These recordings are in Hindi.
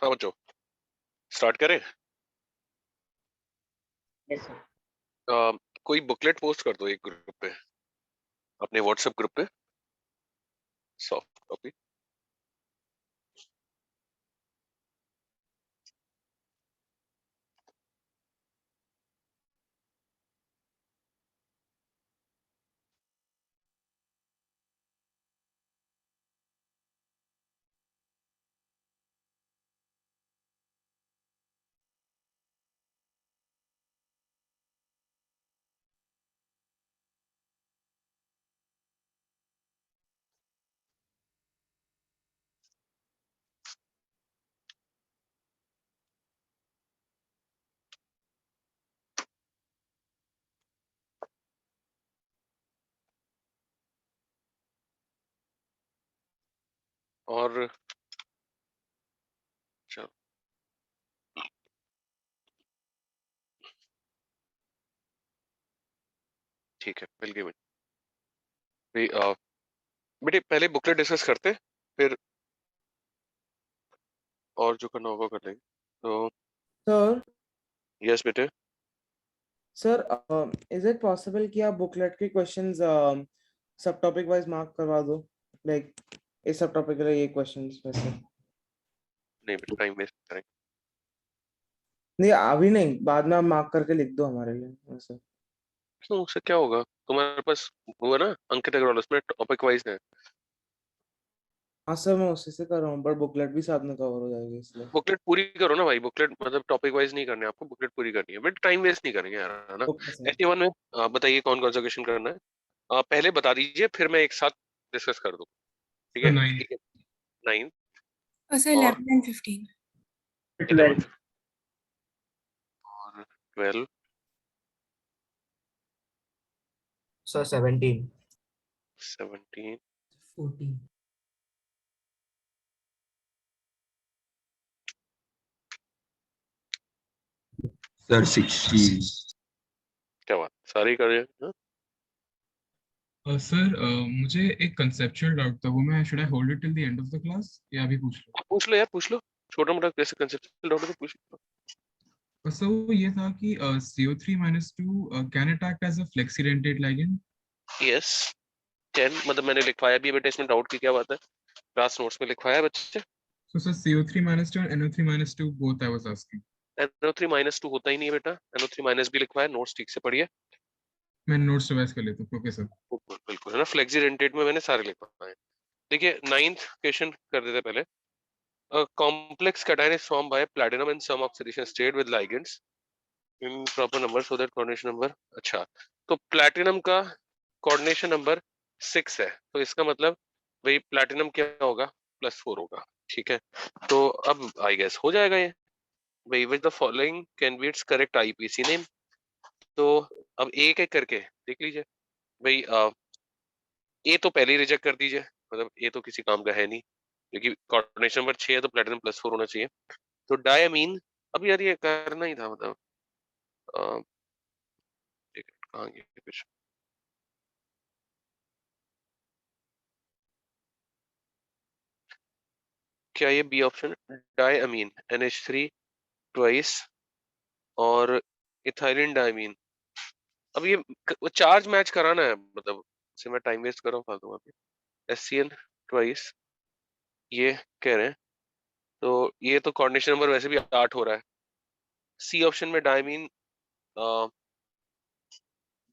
हाँ बच्चों, स्टार्ट करें। Yes sir. कोई बुकलेट पोस्ट कर दो एक ग्रुप पे, अपने व्हाट्सएप ग्रुप पे, सॉफ्ट कॉपी। और चलो ठीक है, मिल गई बेटे। बेटे पहले बुकलेट डिस्कस करते, फिर और जो करना होगा कर लेंगे। तो सर यस बेटे। सर इज इट पॉसिबल कि आप बुकलेट के क्वेश्चंस सब टॉपिक वाइज मार्क करवा दो, लाइक इस सब टॉपिक के लिए ये क्वेश्चंस वैसे? नहीं बेटे, टाइम वेस्ट करेंगे। नहीं अभी नहीं, बाद में आप मार्क करके लिख दो हमारे लिए वैसे। क्यों, उससे क्या होगा? तुम्हारे पास वो है ना अंकित अग्रवाल, उसमें टॉपिक वाइज है। हाँ सर, मैं उसी से कर रहा हूँ, बट बुकलेट भी साथ में कवर हो जाएगी इसलिए। बुकलेट पूरी करो ना भाई, बुकलेट मतलब टॉपिक वाइज नहीं करने आपको, बुकलेट पूरी करनी है बट टाइम वेस्ट नहीं करेंगे यार, है ना। Okay sir. एसटी वन में बताइए कौन कौन सा क्वेश्चन करना है। पहले बता दीजिए, फिर मैं एक साथ डिस्कस कर दूँ। ठीक सर है 9। ठीक है। 9 सर और 11 and 15। 11 और 12 सर 17। 17 14। सर 16। क्या बात, सारे ही कर रहे हैं। सर मुझे एक कंसेप्चुअल डाउट था, वो मैं should I hold it till the end of the class या अभी पूछ लो? पूछ लो यार, पूछ लो। छोटा मोटा कैसे कंसेप्चुअल डाउट है तो पूछ लो। सर वो ये था कि CO3-2 can it act as a flexidentate ligand? Yes 10, मतलब मैंने लिखवाया भी है बेटा, इसमें डाउट की क्या बात है, क्लास नोट्स में लिखवाया है बच्चे। So sir CO3-2 and NO3-2 both I was asking. NO3-2 होता ही नहीं है बेटा, NO3- भी लिखवाया, नोट्स ठीक से पढ़िए। मैं नोट्स रिवाइज कर लेता हूँ। Okay sir. बिल्कुल बिल्कुल, है ना, फ्लेक्सीडेंटेट में मैंने सारे लिखवाए हैं। देखिए 9th क्वेश्चन कर देते पहले। A complex cation is formed by platinum in some oxidation state with ligands in proper number so that coordination number। अच्छा, तो प्लैटिनम का कोऑर्डिनेशन नंबर 6 है, तो इसका मतलब भाई प्लैटिनम क्या होगा, +4 होगा। ठीक है, तो अब आई गेस हो जाएगा ये भाई, विच the following can be it's correct IPC name. तो अब एक एक करके देख लीजिए भाई। ए तो पहले ही रिजेक्ट कर दीजिए, मतलब ए तो किसी काम का है नहीं, क्योंकि कोऑर्डिनेशन नंबर 6 है तो प्लैटिनम +4 होना चाहिए। तो डायमीन, अब यार ये करना ही था, मतलब एक मिनट, कहाँ गया ये कुछ। क्या ये B option, diamine NH3 twice और इथाइलिन डायमीन। अब ये वो चार्ज मैच कराना है, मतलब से मैं टाइम वेस्ट कर रहा हूँ फालतू में। SCN ट्वाइस ये कह रहे हैं, तो ये तो कोऑर्डिनेशन नंबर वैसे भी 8 हो रहा है। सी ऑप्शन में डायमीन,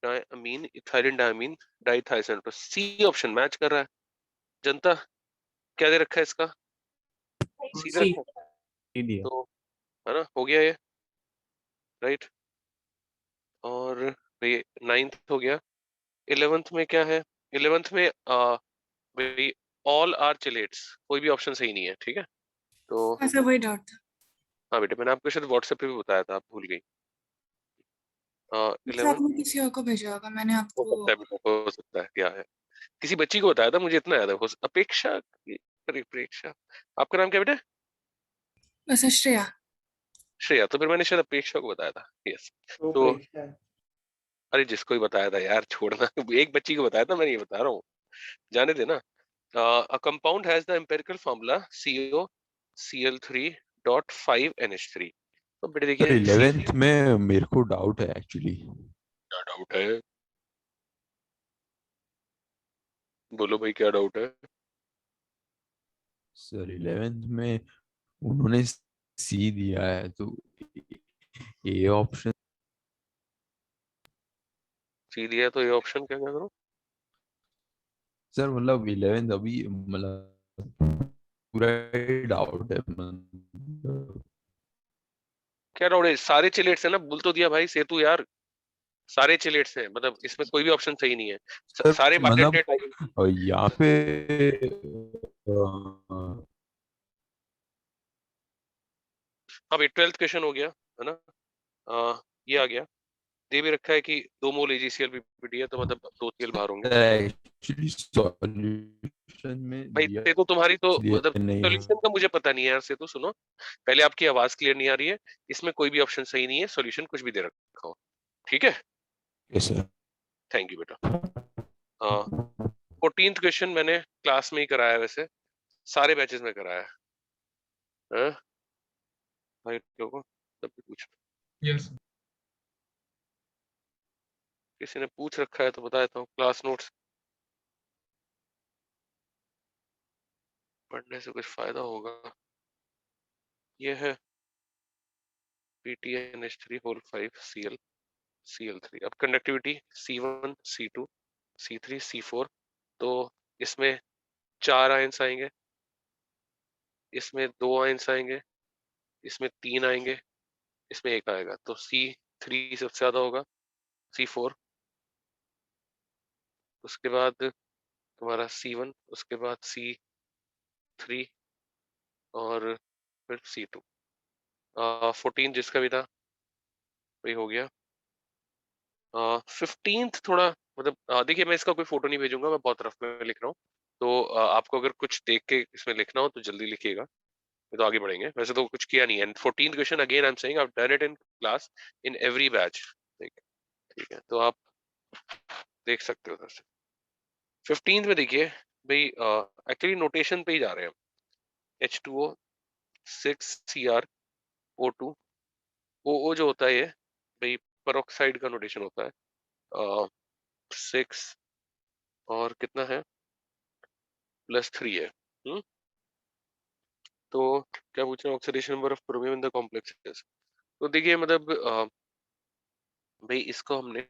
डायमीन इथाइलिन डायमीन डाइथाइसन, तो सी ऑप्शन मैच कर रहा है। जनता क्या दे रखा है इसका, सी दे सी रखा है, दिया। तो है ना, हो गया ये राइट। और ये 9th हो गया। 11th में क्या है, 11th में भाई ऑल आर चिलेट्स, कोई भी ऑप्शन सही नहीं है। ठीक है, तो हाँ सर, वही डाउट था। हाँ बेटे, मैंने आपको शायद व्हाट्सएप पे भी बताया था, आप भूल गई। सर 11 आपने किसी और को भेजा होगा, मैंने हो आपको। सकता है बेटा, हो सकता है क्या है, किसी बच्ची को बताया था, मुझे इतना याद है। अपेक्षा की परिप्रेक्षा, आपका नाम क्या बेटा? सर श्रेया। श्रेया, तो फिर मैंने शायद अपेक्षा को बताया था। यस, तो तो परीक्षा है। अरे जिसको ही बताया था यार, छोड़ना एक बच्ची को बताया था, मैं ये बता रहा हूँ, जाने देना। A compound has the empirical formula COCl3 2.5NH3। तो बेटे सर देखिए 11th में मेरे को डाउट है एक्चुअली। क्या डाउट है? बोलो भाई क्या डाउट है? सर 11th में उन्होंने सी दिया है तो ए ऑप्शन। सी दिया है तो ये ऑप्शन क्या क्या करो? सर मतलब 11th अभी मतलब पूरा डाउट है मतलब। क्या डाउट है? सारे चिलेट्स है ना, बोल तो दिया भाई सेतु यार, सारे चिलेट्स हैं, मतलब इसमें कोई भी ऑप्शन सही नहीं है। सर सारे मतलब बाइंडेड। यहाँ पे हाँ भाई 12th क्वेश्चन हो गया है ना। ये आ गया, दे भी रखा है कि 2 मोल AgCl पीपीटी है, तो मतलब 2 Cl बाहर होंगे। एक्चुअली सॉल्यूशन में भाई दिया सेतु तुम्हारी तो इसलिए मतलब नहीं है। सॉल्यूशन का मुझे पता नहीं है यार सेतु, सुनो पहले, आपकी आवाज क्लियर नहीं आ रही है, इसमें कोई भी ऑप्शन सही नहीं है, सॉल्यूशन कुछ भी दे रखा हो, ठीक है? सर थैंक यू बेटा। 14th क्वेश्चन मैंने क्लास में ही कराया है, वैसे सारे बैचेस में कराया है। हाँ? भाई लोगों तब भी पूछ, Yes. किसी ने पूछ रखा है तो बता देता हूँ। क्लास नोट्स पढ़ने से कुछ फायदा होगा। ये है PTNH3 होल 5 Cl3। अब conductivity C1 C2 C3 C4, तो इसमें 4 आयंस आएंगे, इसमें 2 आयंस आएंगे, इसमें 3 आएंगे, इसमें 1 आएगा, तो C3 सबसे ज्यादा होगा, C4 उसके बाद तुम्हारा C1, उसके बाद C3 और फिर C2। 14 जिसका भी था वही हो गया। 15th थोड़ा मतलब देखिए मैं इसका कोई फोटो नहीं भेजूंगा, मैं बहुत रफ में लिख रहा हूँ, तो आपको अगर कुछ देख के इसमें लिखना हो तो जल्दी लिखिएगा, ये तो आगे बढ़ेंगे। वैसे तो कुछ किया नहीं है। 14th question again I am saying I have done it in class in every batch, ठीक है, तो आप देख सकते हो उधर से। 15th में देखिए भाई, एक्चुअली नोटेशन पे ही जा रहे हैं हम। H2O 6Cr O2 OO जो होता है ये भाई पेरोक्साइड का नोटेशन होता है। 6 और कितना है, +3 है। तो क्या पूछ रहे हैं? Oxidation number of chromium in the complexes. तो देखिए मतलब भाई इसको हमने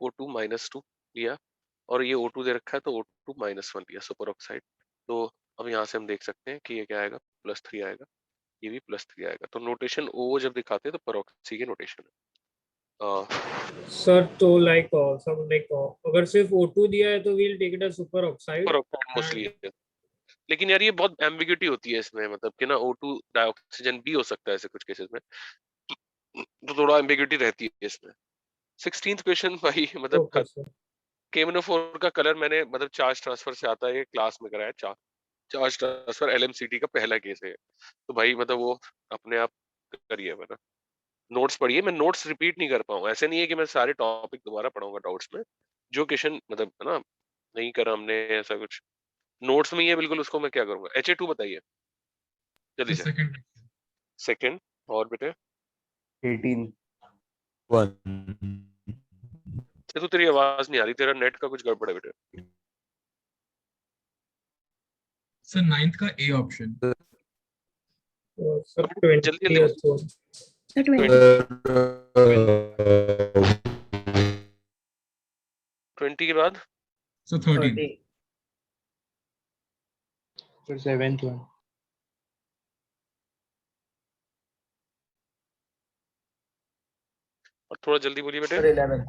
O2-2 लिया, और ये O2 दे रखा है तो O2-1 लिया, सुपर ऑक्साइड। तो अब यहाँ से हम देख सकते हैं कि ये क्या आएगा, +3 आएगा, ये भी +3 आएगा। तो नोटेशन O जब दिखाते हैं तो पेरोक्सी की नोटेशन है। सर तो लाइक सब लाइक अगर सिर्फ O2 दिया है तो we'll take it as super oxide. Super oxide mostly है, लेकिन यार ये बहुत एम्बिग्यूटी होती है इसमें, मतलब कि ना O2 डाइऑक्सीजन भी हो सकता है ऐसे कुछ केसेस में, तो थोड़ा एम्बिग्यूटी रहती है इसमें। 16th क्वेश्चन भाई मतलब ओके सर। KMnO4 का कलर मैंने मतलब चार्ज ट्रांसफर से आता है, ये क्लास में कराया। चार्ज ट्रांसफर LMCT का पहला केस है, तो भाई मतलब वो अपने आप करिए, वरना नोट्स पढ़िए। मैं नोट्स रिपीट नहीं कर पाऊंगा, ऐसे नहीं है कि मैं सारे टॉपिक दोबारा पढ़ाऊंगा डाउट्स में, जो क्वेश्चन मतलब है ना नहीं करा हमने ऐसा कुछ नोट्स में ही है बिल्कुल, उसको मैं क्या करूंगा। HA2 बताइए जल्दी The से। second. सेकंड और बेटे 18 1 तो तेरी आवाज नहीं आ रही, तेरा नेट का कुछ गड़बड़ है बेटे। Sir, ninth का A option. सर जल्दी 20 जल्दी is one. सर 20 20 के बाद So 13. 30 Sir 7th one. और थोड़ा जल्दी बोलिए बेटे। Sir 11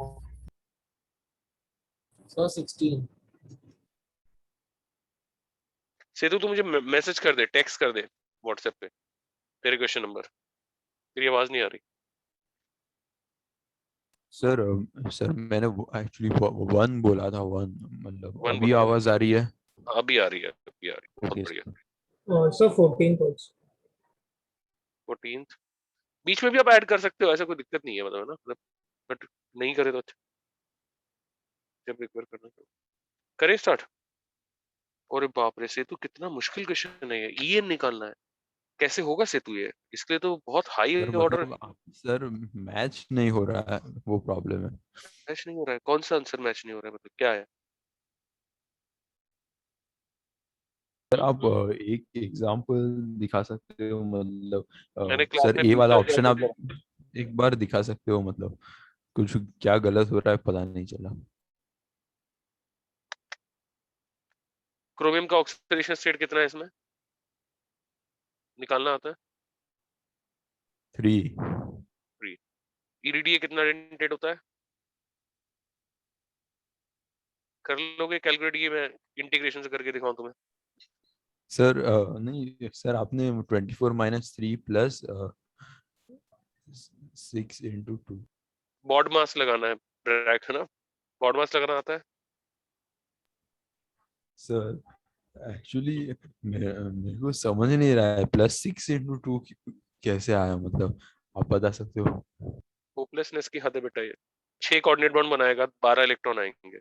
Sir 16. सेतु तू मुझे मैसेज कर दे, टेक्स्ट कर दे व्हाट्सएप पे तेरे क्वेश्चन नंबर, तेरी आवाज नहीं आ रही। सर सर मैंने एक्चुअली 1 बोला था 1 मतलब 1 अभी बोला था, आवाज आ रही है। अभी आ रही है, अभी आ रही है, बहुत ओके बढ़िया। Sir 14th also. 14th बीच में भी आप ऐड कर सकते हो, ऐसा कोई दिक्कत नहीं है, मतलब है ना, मतलब बट नहीं करे तो अच्छा, जब एक बार करना तो करें स्टार्ट। अरे बाप रे सेतु कितना मुश्किल क्वेश्चन है ये, EN निकालना है, कैसे होगा सेतु ये? इसके लिए तो बहुत हाई सर ऑर्डर मतलब सर मैच नहीं हो रहा है, वो प्रॉब्लम है। मैच नहीं हो रहा है। कौन सा आंसर मैच नहीं हो रहा है, मतलब क्या है? सर आप एक एग्जांपल दिखा सकते हो, मतलब मैंने क्लास सर में ए वाला पूछा ऑप्शन आप क्या? एक बार दिखा सकते हो, मतलब कुछ क्या गलत हो रहा है पता नहीं चला। क्रोमियम का ऑक्सीडेशन स्टेट कितना है इसमें? निकालना आता है? 3। 3। ईडीडीए कितना डेंटेड होता है? कर लोगे कैलकुलेट? ये मैं इंटीग्रेशन से करके दिखाऊं तुम्हें? सर नहीं सर, आपने 24 - 3 प्लस 6 × 2। बॉड मास लगाना है, ब्रैक है ना? बॉड मास लगाना आता है? सर एक्चुअली मेरे को समझ नहीं रहा है, +6 × 2 कैसे आया, मतलब आप बता सकते हो? होपलेसनेस की हद है बेटा ये। 6 कोऑर्डिनेट बॉन्ड बनाएगा, 12 इलेक्ट्रॉन आएंगे।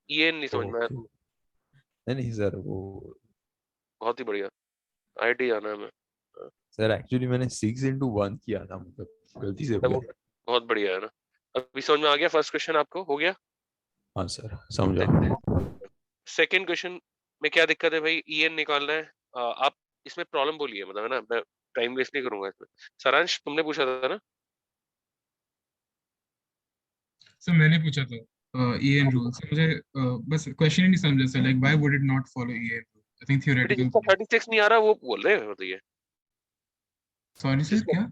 ये नहीं समझ में आया ओके, तुम्हें? नहीं सर वो, बहुत ही बढ़िया, आईआईटी जाना है मैं। सर एक्चुअली मैंने 6 × 1 किया था, मतलब गलती से हो गया। बहुत बढ़िया है ना? अभी समझ में आ गया? फर्स्ट क्वेश्चन आपको हो गया? हाँ सर समझा। सेकंड क्वेश्चन में क्या दिक्कत है भाई? ईएन निकालना है। आप इसमें प्रॉब्लम बोलिए, मतलब है ना, मैं टाइम वेस्ट नहीं करूंगा इसमें। सारांश तुमने पूछा था ना? सर मैंने पूछा था EN रूल से, मुझे बस क्वेश्चन ही नहीं समझा sir, like why would it not follow EN rule? I think बेटे थ्योरेटिकल। जिसका 36 नहीं आ रहा वो बोल रहे हैं, बताइए। सॉरी सर जिसका क्या?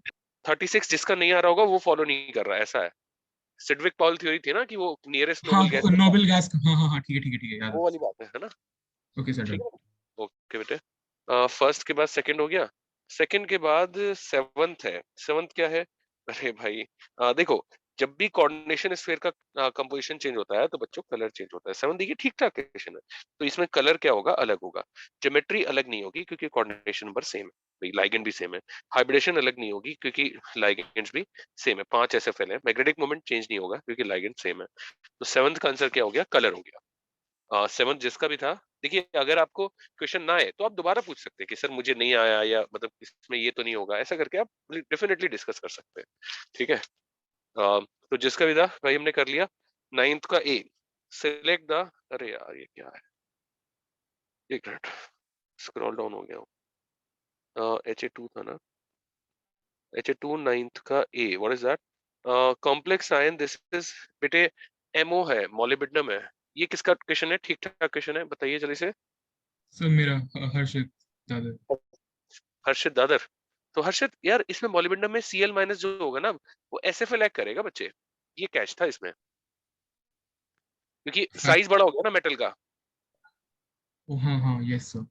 36 जिसका नहीं आ रहा होगा वो फॉलो नहीं कर रहा है, ऐसा है। सिडविक पॉल थ्योरी थी ना कि वो नियरेस्ट हाँ नोबल गैस। नोबेल गैस, हाँ हाँ हाँ, ठीक है ठीक है ठीक है, याद वो है। वाली बात है ना? ओके सर ठीक डन। है, ओके बेटे। फर्स्ट के बाद सेकंड हो गया। सेकंड के बाद सेवंथ है। सेवंथ क्या है? अरे भाई, देखो, जब भी कोऑर्डिनेशन स्फीयर का कंपोजिशन चेंज होता है तो बच्चों कलर चेंज होता है। सेवंथ देखिए ठीक ठाक क्वेश्चन है। तो इसमें कलर क्या होगा? अलग होगा। ज्योमेट्री अलग नहीं होगी क्योंकि कोऑर्डिनेशन नंबर सेम है भाई, लाइगेंड भी सेम है। हाइब्रिडेशन अलग नहीं होगी क्योंकि लाइगेंड्स भी सेम है। 5 एसएफएल है। मैग्नेटिक मोमेंट चेंज नहीं होगा क्योंकि लाइगेंड सेम है। तो सेवंथ का आंसर क्या हो गया? कलर हो गया। सेवंथ जिसका भी था, देखिए अगर आपको क्वेश्चन ना आए तो आप दोबारा पूछ सकते हैं कि सर मुझे नहीं आया, या मतलब इसमें ये तो नहीं होगा, ऐसा करके आप डेफिनेटली डिस्कस कर सकते हैं। ठीक है, तो जिसका भी था भाई हमने कर लिया। नाइन्थ का ए, सिलेक्ट द, अरे यार ये क्या है, एक मिनट, स्क्रॉल डाउन हो गया। HA2 था ना? HA2 नाइन्थ का a, what is that? Complex ion, this is बेटे MO है, मॉलिब्डेनम है। ये किसका क्वेश्चन है? ठीक ठाक क्वेश्चन है, बताइए जल्दी से। सर मेरा हर्षित दादा। हर्षित दादर। तो हर्षित यार, इसमें मॉलिब्डेनम में Cl माइनस जो होगा ना, वो SFL ऐड करेगा बच्चे। ये कैच था इसमें, क्योंकि साइज बड़ा हो गया ना मेटल का, ओ हाँ हाँ यस सर।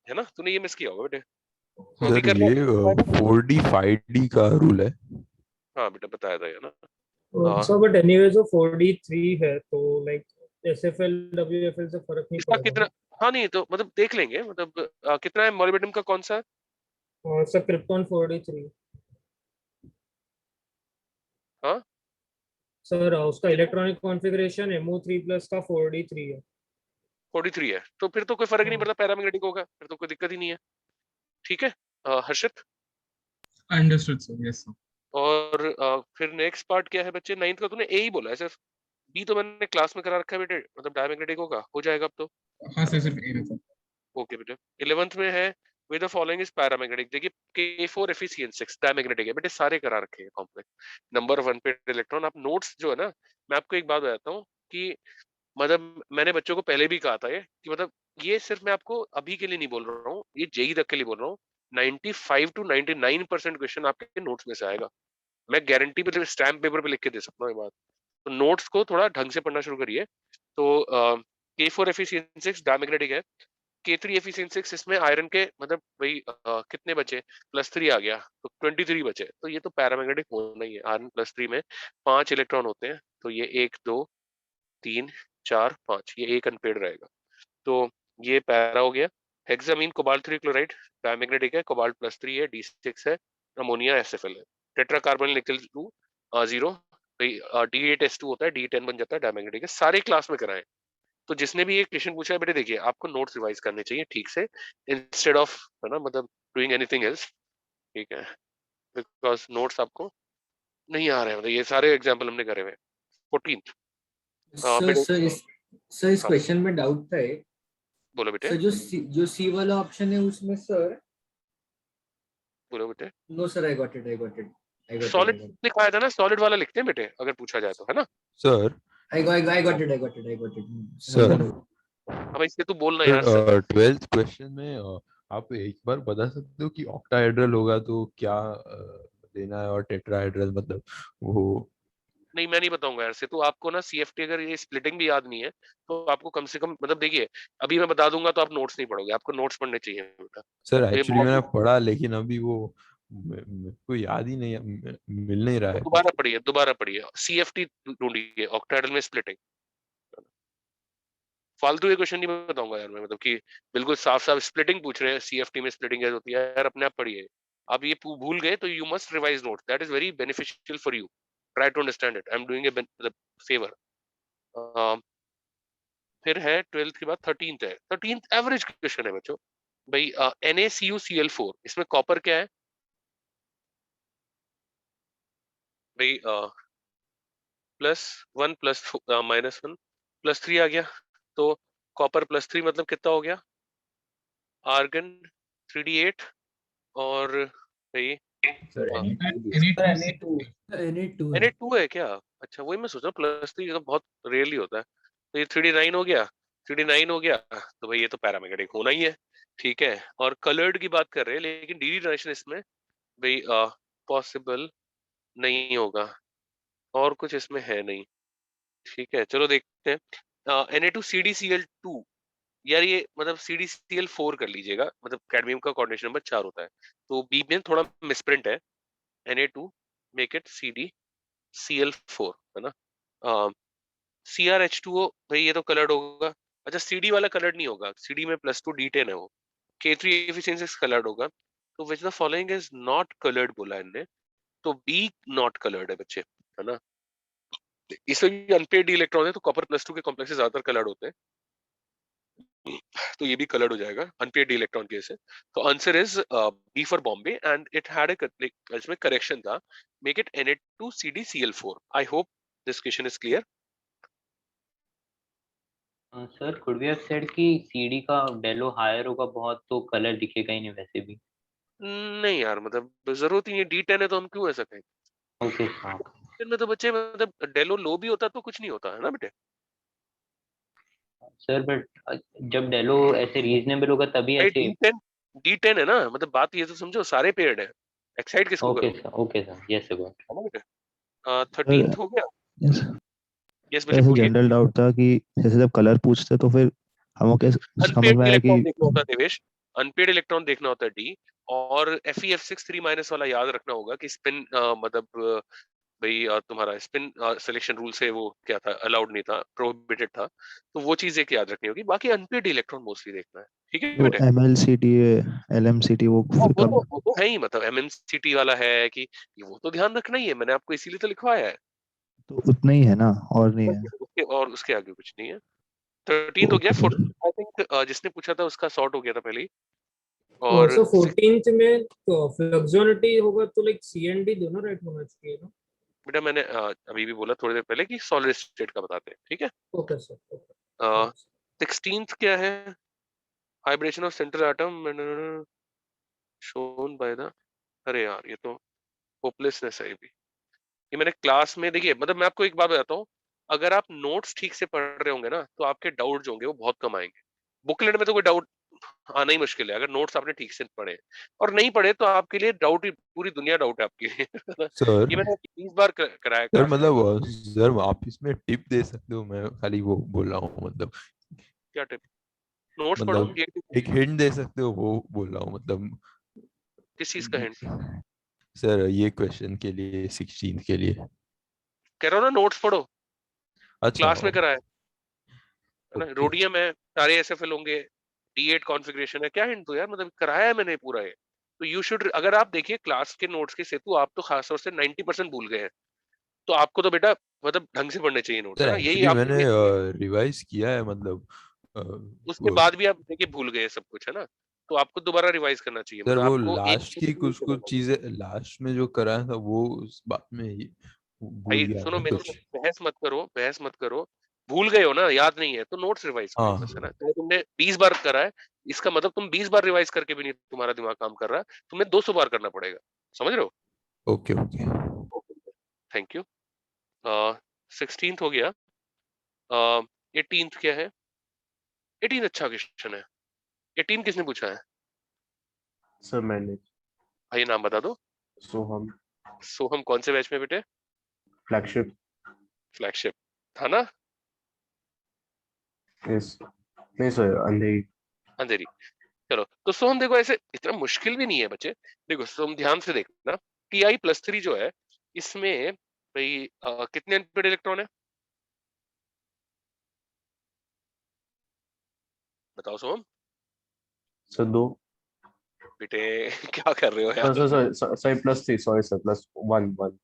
है ना? तूने ये मिस किया होगा बेटे। तो हाँ अभी सर कर ये रहा है। 4D 5D का रूल है। हाँ बेटा बताया था ये ना। सर बट एनीवे जो 4D3 है तो लाइक SFL WFL से फर्क नहीं इसका पड़ेगा कितना? ना? हाँ नहीं तो मतलब देख लेंगे, मतलब कितना है मॉलिब्डेनम का, कौन सा? और सर क्रिप्टॉन 4D3। हाँ, सर उसका इलेक्ट्रॉनिक कॉन्फ़िगरेशन MO3+ का 4D3 है। 43 है, तो फिर तो कोई फर्क ही नहीं हाँ पड़ता, पैरामैग्नेटिक होगा, फिर तो कोई दिक्कत ही नहीं है। ठीक है Harshit. Understood sir, yes sir. और फिर नेक्स्ट पार्ट क्या है बच्चे? नाइन्थ का तूने ए ही बोला है सिर्फ। बी तो मैंने क्लास में करा रखा है बेटे, मतलब डायमैग्नेटिक होगा, हो जाएगा अब तो। हाँ सर सिर्फ ए था। ओके बेटे। 11th में है with the following is paramagnetic. देखिए K4 Fe6 डायमैग्नेटिक है बेटे, सारे करा रखे हैं कॉम्प्लेक्स। नंबर 1 पे इलेक्ट्रॉन। आप नोट्स जो है ना, मैं आपको एक बात बताता हूँ कि मतलब मैंने बच्चों को पहले भी कहा था ये कि मतलब ये सिर्फ मैं आपको अभी के लिए नहीं बोल रहा हूँ, ये जेई तक के लिए बोल रहा हूँ। 95 to 99% क्वेश्चन आपके नोट्स में से आएगा। मैं गारंटी पे स्टैम्प पेपर पे लिख के दे सकता हूँ ये बात। तो नोट्स को थोड़ा ढंग से पढ़ना शुरू करिए। तो K4 Fe6 डायमैग्नेटिक है। K3 Fe6 इसमें आयरन के मतलब वही कितने बचे? +3 आ गया, तो 23 बचे। तो ये तो पैरामैग्नेटिक होना ही है। आयरन +3 में 5 इलेक्ट्रॉन होते हैं, तो ये 1 2 3 4 5, ये एक अनपेड रहेगा। तो ये पैरा हो गया। हेक्सामीन कोबाल्ट 3 क्लोराइड डायमैग्नेटिक है, कोबाल्ट +3 है, D6 है, अमोनिया SFL है। टेट्रा कार्बन निकल 2 0, D8S2 होता है, D10 बन जाता है, डायमैग्नेटिक है। सारे क्लास में कराएं। तो जिसने भी ये क्वेश्चन पूछा है बेटे, देखिए आपको नोट्स रिवाइज करने चाहिए ठीक से, इंस्टेड ऑफ, है ना, मतलब डूइंग एनीथिंग एल्स, ठीक है, बिकॉज नोट्स आपको नहीं आ रहे हैं, मतलब ये सारे एग्जाम्पल हमने करे हुए हैं। 14th सर सर इस हाँ। क्वेश्चन में डाउट था एक। बोलो बेटे, सर जो सी वाला ऑप्शन है उसमें सर, बोलो बेटे। No sir, I got it solid लिखाया था ना, सॉलिड वाला लिखते हैं बेटे अगर पूछा जाए तो, है ना। Sir I got it sir अब इससे तू बोलना यार सर। सर 12th क्वेश्चन में आप एक बार बता सकते हो कि ऑक्टाहेड्रल होगा तो क्या देना है, और टेट्राहेड्रल मतलब वो। नहीं मैं नहीं बताऊंगा यार से, तो आपको ना सीएफटी अगर ये स्प्लिटिंग भी याद नहीं है तो आपको कम से कम, मतलब देखिए अभी मैं बता दूंगा तो आप नोट्स नहीं पढ़ोगे, आपको नोट्स पढ़ने चाहिए बेटा। सर ये एक्चुअली मैंने बहुत पढ़ा, लेकिन अभी वो मेरे को याद ही नहीं, मिल नहीं रहा है। दोबारा पढ़िए सीएफटी ढूंढिए, ऑक्टाहेड्रल में स्प्लिटिंग। फालतू ये क्वेश्चन नहीं बताऊंगा यार मैं, मतलब कि बिल्कुल साफ साफ स्प्लिटिंग पूछ रहे हैं, सीएफटी में स्प्लिटिंग कैसे होती है यार, अपने आप पढ़िए। आप ये भूल गए तो you must revise notes, that is very beneficial for you, try to understand it, I am doing a favour. फिर है 12th के बाद 13th है, 13th एवरेज क्वेश्चन है बच्चों भाई। NaCuCl4, इसमें कॉपर क्या है भाई, +1 -1 +3 आ गया, तो कॉपर +3 मतलब कितना हो गया, आर्गन 3d8, और भाई Na2 है क्या, अच्छा वही मैं सोच रहा हूँ, +3 तो बहुत रेयरली होता है, तो ये 3d9 हो गया, 3d9 हो गया, तो भाई ये तो पैरामैग्नेटिक होना ही है, ठीक है। और कलर्ड की बात कर रहे हैं, लेकिन डी जनरेशन इसमें भाई पॉसिबल नहीं होगा, और कुछ इसमें है नहीं, ठीक है चलो देखते हैं। Na2CdCl2, यार ये मतलब CdCl4 कर लीजिएगा, मतलब कैडमियम का कोऑर्डिनेशन नंबर 4 होता है, तो बी में थोड़ा मिसप्रिंट है, Na2 मेक इट CdCl4, है ना। CrH2O भाई ये तो कलर्ड होगा, अच्छा CD वाला कलर्ड नहीं होगा, CD में +2 D10 है वो, K3 एफिशिएंसी कलर्ड होगा, तो विच the following is not coloured बोला इनने, तो बी नॉट कलर्ड है बच्चे, है ना। इसमें भी अनपेड इलेक्ट्रॉन है, तो कॉपर +2 के कॉम्प्लेक्सेस ज्यादातर कलर्ड होते हैं, तो ये भी कलर्ड हो जाएगा अनपेड इलेक्ट्रॉन के से। तो answer is B for Bombay, and it had इसमें करेक्शन था, make it Na2CdCl4। I hope this question is clear. Sir could we have said कि सीडी का डेलो हायर होगा बहुत, तो कलर दिखेगा ही नहीं वैसे भी। नहीं यार, मतलब जरूरत ही नहीं, D10 है तो हम क्यों ऐसा कहें, ओके हाँ में तो बच्चे मतलब डेलो लो भी होता तो कुछ नहीं होता है ना बेटे। सर, बट जब डेलो ऐसे रीजनेबल होगा तभी भाई ऐसे। D10 है ना, मतलब बात ये तो समझो, सारे पेड़ है, एक्साइड किसको ओके करोगे, sir, okay sir, yes sir, got. है ना बेटे। 13th हो गया, यस यस बच्चे ऐसे बोलिए। जनरल डाउट था कि जैसे जब कलर पूछते तो फिर हमको कैसे समझ अनपेड में आया कि इलेक्ट्रॉन देखना होता है देवेश, अनपेड इलेक्ट्रॉन देखना होता है डी, और FeF6 3- वाला याद रखना होगा कि स्पिन मतलब भाई तुम्हारा स्पिन सिलेक्शन रूल से वो क्या था, अलाउड नहीं था, प्रोहिबिटेड था, तो वो चीज एक याद रखनी होगी, बाकी अनपेड इलेक्ट्रॉन मोस्टली देखना है, ठीक है वो बेटे। MLCT LMCT वो हाँ, फिर कब वो तो है ही, मतलब MMCT वाला है कि वो तो ध्यान रखना ही है, मैंने आपको इसीलिए तो लिखवाया है, तो उतना ही है ना और नहीं है उसके आगे कुछ नहीं है। 13th हो गया, ओके सर 14 आई थिंक जिसने पूछा था उसका सॉर्ट हो गया था पहले ही, और सो 14th में तो फ्लक्सुअलिटी होगा तो लाइक सी एंड डी दोनों राइट होना चाहिए ना। बेटा मैंने अभी भी बोला थोड़ी देर पहले कि सॉलिड स्टेट का बताते हैं, ठीक है। ओके सर, ओके 16th क्या है, hybridisation of central atom shown by the, अरे यार ये तो होपलेसनेस है ये भी, ये मैंने क्लास में, देखिए मतलब मैं आपको एक बात बताता हूँ, अगर आप नोट्स ठीक से पढ़ रहे होंगे ना तो आपके डाउट जो होंगे वो बहुत कम आएंगे, बुकलेट में तो कोई डाउट आना ही मुश्किल है, अगर नोट्स आपने ठीक से पढ़े, और नहीं पढ़े तो आपके लिए डाउट ही, पूरी दुनिया डाउट है आपके लिए। सर ये मैंने 20 बार कराया सर क्लास में। मतलब सर आप इसमें टिप दे सकते हो, मैं खाली वो बोल रहा हूँ, मतलब क्या टिप, नोट्स पढ़ो ये एक हिंट दे सकते हो, वो बोल रहा हूँ मतलब। किस चीज का हिंट, सर ये क्वेश्चन के लिए 16 के लिए। कह रहा हूँ ना नोट्स पढ़ो, अच्छा क्लास में कराया है ना, ओके। रोडियम है, सारे SFL होंगे, D8 कॉन्फ़िगरेशन है, क्या हिंट दो यार, मतलब कराया है मैंने पूरा ये, तो यू शुड, अगर आप देखिए क्लास के नोट्स के सेतु, आप तो खास तौर से 90% भूल गए हैं, तो आपको तो बेटा मतलब ढंग से पढ़ने चाहिए नोट्स, सर है ना, यही एक्चुअली आपको मैंने ये, रिवाइज किया है, मतलब उसके बाद भी आप देखिए भूल गए सब कुछ, है ना। तो आपको दोबारा रिवाइज करना चाहिए। सर मतलब वो आपको एक लास्ट की कुछ कुछ चीजें लास्ट में जो कराया था वो उस बात में भूल भाई गया सुनो मैं मेरे कुछ। से बहस मत करो। भूल गए हो ना, याद नहीं है तो नोट्स रिवाइज करो बस, है हाँ ना। चाहे तुमने 20 बार करा है, इसका मतलब तुम 20 बार रिवाइज करके भी नहीं तुम्हारा दिमाग काम कर रहा है, तुम्हें 200 बार करना पड़ेगा। समझ रहे हो? Okay okay. Thank you. 16th हो गया। 18th क्या है? 18 अच्छा क्वेश्चन है। 18 किसने पूछा है? सर मैंने। भाई नाम बता दो। सोहम। सोहम कौन से बैच में बेटे? फ्लैगशिप। फ्लैगशिप था ना? यस। नहीं सर, अंधेरी। अंधेरी। चलो तो सोहम देखो, ऐसे इतना मुश्किल भी नहीं है बच्चे। देखो सोहम ध्यान से देखना, Ti+3 जो है इसमें भाई कितने अनपेड इलेक्ट्रॉन है बताओ सोहम। सर 2। बेटे क्या कर रहे हो सर यार? Sir sir sir +3, sorry sir, +1 1।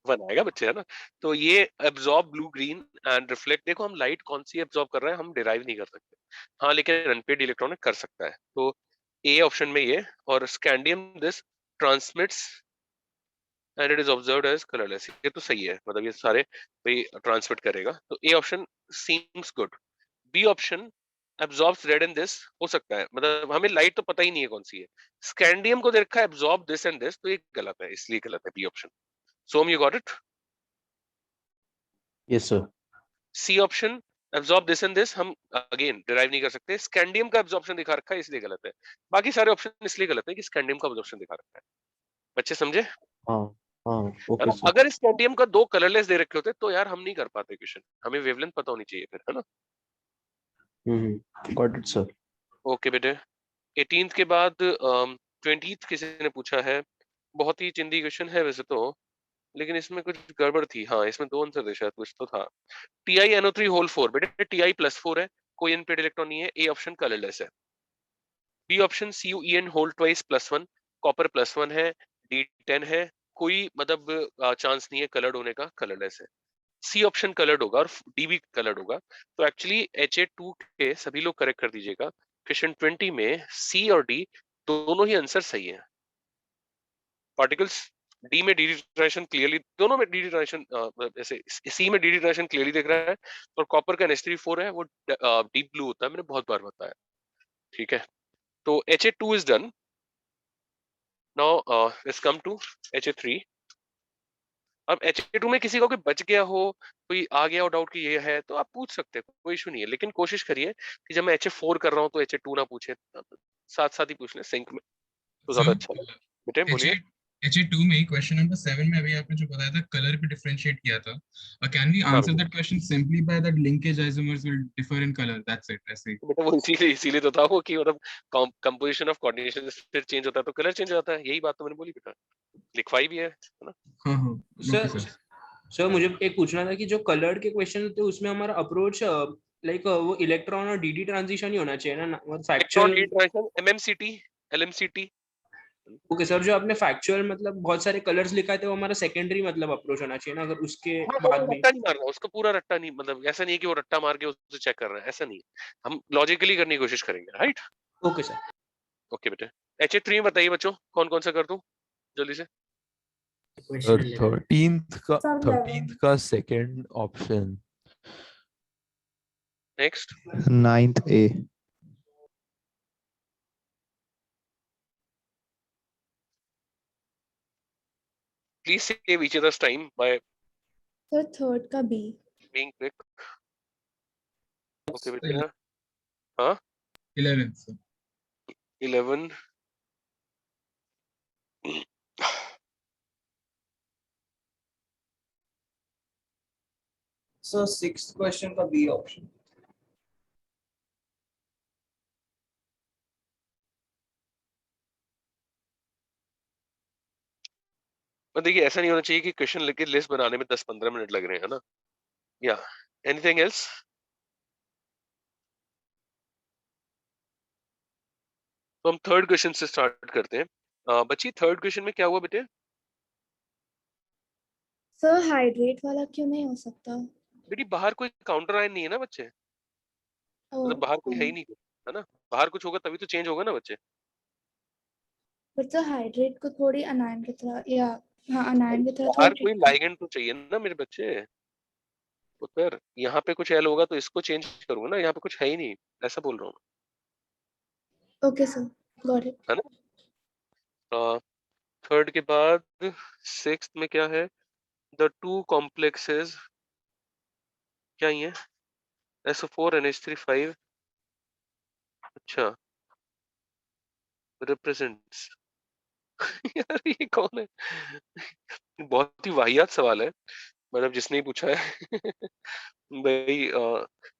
One आएगा बच्चे, है ना। तो ये absorb blue green and reflect, देखो हम लाइट कौन सी एब्जॉर्ब कर रहे हैं हम डिराइव नहीं कर सकते, हाँ लेकिन अनपेड इलेक्ट्रॉन कर सकता है। तो ए ऑप्शन में ये, और scandium this transmits and it is observed as colourless, ये तो सही है, मतलब ये सारे भाई ट्रांसमिट करेगा, तो A option seems good. B option absorbs red in this हो सकता है, मतलब हमें लाइट तो पता ही नहीं है कौन सी है। स्कैंडियम को दे रखा है एब्जॉर्ब दिस एंड दिस, तो ये गलत है, इसलिए गलत है B option. So you got it? Yes sir. C option absorb this and this हम अगेन डिराइव नहीं कर सकते, स्कैंडियम का एब्जॉर्प्शन दिखा रखा है इसलिए गलत है। बाकी सारे ऑप्शन इसलिए गलत है कि स्कैंडियम का एब्जॉर्प्शन दिखा रखा है। बच्चे समझे? हाँ हाँ, है ओके ना? सर। अगर स्कैंडियम का 2 कलरलेस दे रखे होते तो यार हम नहीं कर पाते क्वेश्चन, हमें वेवलेंथ पता होनी चाहिए फिर, है ना। Got it sir. ओके बेटे। 18th के बाद 20th किसी ने पूछा है, बहुत ही चिंदी क्वेश्चन है वैसे तो, लेकिन इसमें कुछ गड़बड़ थी। हाँ इसमें 2 आंसर थे शायद, कुछ तो था। TiNO3 होल 4 बेटे, Ti+4 है, कोई अनपेड इलेक्ट्रॉन नहीं है, ए ऑप्शन कलरलेस है। B option CuEn whole twice +1, copper +1 है, D10 है, कोई मतलब चांस नहीं है कलर्ड होने का, कलरलेस है। सी ऑप्शन कलर्ड होगा और डी भी कलर्ड होगा। तो एक्चुअली HA2 के सभी लोग करेक्ट कर दीजिएगा। क्वेश्चन 20 में सी और डी दोनों ही आंसर सही है। पार्टिकल्स डी में डी डिट्रांजिशन क्लियरली, दोनों में डी डिट्रांजिशन, ऐसे सी में डी डिट्रांजिशन क्लियरली दिख रहा है, और कॉपर का NH3 4 है वो डीप ब्लू होता है, मैंने बहुत बार बताया। ठीक है, तो HA2 is done. Now let's come to HA3। अब HA2 में किसी का कोई बच गया हो, कोई आ गया हो डाउट कि ये है, तो आप पूछ सकते हैं, कोई इशू नहीं है, लेकिन कोशिश करिए कि जब मैं HA4 कर रहा हूँ तो HA2 ना पूछे, साथ साथ ही पूछ लें सिंक में, तो ज्यादा अच्छा है। बेटे बोलिए। HA2 में क्वेश्चन नंबर 7 में अभी आपने जो बताया था कलर पे डिफरेंशिएट किया था, कैन वी हाँ आंसर बेटे, that question simply by that linkage isomers will differ in colour, that's it, ऐसे ही। बेटा वो इसीलिए तो था वो कि मतलब कंपोजिशन ऑफ कोऑर्डिनेशन फिर चेंज होता है तो कलर चेंज हो जाता है, यही बात तो मैंने बोली बेटा, लिखवाई भी है ना। हाँ हाँ, ओके सर सर। सर मुझे एक पूछना था कि जो कलर्ड के क्वेश्चन होते हैं उसमें हमारा अप्रोच लाइक वो इलेक्ट्रॉन और डीडी ट्रांजिशन ही होना चाहिए ना, electron factual. D transition MMCT LMCT। Okay sir, जो आपने फैक्चुअल मतलब बहुत सारे कलर्स लिखा थे वो हमारा सेकेंडरी मतलब अप्रोच होना चाहिए ना, अगर उसके हाँ बाद में। रट्टा नहीं मारना उसको, पूरा रट्टा नहीं, मतलब ऐसा नहीं है कि वो रट्टा मार के उससे चेक कर रहा है, ऐसा नहीं है, हम लॉजिकली करने की कोशिश करेंगे, राइट। Okay sir. ओके बेटे। HA3 में बताइए बच्चों कौन कौन सा कर दूं जल्दी से। क्वेश्चन 11। 13th का second option. Next 9th A। Please save each others time by sir third का बी। Being quick. ओके बेटा। हाँ 11th sir. 11। So 6th question का B option. देखिए ऐसा नहीं होना चाहिए कि क्वेश्चन लिख के लिस्ट बनाने में 10-15 मिनट लग रहे हैं, है ना। या एनीथिंग एल्स? तो हम थर्ड क्वेश्चन से स्टार्ट करते हैं। बच्ची थर्ड क्वेश्चन में क्या हुआ बेटे? सर हाइड्रेट वाला क्यों नहीं हो सकता? बेटी बाहर कोई काउंटर आयन नहीं है ना बच्चे, मतलब बाहर कोई है ही नहीं, है ना। बाहर कुछ होगा तभी तो चेंज होगा ना बच्चे। बट सर हाइड्रेट को थोड़ी अनायन की तरह या हाँ अनायन की तरह बाहर थोड़ी कोई treat लाइगेंड तो चाहिए ना मेरे बच्चे। उत्तर यहाँ पे कुछ एल होगा तो इसको चेंज करूंगा ना, यहाँ पे कुछ है ही नहीं, ऐसा बोल रहा हूँ ओके सर गॉट इट। है ना। थर्ड के बाद सिक्स्थ में क्या है, द टू कॉम्प्लेक्सेस क्या ही है, SO4 NH3 5 अच्छा रिप्रेजेंट्स यार ये कौन है बहुत ही वाहियात सवाल है, मतलब जिसने ही पूछा है भाई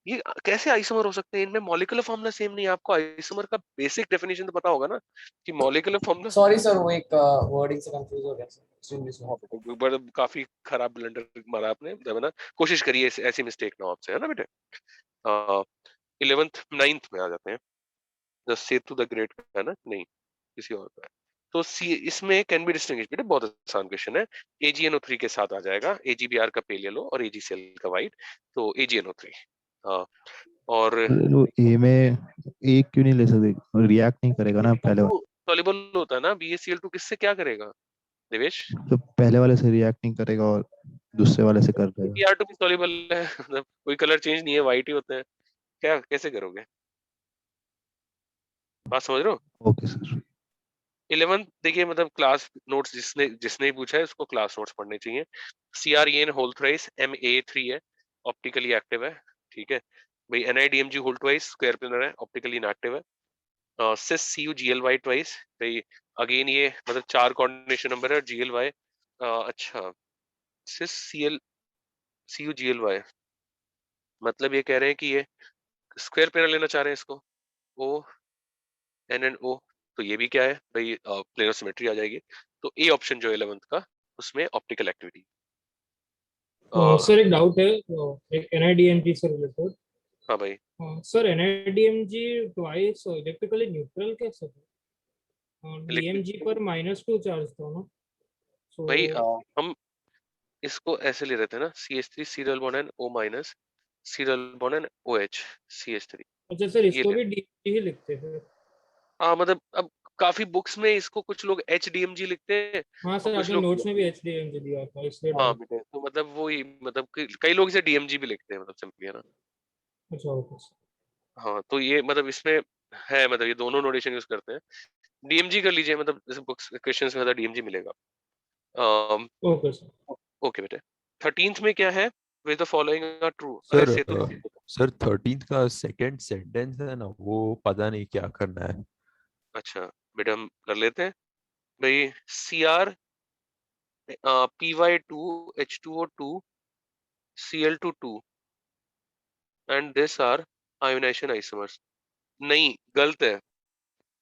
ये कैसे आइसोमर हो सकते हैं, इनमें मॉलिक्यूलर फॉर्मूला सेम नहीं है। आपको आइसोमर का बेसिक डेफिनेशन तो पता होगा ना कि मॉलिक्यूलर फॉर्मूला। सॉरी सर, वो एक वर्डिंग से कंफ्यूज हो गया सर, एक्सट्रीमली सॉरी। बड़ा काफी खराब ब्लंडर मारा आपने, है ना। कोशिश करिए ऐसी मिस्टेक ना हो आपसे, है ना बेटे। 11th 9th में आ जाते हैं, द सेतु द ग्रेट है ना, नहीं किसी और का है। तो सी इसमें कैन बी डिस्टिंग्विश बेटे, बहुत आसान क्वेश्चन है। AgNO3 के साथ आ जाएगा AgBr का पेल येलो और AgCl का व्हाइट, तो AgNO3। और वो ए में एक क्यों नहीं ले सकते, रिएक्ट नहीं करेगा ना पहले वाले, सॉल्युबल होता है ना, BaCl2 किससे क्या करेगा देवेश। तो पहले वाले से रिएक्ट नहीं करेगा और दूसरे वाले से कर देगा। Br2 भी सॉल्युबल है मतलब कोई कलर चेंज नहीं है, व्हाइट ही होता है, क्या कैसे करोगे, बात समझ रहे हो। Okay sir. 11th देखिए, मतलब क्लास नोट्स जिसने जिसने ही पूछा है उसको क्लास नोट्स पढ़ने चाहिए। CrEn होल थ्राइस Ma3 है, ऑप्टिकली एक्टिव है, ठीक है भाई। NiDMg whole twice square planar है, ऑप्टिकली इनएक्टिव है। Cis CuGly ट्वाइस भाई, अगेन ये मतलब 4 कोऑर्डिनेशन नंबर है, GLY अच्छा Cis CuGly मतलब ये कह रहे हैं कि ये स्क्वायर प्लेनर लेना चाह रहे हैं इसको, O NNO, तो ये भी क्या है भाई, प्लेनर सिमेट्री आ जाएगी। तो ए ऑप्शन जो 11th का उसमें ऑप्टिकल एक्टिविटी। सर एक डाउट है, एक NiDMG से रिलेटेड। हाँ भाई, sir NiDMG twice electrically neutral कैसे है? DMG पर -2 चार्ज था ना, सो भाई हम इसको ऐसे ले रहे थे ना, CH3 serial bond and O minus serial bond and OH CH3। अच्छा सर ये इसको ले भी DMG ही लिखते हैं। मतलब अब काफी बुक्स में इसको कुछ लोग HDMG लिखते हैं हाँ और सर कुछ आपने लोग नोट्स में भी HDMG दिया था इसलिए हाँ डाउट। बेटे, तो मतलब वही मतलब कई लोग इसे DMG भी लिखते हैं, मतलब सिंपली, है ना। अच्छा ओके सर। हाँ तो ये मतलब इसमें है, मतलब ये दोनों नोटेशन यूज करते हैं। DMG कर लीजिए, मतलब जैसे बुक्स क्वेश्चंस में ज्यादा DMG मिलेगा। Okay sir. ओके बेटे। 13th में क्या है, with the following are true. अरे सर सेतु सर 13th का सेकंड सेंटेंस है ना, वो पता नहीं क्या करना है। अच्छा बेटा हम कर लेते हैं भाई। Cr Py2 H2O2 Cl2 and this are ionisation isomers. नहीं गलत है,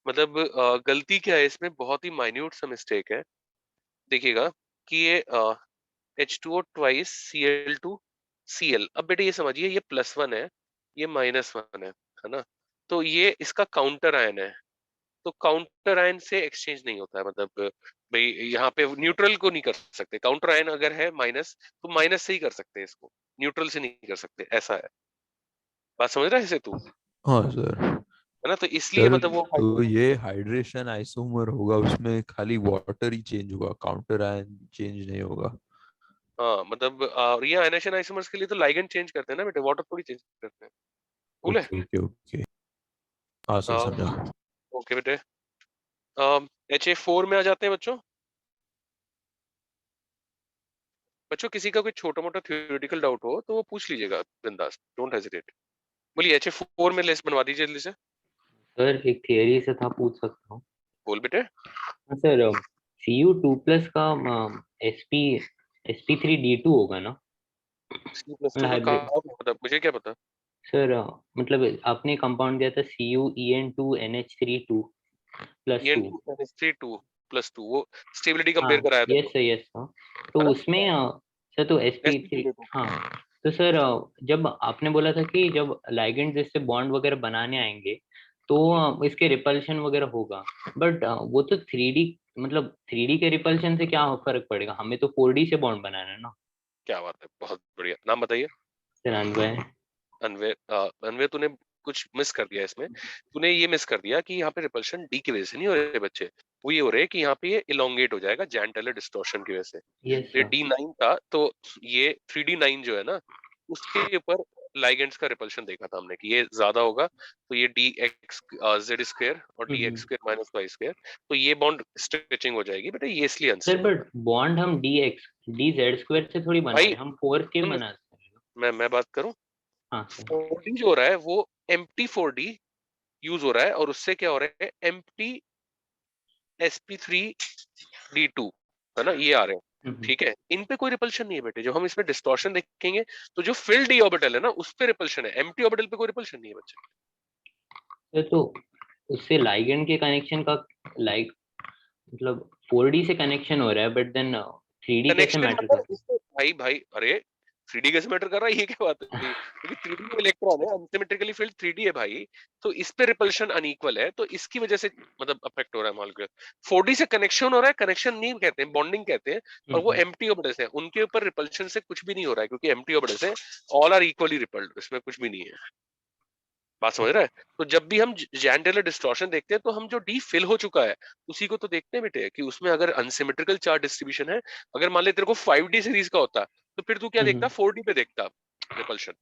मतलब गलती क्या है इसमें, बहुत ही माइन्यूट सा मिस्टेक है। देखिएगा कि ये H2O ट्वाइस Cl2 Cl, अब बेटे ये समझिए ये +1 है, ये -1 है ना। तो ये इसका काउंटर आयन है, तो काउंटर आयन से एक्सचेंज नहीं होता है, मतलब भाई यहाँ पे न्यूट्रल को नहीं कर सकते, काउंटर आयन अगर है माइनस तो माइनस से ही कर सकते हैं इसको, न्यूट्रल से नहीं कर सकते, ऐसा है। बात समझ रहा है इसे तू, हाँ सर। है ना, तो इसलिए सर मतलब वो तो ये हाइड्रेशन आइसोमर होगा, उसमें खाली वाटर ही चेंज होगा, काउंटर आयन चेंज नहीं होगा। हाँ मतलब और ये आयनाइजेशन आइसोमर्स के लिए तो लाइगेंड चेंज करते हैं ना बेटे, वाटर थोड़ी चेंज करते हैं, कूल है। ओके ओके ओके, हाँ सर समझा। ओके बेटे। HA4 में आ जाते हैं बच्चों। बच्चों किसी का कोई छोटा मोटा थ्योरेटिकल डाउट हो तो वो पूछ लीजिएगा बिंदास, डोंट हेजिटेट। बोलिए HA4 में लिस्ट बनवा दीजिए जल्दी से। सर एक थियरी से था, पूछ सकता हूँ? बोल बेटे। हाँ सर, Cu2+ का sp3d2 होगा ना, C++ मतलब का हाइब्रिड। कहाँ पे पता, मुझे क्या पता। सर मतलब आपने कंपाउंड दिया था CuEN2NH3 +2। EN2NH3 2+2 वो स्टेबिलिटी हाँ कंपेयर कराया था यस सर यस सर, तो है ना। उसमें सर तो sp3। sp3 हाँ तो सर जब आपने बोला था कि जब लाइगेंड जैसे बॉन्ड वगैरह बनाने आएंगे तो इसके रिपल्शन वगैरह होगा, बट वो तो 3D, मतलब 3D के रिपल्शन से क्या फर्क पड़ेगा, हमें तो 4D से बॉन्ड बनाना है ना। क्या बात है, बहुत बढ़िया। नाम बताइए। सर अनवय। अनवे अनवे तूने कुछ मिस कर दिया इसमें, तूने ये मिस कर दिया कि यहाँ पे रिपल्शन डी की वजह से नहीं हो रहे बच्चे, वो ये हो रहे हैं कि यहाँ पे ये इलोंगेट हो जाएगा जैन टेलर डिस्टॉर्शन की वजह से। यस तो ये सर। D9 था, तो ये 3D9 जो है ना उसके ऊपर लाइगेंड्स का रिपल्शन देखा था हमने कि ये ज्यादा होगा, तो ये dx z स्क्वायर और dx square minus y square, तो ये बॉन्ड स्ट्रेचिंग हो जाएगी बेटा, ये इसलिए सर अनस्टेबल बट बॉन्ड हम dz स्क्वायर से थोड़ी बना भाई। रहे हैं, हम 4 के सुन, बना रहे हैं। मैं बात करूं, हाँ सर। 4D जो हो रहा है वो empty 4D यूज हो रहा है, और उससे क्या हो रहा है empty sp3d2 है ना, ये आ रहे हैं, ठीक है। इन पे कोई रिपल्शन नहीं है बेटे, जो हम इसमें डिस्टॉर्शन देखेंगे तो जो फिल्ड d ऑर्बिटल है ना उस पे रिपल्शन है, एम्प्टी ऑर्बिटल पे कोई रिपल्शन नहीं है बच्चे। तो उससे लाइगेंड के कनेक्शन का लाइक मतलब 4D से कनेक्शन हो रहा है, बट देन 3D कैसे कनेक्शन मैटर मतलब कर? इसको भाई अरे 3D कैसे मैटर कर रहा है, ये क्या बात है, क्योंकि 3D में इलेक्ट्रॉन है, अनसिमेट्रिकली फील्ड 3D है भाई, तो इस पे रिपल्शन अनइक्वल है, तो इसकी वजह से मतलब अफेक्ट हो रहा है मॉलिक्यूल। 4D से कनेक्शन हो रहा है, कनेक्शन नहीं कहते हैं, बॉन्डिंग कहते हैं, और वो एम्प्टी ऑर्बिटल्स है, उनके ऊपर रिपल्शन से कुछ भी नहीं हो रहा है, क्योंकि एम्प्टी ऑर्बिटल्स है, ऑल आर इक्वली रिपल्ड, इसमें कुछ भी नहीं है। बात समझ रहा है? तो जब भी हम जैन टेलर डिस्टॉर्शन देखते हैं तो हम जो डी फिल हो चुका है उसी को तो देखते हैं बेटे, कि उसमें अगर अनसिमेट्रिकल चार्ज डिस्ट्रीब्यूशन है, अगर मान ले तेरे को 5D सीरीज का होता तो फिर तू क्या देखता, 4D पे देखता रिपल्शन।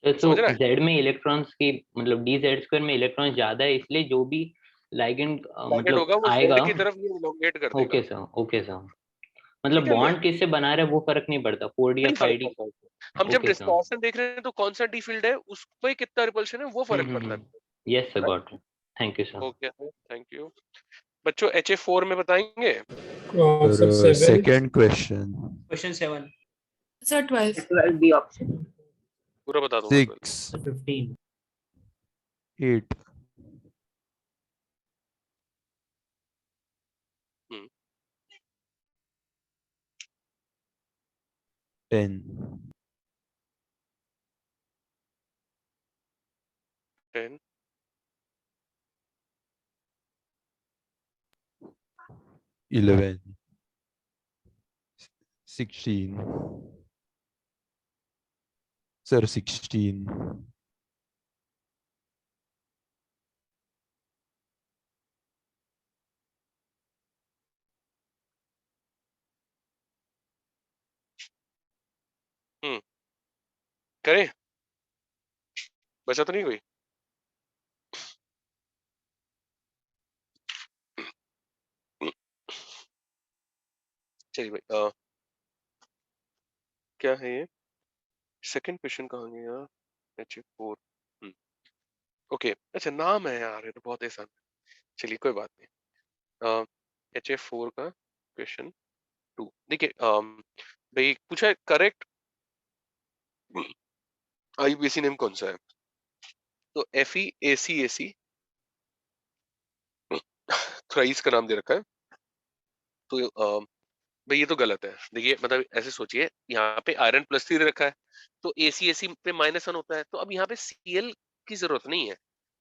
तो समझ रहा है? Z में इलेक्ट्रॉन्स की मतलब dz स्क्वायर में इलेक्ट्रॉन ज्यादा है, इसलिए जो भी लाइगेंड लाइगेंड होगा मतलब वो आएगा। Z की तरफ ये इलोंगेट कर देगा। Okay sir, okay sir. मतलब ठीक है भैया? बॉन्ड किससे बना रहा है वो फर्क नहीं पड़ता, 4D या नहीं फर्क 5D। पड़ता है। हम जब ओके सर। डिस्टॉर्शन देख रहे हैं तो कौन सा डी फील्ड है उस पे कितना रिपल्शन है वो फर्क पड़ता है। Yes sir, got it. Thank you sir. Okay, thank you बच्चों। HA4 में बताएंगे sir second question question 7 sir 12 12 B option. पूरा बता दूंगा। 6 15 8 10 10 11 16 सर 16 करें, बचा तो नहीं कोई? चलिए भाई, क्या है ये सेकंड क्वेश्चन कहाँ गया? HA4 ओके, अच्छा नाम है यार, ये तो बहुत आसान है। चलिए कोई बात नहीं। HA4 का क्वेश्चन 2 देखिए, भाई पूछा है करेक्ट IUPAC नेम कौन सा है, तो FeACAC थ्राइस का नाम दे रखा है, तो भाई ये तो गलत है। देखिए मतलब ऐसे सोचिए, यहाँ पे आयरन +3 रखा है, तो ACAC पे -1 होता है, तो अब यहाँ पे Cl की जरूरत नहीं है।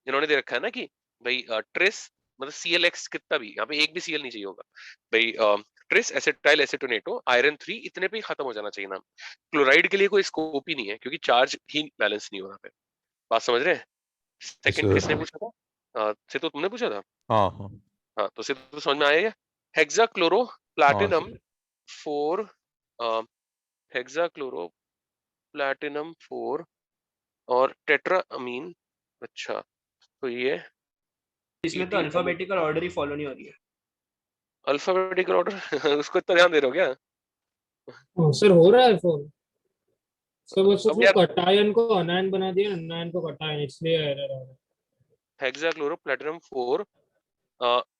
इन्होंने दे रखा है ना कि भाई ट्रेस मतलब ClX कितना भी, यहाँ पे एक भी Cl नहीं चाहिए होगा भाई। ट्रेस एसिटाइल एसिटोनेटो आयरन 3 इतने पे ही खत्म हो जाना चाहिए नाम। क्लोराइड के लिए कोई स्कोप ही नहीं है, क्योंकि चार्ज ही बैलेंस नहीं हो रहा है। बात समझ रहे हैं? सेकंड किसने सर पूछा था? से तो तुमने पूछा था। हाँ हाँ हाँ, तो से तो समझ में आएगा। हेक्साक्लोरो हाँ प्लैटिनम सर 4 हेक्साक्लोरो प्लैटिनम 4 और टेट्राअमीन। अच्छा, तो ये इसमें तो ET अल्फाबेटिकल ऑर्डर ही फॉलो नहीं हो रही है। अल्फाबेटिकल ऑर्डर उसको इतना ध्यान दे रहे हो क्या? सर हो रहा है फोन। सर बस अब उसने यार कटायन को अनायन बना दिया, अनायन को कटायन, इसलिए एरर आ रहा है। हेक्साक्लोरो प्लैटिनम 4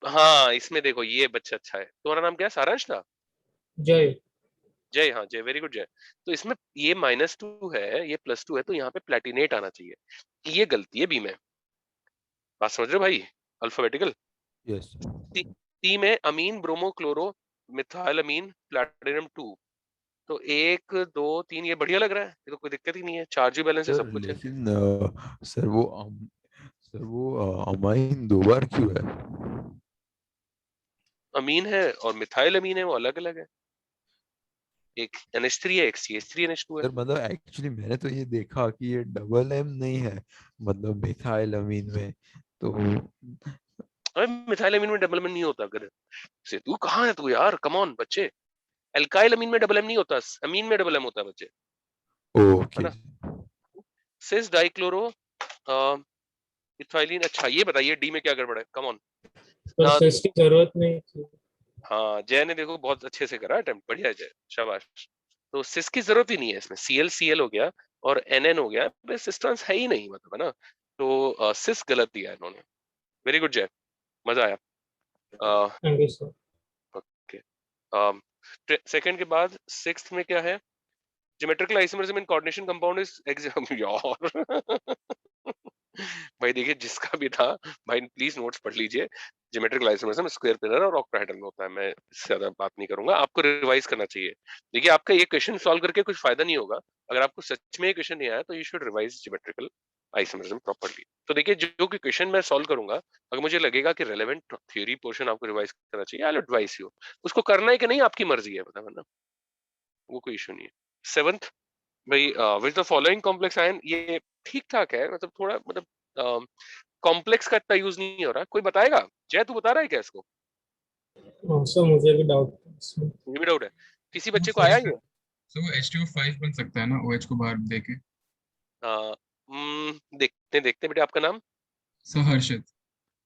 हाँ इसमें देखो ये बच्चा अच्छा है। तुम्हारा नाम क्या है? सारांश था? जय। जय, हाँ जय, वेरी गुड जय। तो इसमें ये -2 है, ये +2 है, तो यहाँ पे प्लेटिनेट आना चाहिए। ये गलती है बी में। बात समझ रहे हो भाई? अल्फाबेटिकल यस सी में अमीन ब्रोमो क्लोरो मिथाइलअमीन प्लैटिनम 2, तो 1 2 3 ये बढ़िया लग रहा है, ये तो कोई दिक्कत ही नहीं है, चार्ज भी बैलेंस है, सर सब कुछ है। लेकिन सर वो अमाइन 2 बार क्यों है? अमीन है और मिथाइल अमीन है, वो अलग अलग है। एक NH3 है, एक CH3 NH2 है। सर मतलब एक्चुअली मैंने तो ये देखा कि ये डबल एम नहीं है, मतलब मिथाइल अमीन में तो अरे मिथाइल अमीन में डबल एम नहीं होता। अगर से तू कहाँ है तू यार, कम ऑन बच्चे, एल्काइल अमीन में डबल एम नहीं होता, अमीन में डबल एम होता है बच्चे, है ओके। ना। सिस डाइक्लोरो इथाइलिन। अच्छा ये बताइए डी में क्या गड़बड़ है, कम ऑन। पर सेस की जरूरत नहीं थी। हाँ जय ने देखो बहुत अच्छे से करा अटेम्प्ट, बढ़िया है जय, शाबाश। तो सिस की जरूरत ही नहीं है इसमें, CL हो गया और NN हो गया, बस सिस ट्रांस है ही नहीं, मतलब है ना। तो सिस गलत दिया है इन्होंने। वेरी गुड जय, मजा आया। Thank you sir. Okay, second के बाद सिक्स्थ में क्या है, geometrical isomerism in coordination compound is exam यार भाई देखिए जिसका भी था भाई प्लीज नोट्स पढ़ लीजिए। ज्योमेट्रिकल आइसोमरिज्म स्क्वायर पिलर और ऑक्टाहेड्रल में होता है, मैं इससे ज्यादा बात नहीं करूंगा, आपको रिवाइज करना चाहिए। देखिए आपका ये क्वेश्चन सॉल्व करके कुछ फायदा नहीं होगा, अगर आपको सच में ये क्वेश्चन नहीं आया तो you should revise geometrical isomerism properly. तो देखिए जो कि क्वेश्चन मैं सॉल्व करूंगा, अगर मुझे लगेगा कि रेलेवेंट थ्योरी पोर्शन आपको रिवाइज करना चाहिए, आई विल एडवाइस यू। उसको करना है कि नहीं आपकी मर्जी है, मतलब है ना, वो कोई इशू नहीं है। सेवंथ भाई, विच द फॉलोइंग कॉम्प्लेक्स आयन, ये ठीक ठाक है, मतलब थोड़ा मतलब कॉम्प्लेक्स का इतना यूज नहीं हो रहा, कोई बताएगा। जय तू बता रहा है क्या इसको, सर मुझे भी डाउट है इसमें। मुझे भी डाउट है, किसी बच्चे को सर आया इसका ये। सर वो H2O5 बन सकता है ना OH को बाहर देके। देखते देखते बेटे, आपका नाम सर हर्षित।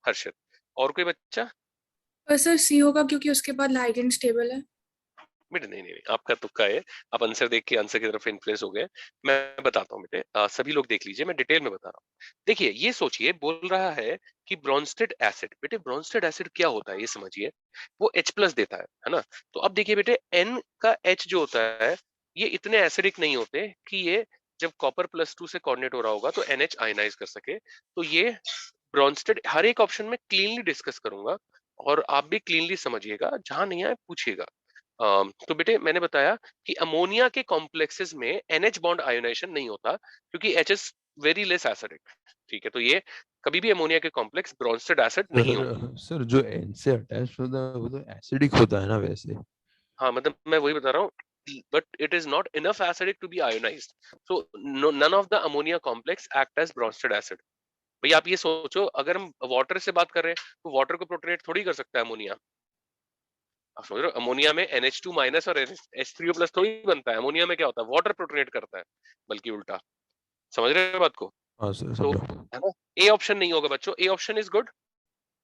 हर्षित, और कोई बच्चा। सर सी होगा क्योंकि उसके बाद लाइगेंड स्टेबल है। बेटे नहीं नहीं नहीं, आपका तुक्का है, आप आंसर देख के आंसर की तरफ इन्फ्लुएंस हो गए। मैं बताता हूँ बेटे, सभी लोग देख लीजिए, मैं डिटेल में बता रहा हूँ। देखिए ये सोचिए, बोल रहा है कि ब्रोंस्टेड एसिड, बेटे ब्रोंस्टेड एसिड क्या होता है ये समझिए, वो H+ देता है ना। तो अब देखिए बेटे N का H जो होता है, ये इतने एसिडिक नहीं होते कि ये जब कॉपर +2 से कोऑर्डिनेट हो रहा होगा तो NH आयनाइज कर सके। तो ये ब्रोंस्टेड हर एक ऑप्शन में क्लीनली डिस्कस करूंगा, और आप भी क्लीनली समझिएगा, जहां नहीं आए पूछिएगा। तो बेटे मैंने बताया कि अमोनिया के कॉम्प्लेक्सेस में NH बॉन्ड आयोनाइजेशन नहीं होता क्योंकि H is very less acidic. ठीक है, तो ये कभी भी अमोनिया के कॉम्प्लेक्स ब्रोंस्टेड एसिड नहीं होंगे। सर जो एन से अटैच होता है वो तो एसिडिक होता है ना वैसे। हाँ मतलब मैं वही बता रहा हूँ, but it is not enough acidic to be ionised, so none of the ammonia complex act as Bronsted acid. भाई आप ये सोचो, अगर हम वाटर से बात कर रहे हैं तो वाटर को प्रोटोनेट थोड़ी कर सकता है अमोनिया। आप समझ रहे हो, अमोनिया में NH2- और H3O+ थोड़ी बनता है, अमोनिया में क्या होता है, वाटर प्रोटोनेट करता है, बल्कि उल्टा। समझ रहे हो बात को। हाँ सर तो समझा। है ना, ए ऑप्शन नहीं होगा बच्चों, ए ऑप्शन इज गुड।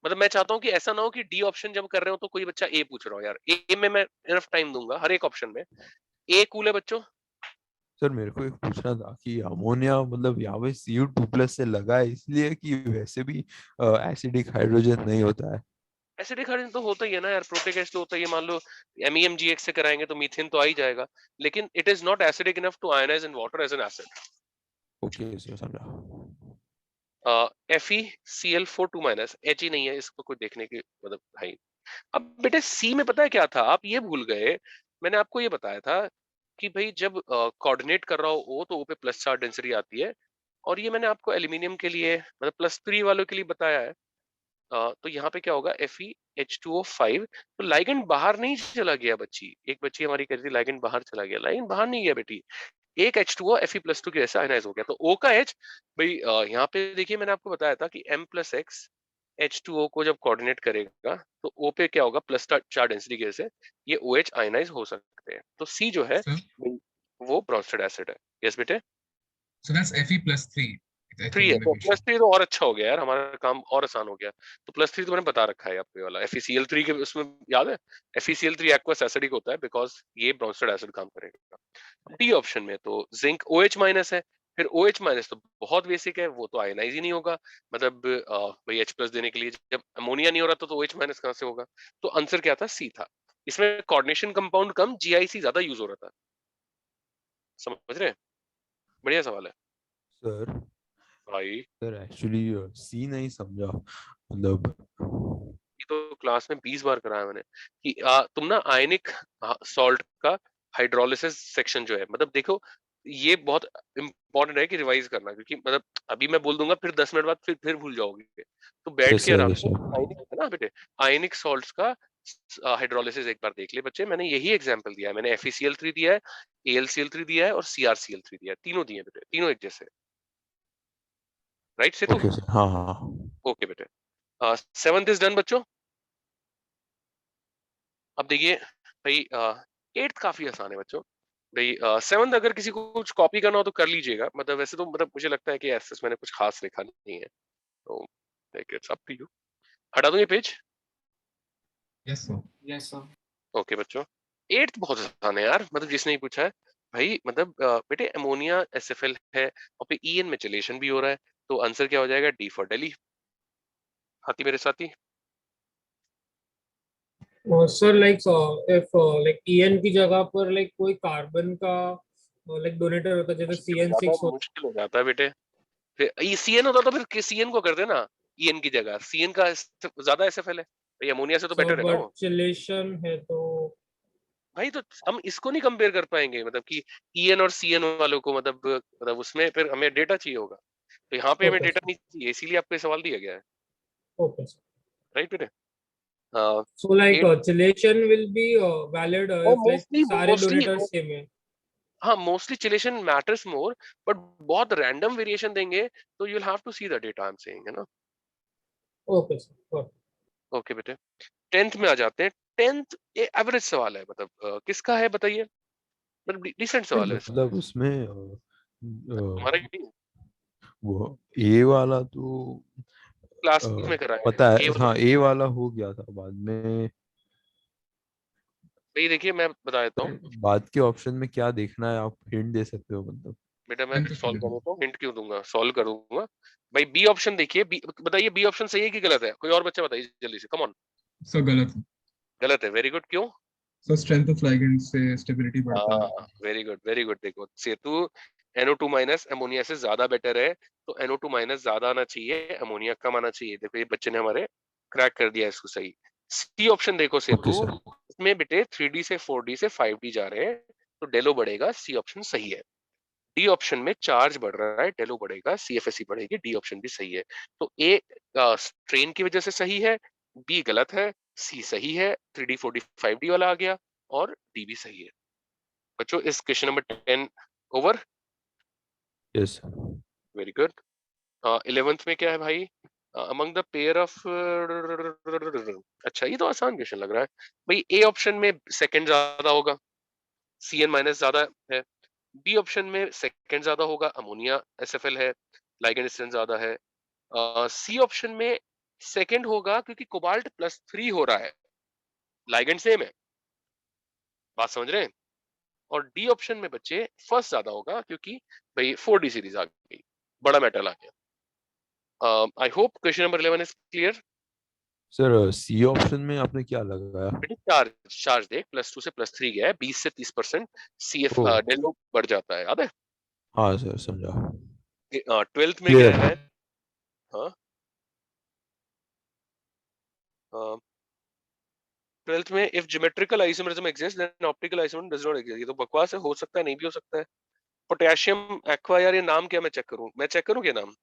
मतलब मैं चाहता हूँ कि ऐसा ना हो कि डी ऑप्शन जब कर रहे हो तो कोई बच्चा ए पूछ रहा हो, यार ए में मैं इनफ टाइम दूंगा हर एक ऑप्शन में। ए कूल है बच्चों। सर मेरे को एक पूछना था कि अमोनिया मतलब यहाँ पे Cu2+ से लगा है इसलिए कि वैसे भी एसिडिक हाइड्रोजन नहीं होता है। एसिडिक हाइड्रोजन तो होता ही है ना यार, प्रोटिक एसिड होता ही है, मान लो MEmGX से कराएंगे तो मीथेन तो आ ही जाएगा, लेकिन it is not acidic enough to ionise in water as an acid. Okay sir समझा। FeCl4 2- H ही नहीं है, इसको कोई देखने की मतलब भाई। अब बेटे सी में पता है क्या था, आप ये भूल गए, मैंने आपको ये बताया था कि भाई जब कोऑर्डिनेट कर रहा हो O तो O पे +4 डेंसिटी आती है, और ये मैंने आपको एल्यूमिनियम के लिए मतलब +3 वालों के लिए बताया है। तो यहाँ पे क्या होगा, FeH2O5, तो लाइगेंड बाहर नहीं चला गया बच्ची, एक बच्ची हमारी कह रही थी लाइगेंड बाहर चला गया, लाइगेंड बाहर नहीं गया बेटी, एक H2O Fe+2 की वजह से आयनाइज हो गया, तो O का H भाई यहाँ पे देखिए मैंने आपको बताया था कि M+X H2O को जब कोऑर्डिनेट करेगा तो O पे क्या होगा, +4 डेंसिटी की वजह से ये OH आयनाइज हो सकते हैं। तो C जो है सर भाई, वो ब्रोंस्टेड एसिड है। यस बेटे, so that's Fe+3 I 3 think है in the तो question. +3 तो और अच्छा हो गया यार, हमारा काम और आसान हो गया। तो +3 तो मैंने बता रखा है आपके वाला, FeCl3 के उसमें याद है, FeCl3 एक्वस एसिडिक होता है बिकॉज ये ब्रोंस्टेड एसिड काम करेगा। डी ऑप्शन में तो जिंक OH- है, फिर OH- तो बहुत बेसिक है, वो तो आयनाइज ही नहीं होगा, मतलब भाई H+ देने के लिए जब अमोनिया नहीं हो रहा था तो OH- कहाँ से होगा। तो आंसर क्या था, सी था। इसमें कोऑर्डिनेशन कंपाउंड कम, GIC ज्यादा यूज हो रहा था। समझ रहे हैं, बढ़िया सवाल है सर भाई। सर एक्चुअली सी नहीं समझा मतलब। ये तो क्लास में 20 बार कराया मैंने कि तुम ना आयनिक सॉल्ट का हाइड्रोलिसिस सेक्शन जो है, मतलब देखो ये बहुत इंपॉर्टेंट है कि रिवाइज करना, क्योंकि मतलब अभी मैं बोल दूंगा फिर 10 मिनट बाद फिर भूल जाओगे, तो बैठ यस के सर आराम यस से सर। आयनिक है ना बेटे, आयनिक सॉल्ट्स का हाइड्रोलिसिस एक बार देख ले बच्चे, मैंने यही एग्जांपल दिया है, मैंने FeCl3 दिया है, AlCl3 दिया है और CrCl3 दिया है, तीनों दिए बेटे, तीनों एक जैसे, राइट सेतु? ओके सर, हाँ हाँ ओके बेटे, 7th इज डन बच्चों। अब देखिए भाई 8th काफी आसान है बच्चों। भाई 7th अगर किसी को कुछ कॉपी करना हो तो कर लीजिएगा, मतलब वैसे तो मतलब मुझे लगता है कि एसएस मैंने कुछ खास लिखा नहीं है, तो like it's up to you. हटा दूं ये page? Yes sir. Yes sir. Okay बच्चों, 8th बहुत आसान है यार, मतलब जिसने ही पूछा है भाई, मतलब बेटे अमोनिया SFL है और पे EN में चलेशन भी हो रहा है, तो आंसर क्या हो जाएगा? D for Delhi. हाथी मेरे साथी। Sir like if like EN की जगह पर लाइक कोई कार्बन का लाइक डोनेटर होता जैसे CN6 हो। मुश्किल हो जाता है बेटे, फिर CN होता तो फिर CN को कर देना EN की जगह, CN का ज्यादा SFL है भाई, अमोनिया से तो सो बेटर है ना बट वो। चिलेशन है तो भाई तो हम इसको नहीं कंपेयर कर पाएंगे, मतलब कि EN और CN वालों को, मतलब उसमें फिर हमें डेटा चाहिए होगा, तो यहाँ पे हमें ओके डेटा सर। नहीं चाहिए, इसीलिए आपको ये सवाल दिया गया है, ओके सर। राइट बेटे? So like 8 chelation will be valid और इफ लाइक मोस्टली सारे मोस्टली डोनेटर्स सेम है। हाँ mostly chelation matters more, but बहुत रैंडम वेरिएशन देंगे तो you will have to see the data I am saying, है ना? Okay sir. ओके बेटे, 10th में आ जाते हैं। 10th ये एवरेज सवाल है, मतलब किसका है बताइए, मतलब डिसेंट सवाल है, मतलब उसमें तुम्हारा ही नहीं, वो ए वाला तो क्लास अ, में कराया है पता है, ए वाला। हाँ ए वाला हो गया था बाद में। भाई देखिए मैं बता देता हूँ बाद के ऑप्शन में क्या देखना है, आप हिंट दे सकते हो मतलब। बेटा, मैं 10th सॉल्व उसमें कर था। देता हूँ, हिंट क्यों दूंगा, सॉल्व करूंगा। भाई बी ऑप्शन देखिए, बी बताइए, बी ऑप्शन सही है कि गलत है? कोई और बच्चा बताइए जल्दी से, कम ऑन। सर गलत है। गलत है, वेरी गुड, क्यों? सर स्ट्रेंथ ऑफ लाइगेंड से स्टेबिलिटी बढ़ता है। हाँ वेरी गुड वेरी गुड, देखो सेतु NO2 माइनस अमोनिया से ज्यादा बेटर है, तो NO2 माइनस ज्यादा आना चाहिए, अमोनिया कम आना चाहिए, देखो ये बच्चे ने हमारे क्रैक कर दिया इसको सही। सी ऑप्शन देखो ओके सेतु, सर। इसमें बेटे 3D से 4D से 5D जा रहे हैं, तो डेलो बढ़ेगा, सी ऑप्शन सही है। डी ऑप्शन में चार्ज बढ़ रहा है, डेलो बढ़ेगा, CFSE बढ़ेगी, डी ऑप्शन भी सही है। तो ए स्ट्रेन की वजह से सही है, बी गलत है, सी सही है, 3D 4D 5D वाला आ गया, और डी भी सही है। बच्चों इस question number 10 over. Yes. Very good. 11th में क्या है भाई? अमंग द पेयर ऑफ, अच्छा ये तो आसान क्वेश्चन लग रहा है भाई। ए ऑप्शन में सेकंड ज्यादा होगा, CN माइनस ज्यादा है। बी ऑप्शन में सेकंड ज्यादा होगा, अमोनिया SFL है, लाइगेंड स्ट्रेंथ ज्यादा है। सी ऑप्शन में सेकंड होगा क्योंकि कोबाल्ट +3 हो रहा है, लाइगेंड सेम है, बात समझ रहे हैं? और डी ऑप्शन में बच्चे फर्स्ट ज्यादा होगा क्योंकि भाई 4D सीरीज आ गई, बड़ा मेटल आ गया। I hope question number 11 is clear. Sir C option में आपने क्या लगाया? बेटे चार्ज चार्ज देख, +2 से +3 गया है, 20 से 30% CF ओ डेलो बढ़ जाता है, याद है? हाँ सर, समझा। 12th में क्या क्लियर। है? हाँ 12th में if geometrical isomerism exist then optical isomerism does not exist, ये तो बकवास है, हो सकता है नहीं भी हो सकता है। पोटेशियम एक्वा, यार ये नाम क्या, मैं चेक करूं क्या नाम?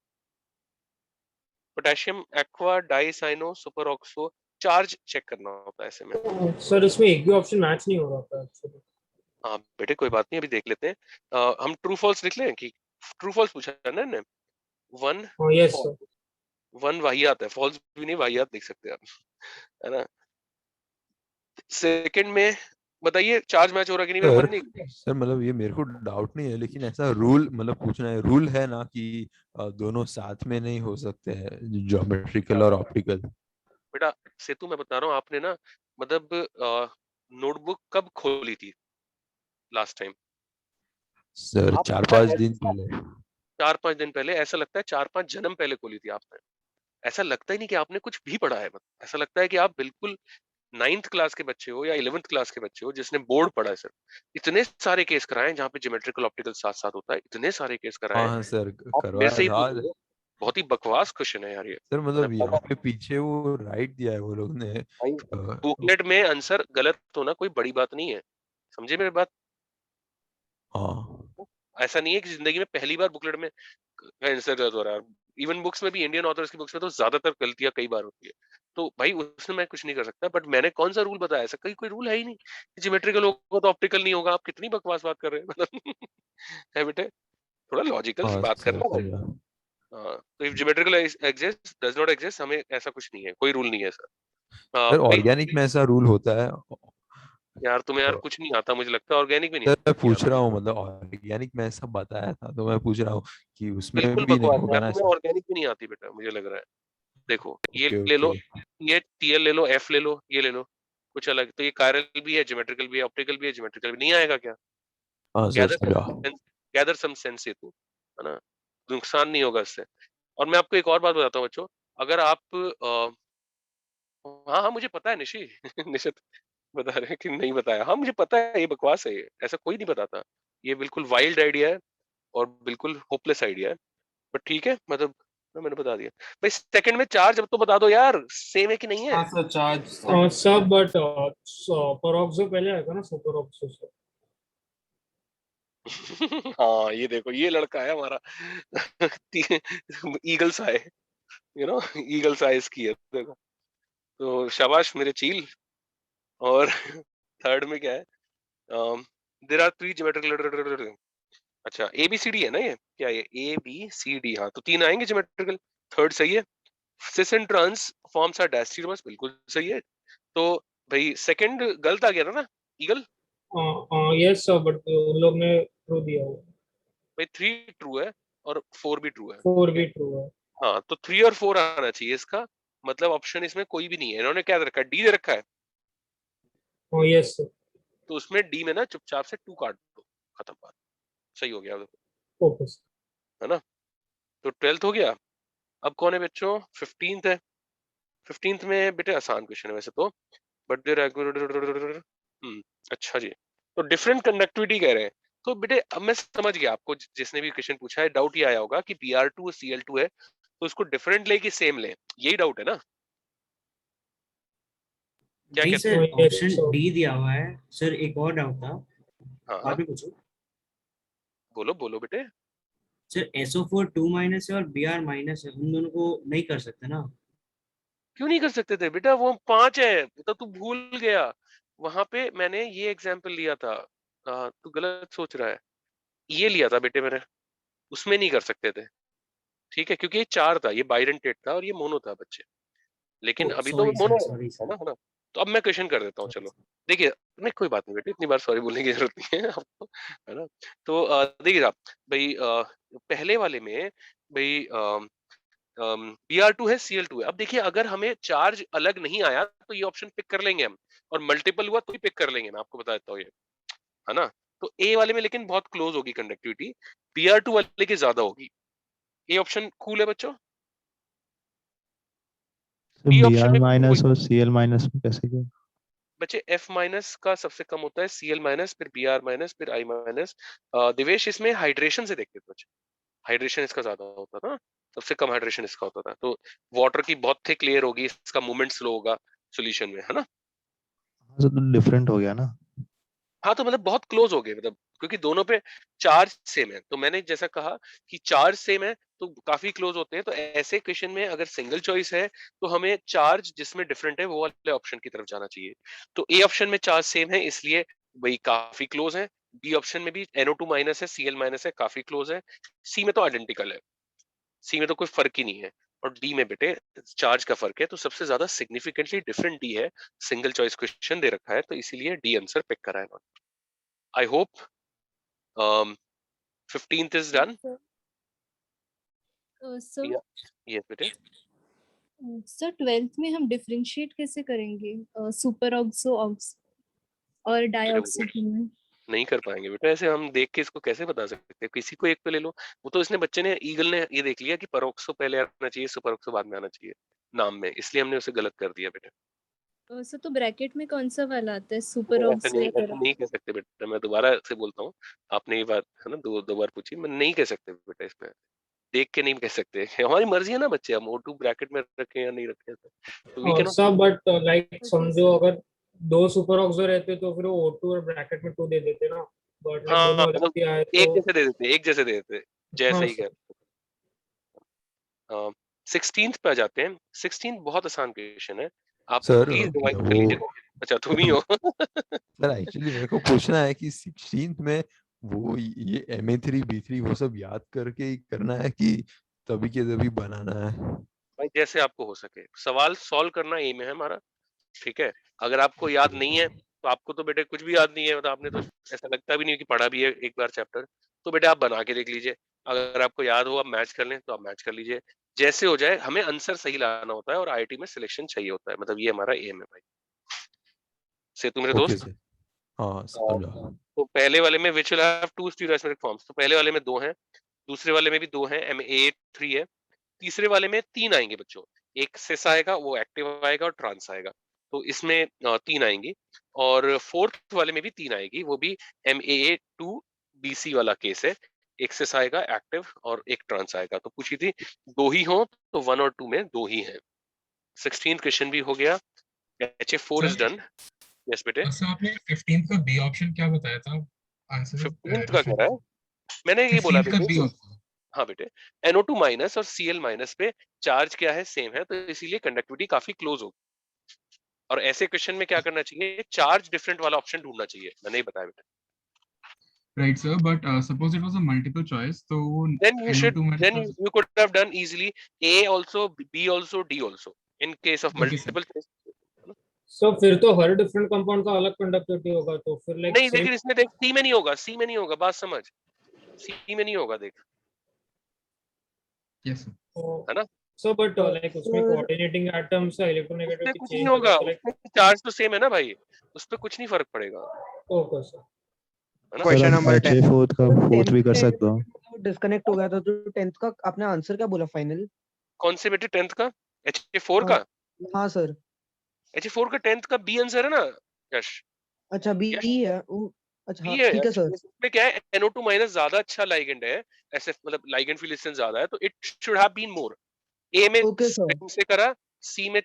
Potassium aqua dicyano super oxo, charge check करना होता है ऐसे में। सर इसमें एक भी ऑप्शन मैच नहीं हो रहा था एक्चुअली। हाँ बेटे कोई बात नहीं, अभी देख लेते हैं। हम ट्रू फॉल्स लिख लें कि ट्रू फॉल्स पूछा है ना इन्होंने? One yes sir. False, one वाहियात है, फॉल्स भी नहीं वाहियात लिख सकते आप, है ना? सेकंड में बताइए चार्ज मैच हो रहा है कि नहीं, मेरा सर मन नहीं कर सर मतलब ये मेरे को डाउट नहीं है, लेकिन ऐसा रूल मतलब पूछना है, रूल है ना कि दोनों साथ में नहीं हो सकते हैं, ज्योमेट्रिकल और रहा। ऑप्टिकल। बेटा सेतु मैं बता रहा हूँ, आपने ना मतलब नोटबुक कब खोली थी लास्ट टाइम? सर आप चार लगता पांच है दिन पहले। 4-5 दिन पहले, ऐसा लगता है 4-5 जन्म पहले खोली थी आपने। ऐसा लगता ही नहीं कि आपने कुछ भी पढ़ा है, मतलब ऐसा लगता है कि आप बिल्कुल 9th क्लास के बच्चे हो या 11th क्लास के बच्चे हो जिसने बोर्ड पढ़ा है। सर इतने सारे केस कराए जहाँ पे ज्योमेट्रिकल ऑप्टिकल साथ साथ होता है, इतने सारे केस कराए, हाँ हाँ सर, आप मेरे करवाया से ही था। पूछ रहे हो? बहुत ही बकवास क्वेश्चन है यार ये। सर मैं मतलब पढ़ा यहाँ पे पीछे वो राइट दिया है वो लोग ने। भाई, बुकलेट में आंसर गलत होना कोई बड़ी बात नहीं है, समझे मेरी बात? हाँ ऐसा नहीं है कि जिंदगी में पहली बार बुकलेट में आंसर गलत हो रहा है। इवन बुक्स में भी, इंडियन ऑथर्स की बुक्स में तो ज्यादातर गलतियां कई बार होती है, तो भाई उसमें मैं कुछ नहीं कर सकता, बट मैंने कौन सा रूल बताया? ऐसा कोई रूल है ही नहीं। ज्योमेट्रिकल होगा तो ऑप्टिकल नहीं होगा। आप कितनी बकवास बात कर रहे हैं मतलब है बेटे, थोड़ा लॉजिकल हाँ बात सर करना भाई। समझा। हाँ, तो if geometrical exist does not exist, हमें ऐसा कुछ नहीं है, कोई रूल नहीं है सर। सर भाई ऑर्गेनिक में ऐसा रूल होता है? यार तुम्हें यार तो कुछ नहीं आता, मुझे लगता है ऑर्गेनिक भी नहीं सर मैं पूछ आता। रहा हूँ, मतलब ऑर्गेनिक में ऐसा बताया था तो मैं पूछ रहा हूँ कि उसमें बिल्कुल भी नहीं बकवास है होगा यार, ना तुम्हें ऐसा? ऑर्गेनिक भी नहीं आती बेटा, मुझे लग रहा है। देखो ये ओके ले लो, ओके। ये टीएल ले लो, एफ ले लो, ये ले लो, कुछ अलग। तो ये कायरल भी है, ज्योमेट्रिकल भी है, ऑप्टिकल भी है, ज्योमेट्रिकल भी नहीं आएगा क्या? हाँ सर गैदर समझा। गैदर सम सेंस, ये तू है ना, नुकसान नहीं होगा इससे। और मैं आपको एक और बात बताता हूँ बच्चों, अगर आप हाँ हाँ मुझे पता है निशी निशित बता रहे हैं कि नहीं बताया। हाँ मुझे पता है, ये बकवास है, ये ऐसा कोई नहीं बताता। ये बिल्कुल वाइल्ड आइडिया है और बिल्कुल होपलेस आइडिया है, बट ठीक है, मतलब मैंने बता दिया। भाई सेकंड में चार्ज अब तो बता दो यार, सेम है कि नहीं है? हाँ सर चार्ज सब बट परोक्सो पहले आएगा ना, सुपर ऑक्सो से। हाँ ये देखो, ये लड़का है हमारा ईगल्स आए, ईगल्स आए इसकी है, देखो। तो शाबाश मेरे चील। और थर्ड में क्या है? देर आर थ्री ज्योमेट्रिकल, अच्छा ए बी सी डी है ना, ये क्या है? ए बी सी डी, हाँ तो तीन आएंगे ज्योमेट्रिकल। थर्ड सही है। Cis and trans forms are dash, बिल्कुल सही है। तो भाई सेकंड गलत आ गया था ना, ईगल। यस सर, बट उन लोग ने ट्रू दिया हुआ। भाई थ्री ट्रू है और फोर भी ट्रू है, 4 ठीक है। भी ट्रू है। हाँ तो थ्री और फोर आना चाहिए इसका, मतलब ऑप्शन इसमें कोई भी नहीं है। इन्होंने क्या रखा है? डी दे रखा है, यस सर। तो उसमें डी में ना चुपचाप से टू काट दो, खत्म बात, सही हो गया, ओके सर। है ना। तो 12th हो गया। अब कौन है बच्चों? 15th है। 15th में बेटे आसान क्वेश्चन है वैसे तो, बट देर अच्छा जी। तो डिफरेंट कंडक्टिविटी कह रहे हैं। तो बेटे अब मैं समझ गया, आपको जिसने भी क्वेश्चन पूछा है डाउट ये आया होगा कि Br2 Cl2 है, तो उसको डिफरेंट ले कि सेम ले, यही डाउट है ना? क्या नहीं कहते हो? Sir, yes, option sir. D दिया हुआ है सर। एक और डाउट था, हाँ और हाँ भी पूछो बोलो बोलो बेटे। सर। SO4 2 माइनस है और Br माइनस है, उन दोनों को नहीं कर सकते ना? क्यों नहीं कर सकते थे बेटा? वो 5 है, तो तू भूल गया। वहां पे मैंने ये एग्जाम्पल लिया था, तू गलत सोच रहा है। ये लिया था बेटे मैंने, उसमें नहीं कर सकते थे, ठीक है, क्योंकि ये चार था, ये बाइडेंटेट था और ये मोनो था बच्चे। लेकिन ओ अभी तो सॉरी मोनो सर, सॉरी है सर, ना, है ना। तो अब मैं क्वेश्चन कर देता हूँ, चलो। देखिए, नहीं कोई बात नहीं बेटे, इतनी बार सॉरी बोलने की जरूरत नहीं है आपको, है ना। तो देखिए आप, भाई पहले वाले में भाई Br2 है, Cl2 है। अब देखिए, अगर हमें चार्ज अलग नहीं आया तो ये ऑप्शन पिक कर लेंगे हम, और मल्टीपल हुआ तो भी पिक कर लेंगे, मैं आपको बता देता हूँ ये, है ना। तो ए वाले में लेकिन बहुत क्लोज होगी कंडक्टिविटी, Br2 वाले की ज्यादा होगी। ए ऑप्शन कूल है बच्चों। तो डी बी ऑप्शन आर में कोई माइनस और सी एल माइनस में कैसे क्या? बच्चे, एफ माइनस का सबसे कम होता है, Cl माइनस, फिर Br माइनस, फिर I माइनस। दिवेश इसमें हाइड्रेशन से देखते थे बच्चे, हाइड्रेशन इसका ज्यादा होता था, सबसे कम हाइड्रेशन इसका होता था। तो वाटर की बहुत थिक लेयर होगी, इसका मूवमेंट स्लो होगा सॉल्यूशन में, है ना। हाँ, तो डिफरेंट हो गया ना। हाँ तो मतलब बहुत क्लोज हो गए, मतलब क्योंकि दोनों पे चार्ज सेम है, तो मैंने जैसा कहा कि चार्ज सेम है तो काफी क्लोज होते हैं। तो ऐसे क्वेश्चन में अगर सिंगल चॉइस है तो हमें चार्ज जिसमें डिफरेंट है वो वाले ऑप्शन की तरफ जाना चाहिए। तो ए ऑप्शन में चार्ज सेम है, इसलिए वही काफी क्लोज है। बी ऑप्शन में भी NO2 माइनस है, Cl माइनस है, काफी क्लोज है। सी में तो आइडेंटिकल है, सी में तो कोई फर्क ही नहीं है। और डी में बेटे चार्ज का फर्क है, तो सबसे ज्यादा सिग्निफिकेंटली डिफरेंट डी है। सिंगल चॉइस क्वेश्चन दे रखा है, तो इसीलिए डी आंसर पिक करा है। I hope 15th is done. Sir Yes बेटे। सर 12th में हम डिफरेंशिएट कैसे करेंगे सुपर ऑक्सो ऑक्स और बेटे वो डाइऑक्सो में? नहीं कर पाएंगे बेटा, ऐसे हम देख के इसको कैसे बता सकते हैं? किसी को एक पे ले लो। वो तो इसने बच्चे ने, ईगल ने ये देख लिया कि परोक्सो पहले आना चाहिए, सुपर ऑक्सो बाद में आना चाहिए नाम में, इसलिए हमने उसे गलत कर दिया बेटा। सर तो ब्रैकेट में कौन सा वाला आता है, सुपर ऑक्सो या ऐसे पैरा? नहीं कह सकते बेटा, मैं दोबारा से बोलता हूँ। आपने ये बात है ना दो दो बार पूछी, मैं नहीं कह सकते बेटा इसमें, देख के नहीं कह सकते। हमारी मर्जी है ना बच्चे, हम O2 ब्रैकेट में रखें या नहीं रखें, तो वी कैन सब बट लाइक Okay, समझो, sir. अगर दो सुपर ऑक्सो रहते तो फिर वो O2 और ब्रैकेट में 2 दे देते ना, बट लाइक हाँ दोनों अलग मतलब से आए एक तो। जैसे दे देते, एक जैसे दे देते, जैसे हाँ ही सर। कह 16th पे आ जाते हैं। 16 बहुत आसान क्वेश्चन है, आप सर प्लीज रिवाइज कर वो लीजिएगा। अच्छा तुम ही हो। सर एक्चुअली मेरे को पूछना है कि 16th में वो ये MA3 B3 वो सब याद करके ही करना है कि तभी के तभी बनाना है? भाई जैसे आपको हो सके, सवाल सॉल्व करना एम है हमारा, ठीक है। अगर आपको याद नहीं है तो आपको तो बेटे कुछ भी याद नहीं है, मतलब आपने तो ऐसा लगता भी नहीं कि पढ़ा भी है एक बार चैप्टर, तो बेटे आप बना के देख लीजिए। अगर आपको याद हो आप मैच कर लें तो आप मैच कर लीजिए, जैसे हो जाए। हमें आंसर सही लाना होता है और आईआईटी में सिलेक्शन चाहिए होता है, मतलब ये हमारा एम है भाई। सेतु मेरे ओके दोस्त। सर, हाँ और समझा। तो पहले वाले में which will have two stereoisomeric forms, तो पहले वाले में 2 हैं, दूसरे वाले में भी 2 हैं, MA3 है, तीसरे वाले में 3 आएंगे बच्चों। एक सिस आएगा, वो एक्टिव आएगा और ट्रांस आएगा, तो इसमें 3 आएंगी। और फोर्थ वाले में भी 3 आएगी, वो भी MAA2BC वाला केस है। एक सिस आएगा एक्टिव और एक ट्रांस आएगा। तो पूछी थी 2 ही हो तो 1 और 2 में 2 ही हैं। 16th क्वेश्चन भी हो गया। HA4 is sir done. Yes बेटे। सर आपने 15th का बी ऑप्शन क्या बताया था आंसर? 15th का कह रहा है, मैंने ये बोला 15th का बेटे। B option. हाँ बेटे, NO2 माइनस और Cl माइनस पे चार्ज क्या है, सेम है, तो इसीलिए कंडक्टिविटी काफी क्लोज होगी। और ऐसे क्वेश्चन में क्या करना चाहिए, चार्ज डिफरेंट वाला ऑप्शन ढूंढना चाहिए, मैंने ही बताया बेटा। Right sir, but suppose it was a multiple choice, तो वो then you should NO2 मेरे then pass. you could have done easily A also, B also, D also in case of okay sir. multiple choice। सो फिर तो हर डिफरेंट कंपाउंड का अलग कंडक्टिविटी होगा, तो फिर लाइक नहीं सेम। लेकिन इसमें देख सी में नहीं होगा, सी में नहीं होगा, बात समझ, सी में नहीं होगा देख, यस सर। है ना। सो बट लाइक उसमें सर कोऑर्डिनेटिंग एटम्स उसमें इलेक्ट्रोनेगेटिविटी कुछ नहीं चेंज होगा होगा, तो लाइक। उसमें चार्ज तो सेम है ना भाई, उस पर कुछ नहीं फर्क पड़ेगा, ओके सर। है ना। सर क्वेश्चन हम नंबर 10 HA4 का फोर्थ भी कर सकते हो। डिस्कनेक्ट हो गया था, तो 10th का आपने आंसर क्या बोला फाइनल? कौन से बेटे 10th का? HA4 का? हाँ सर। HA4 का 10th का बी आंसर है ना यश। अच्छा बी यश है अच्छा बी हाँ है ठीक है यश, सर। इसमें क्या है, NO2 माइनस ज्यादा अच्छा लाइगेंड है, ऐसे मतलब लाइगेंड फील्ड डिस्टेंस ज्यादा है, तो it should have been more. A में ओके सर। 10 से करा, सी में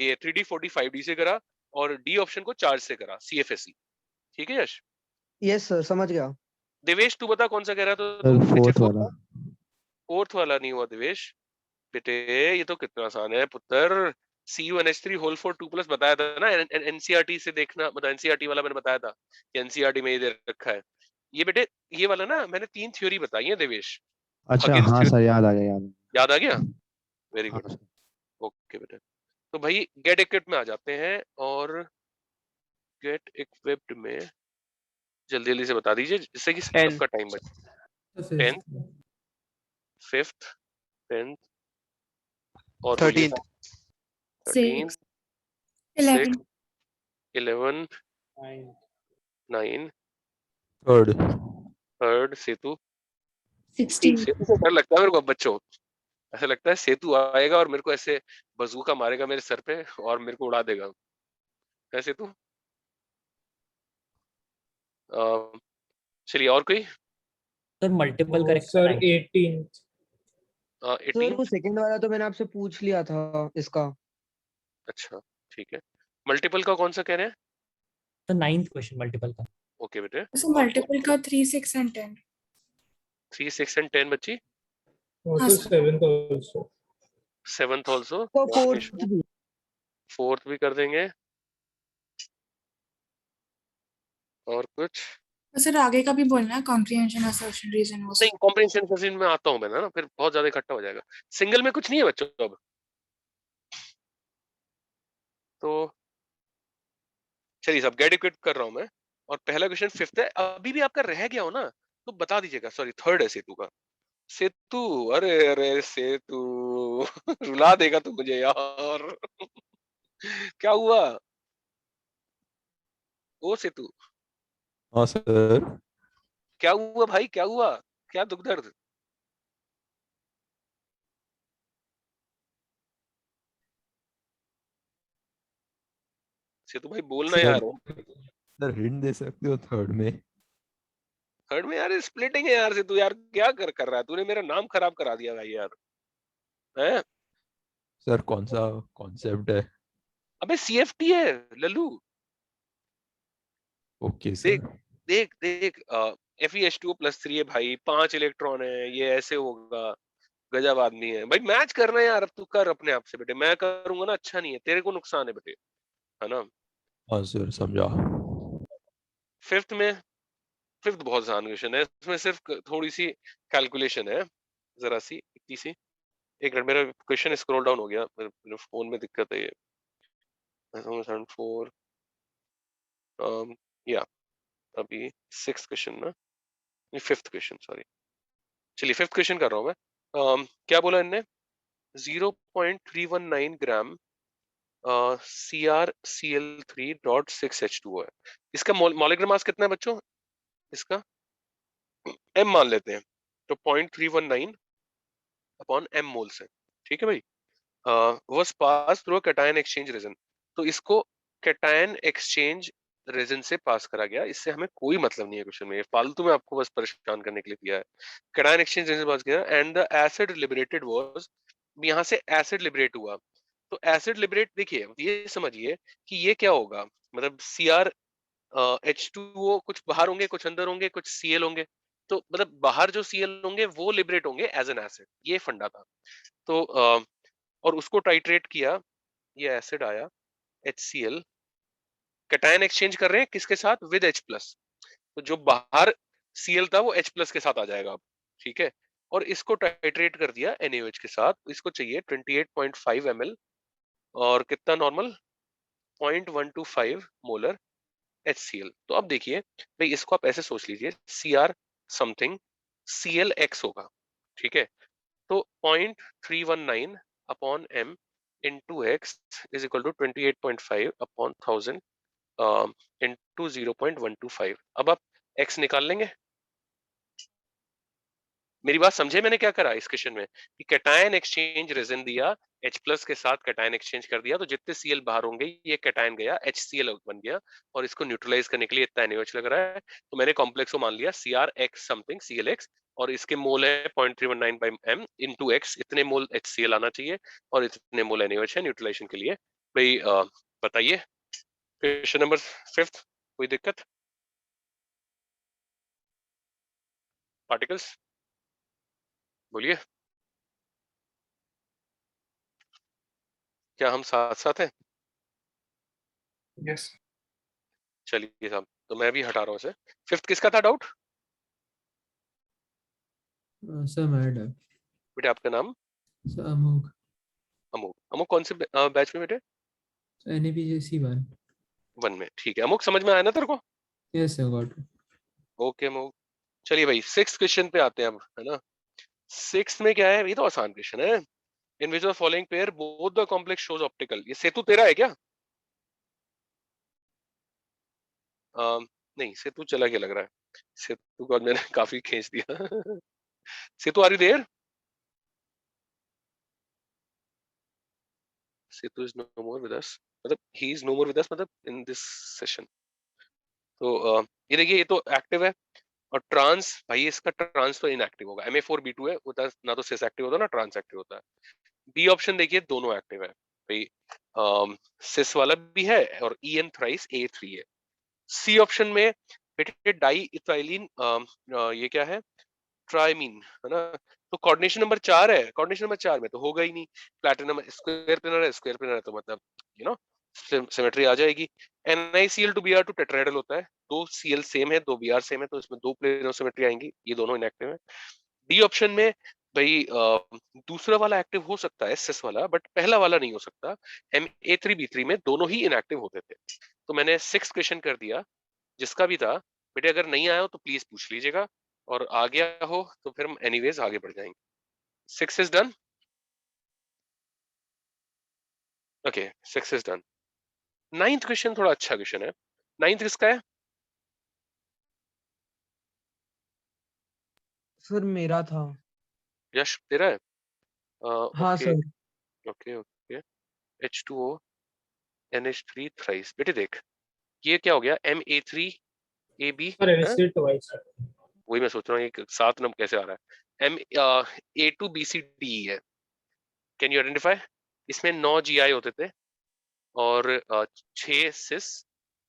ये 3D45D से करा, और डी ऑप्शन को चार्ज से करा, CFSE। ठीक है यश। यस सर समझ गया। देवेश तू बता कौन सा कह रहा था सर तू? फोर्थ HA4 वाला। का? फोर्थ वाला नहीं हुआ देवेश बेटे, ये तो कितना आसान है पुत्र। CuNH3 होल 4 2 प्लस बताया था ना, NCERT से देखना, मतलब NCERT वाला मैंने बताया था कि NCERT में ये दे रखा है। ये बेटे ये वाला ना मैंने 3 थ्योरी बताई है देवेश। अच्छा हगिंस हाँ थ्योरी सर, याद आ गया, याद याद आ गया, वेरी हाँ गुड। सर। ओके बेटे, तो भाई गेट इक्विप्ड में आ जाते हैं, और गेट इक्विप्ड में जल्दी जल्दी से बता दीजिए जिससे कि सबका टाइम बचे। 10th, 5th, 10th और बोलिए 13th, 11 6th, 11, 9, थर्ड। थर्ड सेतु। 16 सेतु से डर लगता है मेरे को अब बच्चों, ऐसा लगता है सेतु आएगा और मेरे को ऐसे बजूका मारेगा मेरे सर पे और मेरे को उड़ा देगा, है सेतु। चलिए और कोई। सर मल्टीपल करेक्ट सर कराएंगे। 18th। सर 18th, वो सेकंड वाला तो मैंने आपसे पूछ लिया था इसका। अच्छा ठीक है। मल्टीपल का कौन सा कह रहे हैं? तो 9th क्वेश्चन मल्टीपल का। ओके बेटे, सो मल्टीपल का 3, 6 एंड 10। 3, 6 एंड 10 बच्ची। हाँ sir sir. 7th also. 7th also, तो फोर्थ भी। 4th भी कर देंगे, और कुछ सर आगे का भी बोलना है, कॉम्प्रिहेंशन, असर्शन, रीजन, वो नहीं। सब। कॉम्प्रिहेंशन में आता हूँ मैं ना, फिर बहुत ज्यादा इकट्ठा हो जाएगा। सिंगल में कुछ नहीं है बच्चों अब तो। चलिए सब गेट इक्विप्ड कर रहा हूँ मैं, और पहला क्वेश्चन 5th है। अभी भी आपका रह गया हो ना तो बता दीजिएगा, सॉरी 3rd है सेतु का। सेतु, अरे अरे सेतु रुला देगा तू मुझे यार। क्या हुआ ओ सेतु, हाँ सर। क्या हुआ भाई, क्या हुआ, क्या दुख दर्द? सेतु भाई बोलना सर यार। सर हिंट दे सकते हो थर्ड में? थर्ड में यार स्प्लिटिंग है यार सेतु, यार क्या कर रहा है तूने, मेरा नाम खराब करा दिया भाई यार, हैं? सर कौन सा कॉन्सेप्ट है? अबे CFT है लल्लू। ओके देख सर। देख देख, FeH2O+3 है भाई, 5 इलेक्ट्रॉन है, ये ऐसे होगा, गजब आदमी है भाई, मैच करना है यार, अब तू कर अपने आप से बेटे, मैं करूंगा ना अच्छा नहीं है, तेरे को नुकसान है बेटे, है ना। हाँ सर समझा। फिफ्थ में, फिफ्थ बहुत आसान क्वेश्चन है, इसमें सिर्फ थोड़ी सी कैलकुलेशन है, जरा सी इतनी सी। एक मिनट, मेरा क्वेश्चन स्क्रॉल डाउन हो गया, मेरे फोन में दिक्कत है ये। 4 या अभी सिक्स क्वेश्चन ना, फिफ्थ क्वेश्चन सॉरी, चलिए फिफ्थ क्वेश्चन कर रहा हूँ मैं। क्या बोला इनने, 0.319 ग्राम CrCl3.6H2O है। इसका मॉलिक्यूलर मास कितना है बच्चों, इसका m मान लेते हैं, तो 0.319 अपॉन m मोल्स है, ठीक है भाई। was passed through a cation exchange resin, तो इसको कैटायन एक्सचेंज रेजिन से पास करा गया, इससे हमें कोई मतलब नहीं है क्वेश्चन में, ये फालतू में आपको बस परेशान करने के लिए दिया है। कैटायन एक्सचेंज रेजिन से पास किया and the acid liberated was, यहाँ से एसिड लिबरेट हुआ, तो एसिड लिबरेट देखिए ये समझिए कि ये क्या होगा, मतलब H2O कुछ बाहर होंगे, कुछ अंदर होंगे, कुछ Cl होंगे, तो मतलब बाहर जो Cl होंगे वो लिबरेट होंगे एज एन एसिड, ये फंडा था। तो और उसको टाइट्रेट किया, ये एसिड आया HCl, कैटायन एक्सचेंज कर रहे हैं किसके साथ, विद H+, तो जो बाहर Cl था वो H+ के साथ आ जाएगा अब, ठीक है। और इसको टाइट्रेट कर दिया NaOH के साथ, इसको चाहिए 28.5 ml और कितना नॉर्मल 0.125 मोलर HCl। तो अब देखिए भाई, इसको आप ऐसे सोच लीजिए, Cr समथिंग ClX होगा, ठीक है। तो 0.319 upon m into x is equal to 28.5 upon 1000 into 0.125। अब आप x निकाल लेंगे, मेरी बात समझे मैंने क्या करा इस क्वेश्चन में, कि कैटायन एक्सचेंज रेजिन दिया, H+ के साथ कैटायन एक्सचेंज कर दिया, तो जितने Cl बाहर होंगे ये कैटायन गया, HCl बन गया, और इसको न्यूट्रलाइज करने के लिए इतना NaOH लग रहा है, तो मैंने कॉम्प्लेक्स को मान लिया CrX समथिंग ClX, और इसके मोल है 0.319 by m into x, इतने मोल HCl आना चाहिए और इतने मोल NaOH है न्यूट्रलाइजेशन के लिए। भाई बताइए क्वेश्चन नंबर फिफ्थ, कोई दिक्कत, पार्टिकल्स बोलिए, क्या हम साथ साथ हैं? यस चलिए साहब, तो मैं भी हटा रहा हूँ इसे। फिफ्थ किसका था डाउट सर मैड है बेटे, आपका नाम? सर अमोघ अमुक, अमुक कौन से बैच में बेटे? NAPJC 1 वन में, ठीक है। अमुक समझ में आया ना तेरे को? यस सर गॉट ओके अमुक, चलिए भाई सिक्स क्वेश्चन पे आते हैं अब, है ना। सिक्स में क्या है, ये तो आसान क्वेश्चन है। In which of following pair both the complex shows optical, ये सेतु तेरा है क्या? नहीं सेतु चला गया लग रहा है, सेतु को आज मैंने काफी खींच दिया। Setu are you there? Setu is no more with us, मतलब he is no more with us, मतलब इन दिस सेशन। तो ये देखिए ये तो एक्टिव है, और ट्रांस भाई इसका ट्रांस तो इनएक्टिव होगा, Ma4B2 है, होता ना तो सिस एक्टिव होता है ना ट्रांस एक्टिव होता है। बी ऑप्शन देखिए दोनों एक्टिव है भाई, सिस वाला भी है और En थ्राइस A3 है। सी ऑप्शन में बेटे डाई इथाइलिन, ये क्या है, ट्राइमीन, है ना। तो कोऑर्डिनेशन नंबर 4 है, कोऑर्डिनेशन नंबर 4 में तो होगा ही नहीं, प्लैटिनम स्क्वायर प्लेनर है, स्क्वायर प्लेनर है तो मतलब यू नो सिमेट्री आ जाएगी। NiCl2Br2 टेट्राहेड्रल होता है, दो Cl सेम है, दो Br सेम है, तो इसमें दो प्लेनो सिमेट्री आएंगी, ये दोनों इनएक्टिव है। डी ऑप्शन में भाई दूसरा वाला एक्टिव हो सकता है सिस वाला, बट पहला वाला नहीं हो सकता, Ma3B3 में दोनों ही इनएक्टिव होते थे। तो मैंने 6 क्वेश्चन कर दिया, जिसका भी था बेटे, अगर नहीं आया हो तो प्लीज पूछ लीजिएगा, और आ गया हो तो फिर हम एनीवेज आगे बढ़ जाएंगे। 6 is done, okay 6 is done. Ninth question थोड़ा अच्छा क्वेश्चन है, नाइन्थ किसका है? सर मेरा था। यश तेरा है? हाँ okay sir. Okay okay, H2O NH3 thrice, बेटे देख ये क्या हो गया, Ma3AB सर है, NH3 ट्वाइस वही मैं सोच रहा हूँ ये सात नंबर कैसे आ रहा है। A2BCD है, कैन यू आइडेंटिफाई? इसमें 9 GI होते थे, और 6 सिस,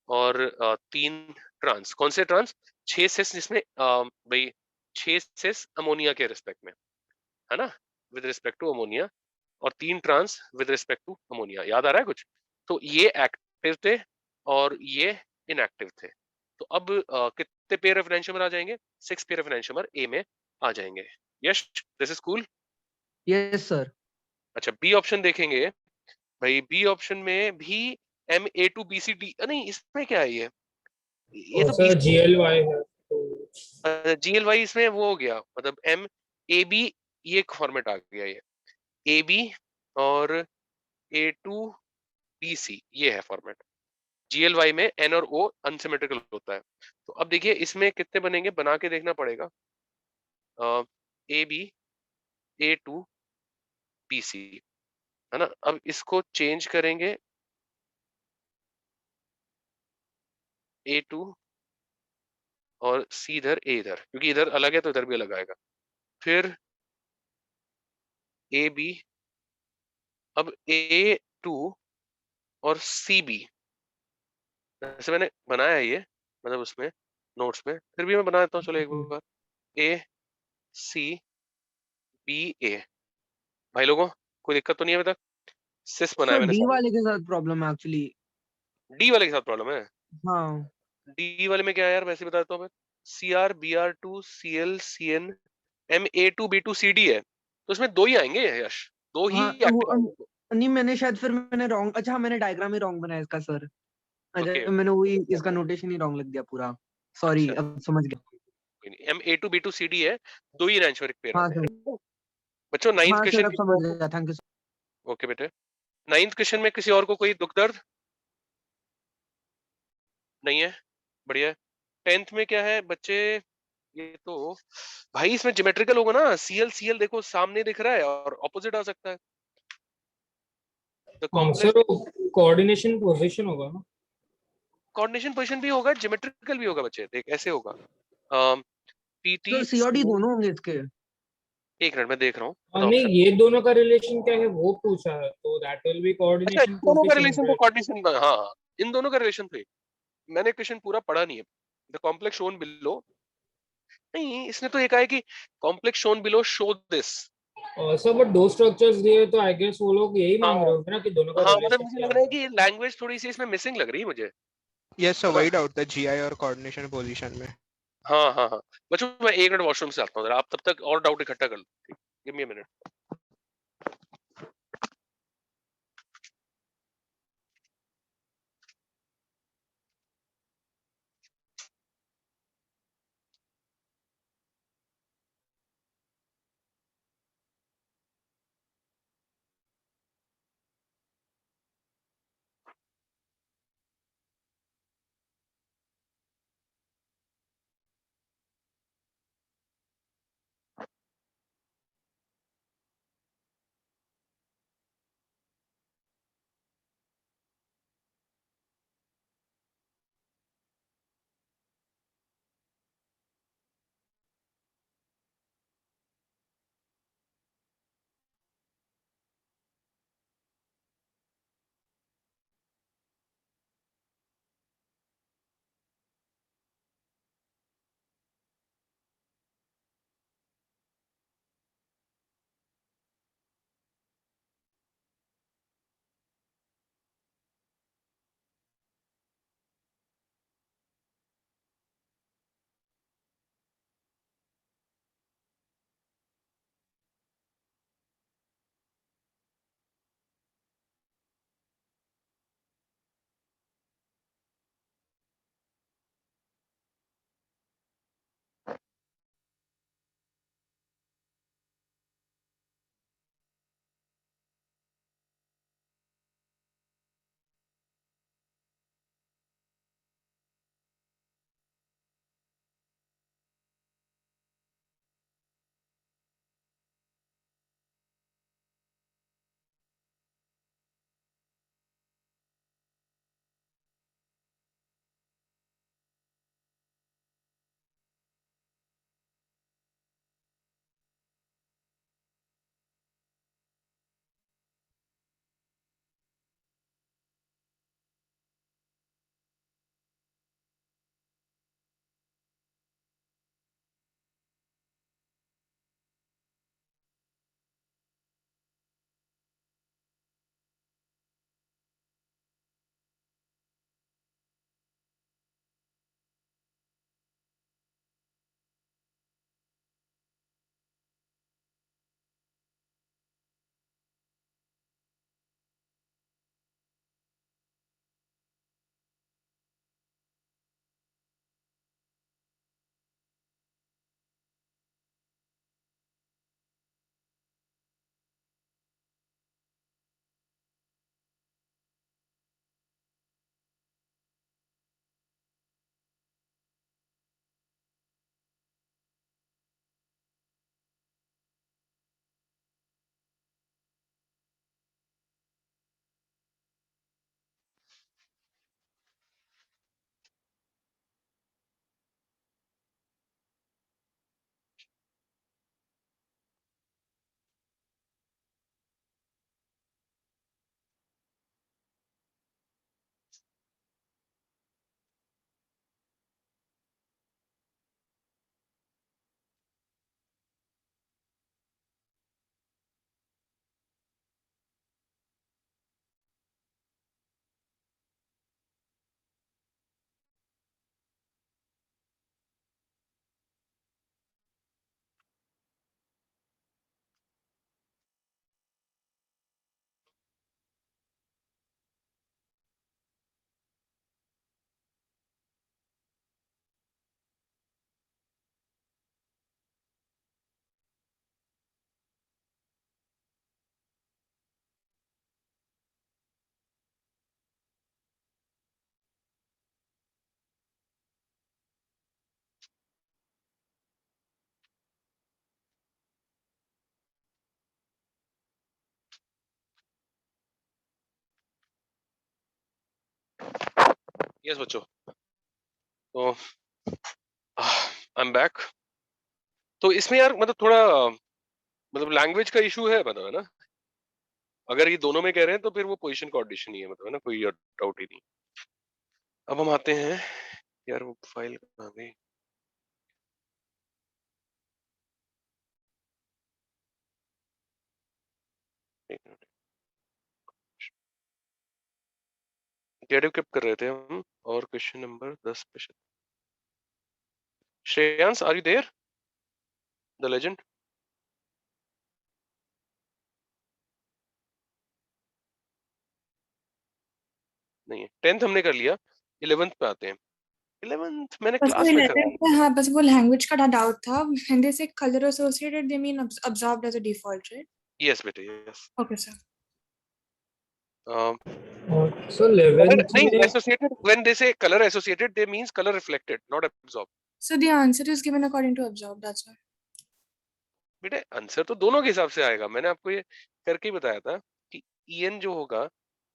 और 3 ट्रांस। कौन से ट्रांस? 6 सिस जिसमें भाई 6 सिस अमोनिया के रिस्पेक्ट में, है ना, विद रिस्पेक्ट टू अमोनिया और 3 trans with respect to ammonia. याद आ रहा है कुछ? तो ये एक्टिव थे और ये इनएक्टिव थे। तो अब कितने पेयर ऑफ एनंटियोमर आ जाएंगे? 6 पेयर ऑफ एनंटियोमर ए में आ जाएंगे। Yes, this is cool. Yes sir. अच्छा, बी ऑप्शन देखेंगे भाई। बी ऑप्शन में भी Ma2BCD, नहीं इसमें क्या है ये तो सर GLY है GLY इसमें वो हो गया, मतलब MAB ये एक फॉर्मेट आ गया, ये AB और A2BC ये है फॉर्मेट। GLY में N और O अनसिमेट्रिकल होता है। तो अब देखिए इसमें कितने बनेंगे, बना के देखना पड़ेगा। AB A2BC है ना। अब इसको चेंज करेंगे A2 और C इधर, A इधर, क्योंकि इधर अलग है तो इधर भी अलग आएगा। फिर AB, अब A2 और CB, वैसे मैंने बनाया है ये, मतलब उसमें नोट्स में, फिर भी मैं बना देता हूँ, चलो एक बार। ACBA। भाई लोगों कोई दिक्कत तो नहीं है अभी तक? सिस बनाया सर मैंने डी सारे। वाले के साथ प्रॉब्लम है एक्चुअली। डी वाले के साथ प्रॉब्लम है? हाँ डी वाले में क्या है यार, वैसे बता देता हूँ मैं। CrBr2Cl CnMa2B2CD है, तो इसमें 2 ही आएंगे यश, 2 ही हाँ एक्टिव आएंगे। नहीं मैंने शायद फिर मैंने रॉन्ग, अच्छा मैंने डायग्राम ही रॉन्ग बनाया इसका सर। ओके अच्छा मैंने वही इसका नोटेशन ही रॉन्ग लिख दिया पूरा। सॉरी अच्छा, अब समझ गया। कोई नहीं। Ma2B2CD है, 2 ही एनंटियोमर पेयर हाँ आते सर। हैं। बच्चों 9th हाँ सर क्वेश्चन अब समझ गया, थैंक यू। ओके बेटे। 9th क्वेश्चन में किसी और को कोई दुख दर्द नहीं है? बढ़िया है। 10th में क्या है बच्चे? ये तो भाई इसमें ज्योमेट्रिकल होगा ना। CL देखो सामने दिख रहा है और ऑपोजिट आ सकता है। The sir complex coordination position होगा ना? कोऑर्डिनेशन पोजीशन भी होगा, ज्योमेट्रिकल भी होगा बच्चे। देख ऐसे होगा। PT सर COD दोनों होंगे इसके। एक मिनट में देख रहा हूँ, हाँ बताओ नहीं, ऑप्शन। ये दोनों का रिलेशन क्या है वो पूछा है, तो दैट विल बी अच्छा, इन कोऑर्डिनेशन दोनों का पोजीशन। रिलेशन तो कोऑर्डिनेशन, हाँ हाँ, इन दोनों का रिलेशन थे। मैंने क्वेश्चन पूरा पढ़ा नहीं है। द कॉम्प्लेक्स शोन बिलो, नहीं इसने तो ये कहा है कि complex shown below show this. Sir but दो स्ट्रक्चर्स दिए तो आई गेस वो लोग यही हाँ मांग रहे होंगे ना कि दोनों का हाँ, मतलब रिलेशन मुझे क्या लग रहा है है। कि लैंग्वेज थोड़ी सी इसमें मिसिंग लग रही है मुझे। यस सर, है ना? वही डाउट था GI और कोऑर्डिनेशन पोजीशन में। हाँ हाँ हाँ बच्चों, मैं 1 मिनट वॉशरूम से आता हूँ जरा, आप तब तक और डाउट इकट्ठा कर लो। Give me a minute. Yes बच्चों, तो आई एम बैक। तो इसमें यार मतलब थोड़ा मतलब लैंग्वेज का इशू है मतलब, है ना? अगर ये दोनों में कह रहे हैं तो फिर वो पोजीशन कोऑर्डिनेशन ही है मतलब, है ना? कोई डाउट ही नहीं। अब हम आते हैं यार, वो फाइल कहाँ गई? एक मिनट, डेडिव कब कर रहे थे हम? और क्वेश्चन नंबर 10 पे Shreyansh, are you there? The legend. नहीं है। 10th हमने कर लिया, 11th पे आते हैं। 11th मैंने बस वो क्लास में related कराया। था, हाँ बस वो लैंग्वेज का डाउट था। when they say color associated they mean absorbed as a default, right? Yes बेटे, yes. Okay sir. Sir Color, 11th नहीं, में associated, when they say color associated, they means color reflected, not absorbed. So the answer is given according to absorbed, that's why. बेटे आंसर तो दोनों के हिसाब से आएगा, मैंने आपको ये करके ही बताया था कि En जो होगा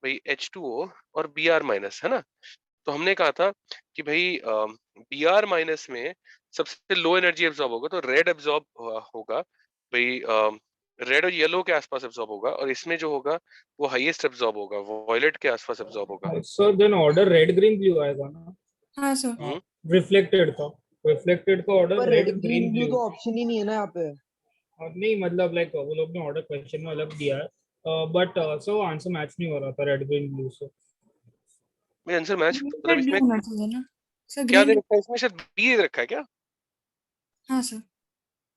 भाई H2O और Br माइनस, है ना? तो हमने कहा था कि भाई Br माइनस में सबसे लो एनर्जी एब्जॉर्ब होगा, तो रेड एब्जॉर्ब होगा भाई, रेड और येलो के आसपास एब्जॉर्ब होगा, और इसमें जो होगा वो हाईएस्ट एब्जॉर्ब होगा, वॉयलेट के आसपास एब्जॉर्ब होगा। Sir then order red green blue आएगा ना? हाँ सर। रिफ्लेक्टेड का ऑर्डर पर red red green green blue blue. तो ऑप्शन ही नहीं है ना यहाँ पे। नहीं मतलब लाइक वो लोग ने ऑर्डर क्वेश्चन में अलग दिया है, बट सो आंसर मैच नहीं हो रहा था रेड ग्रीन ब्लू से। मेरा आंसर मैच मतलब Green इसमें blue होना चाहिए ना सर, क्या दे ग्रीन। रखा है? इसमें शायद बी दे रखा है क्या? हाँ सर।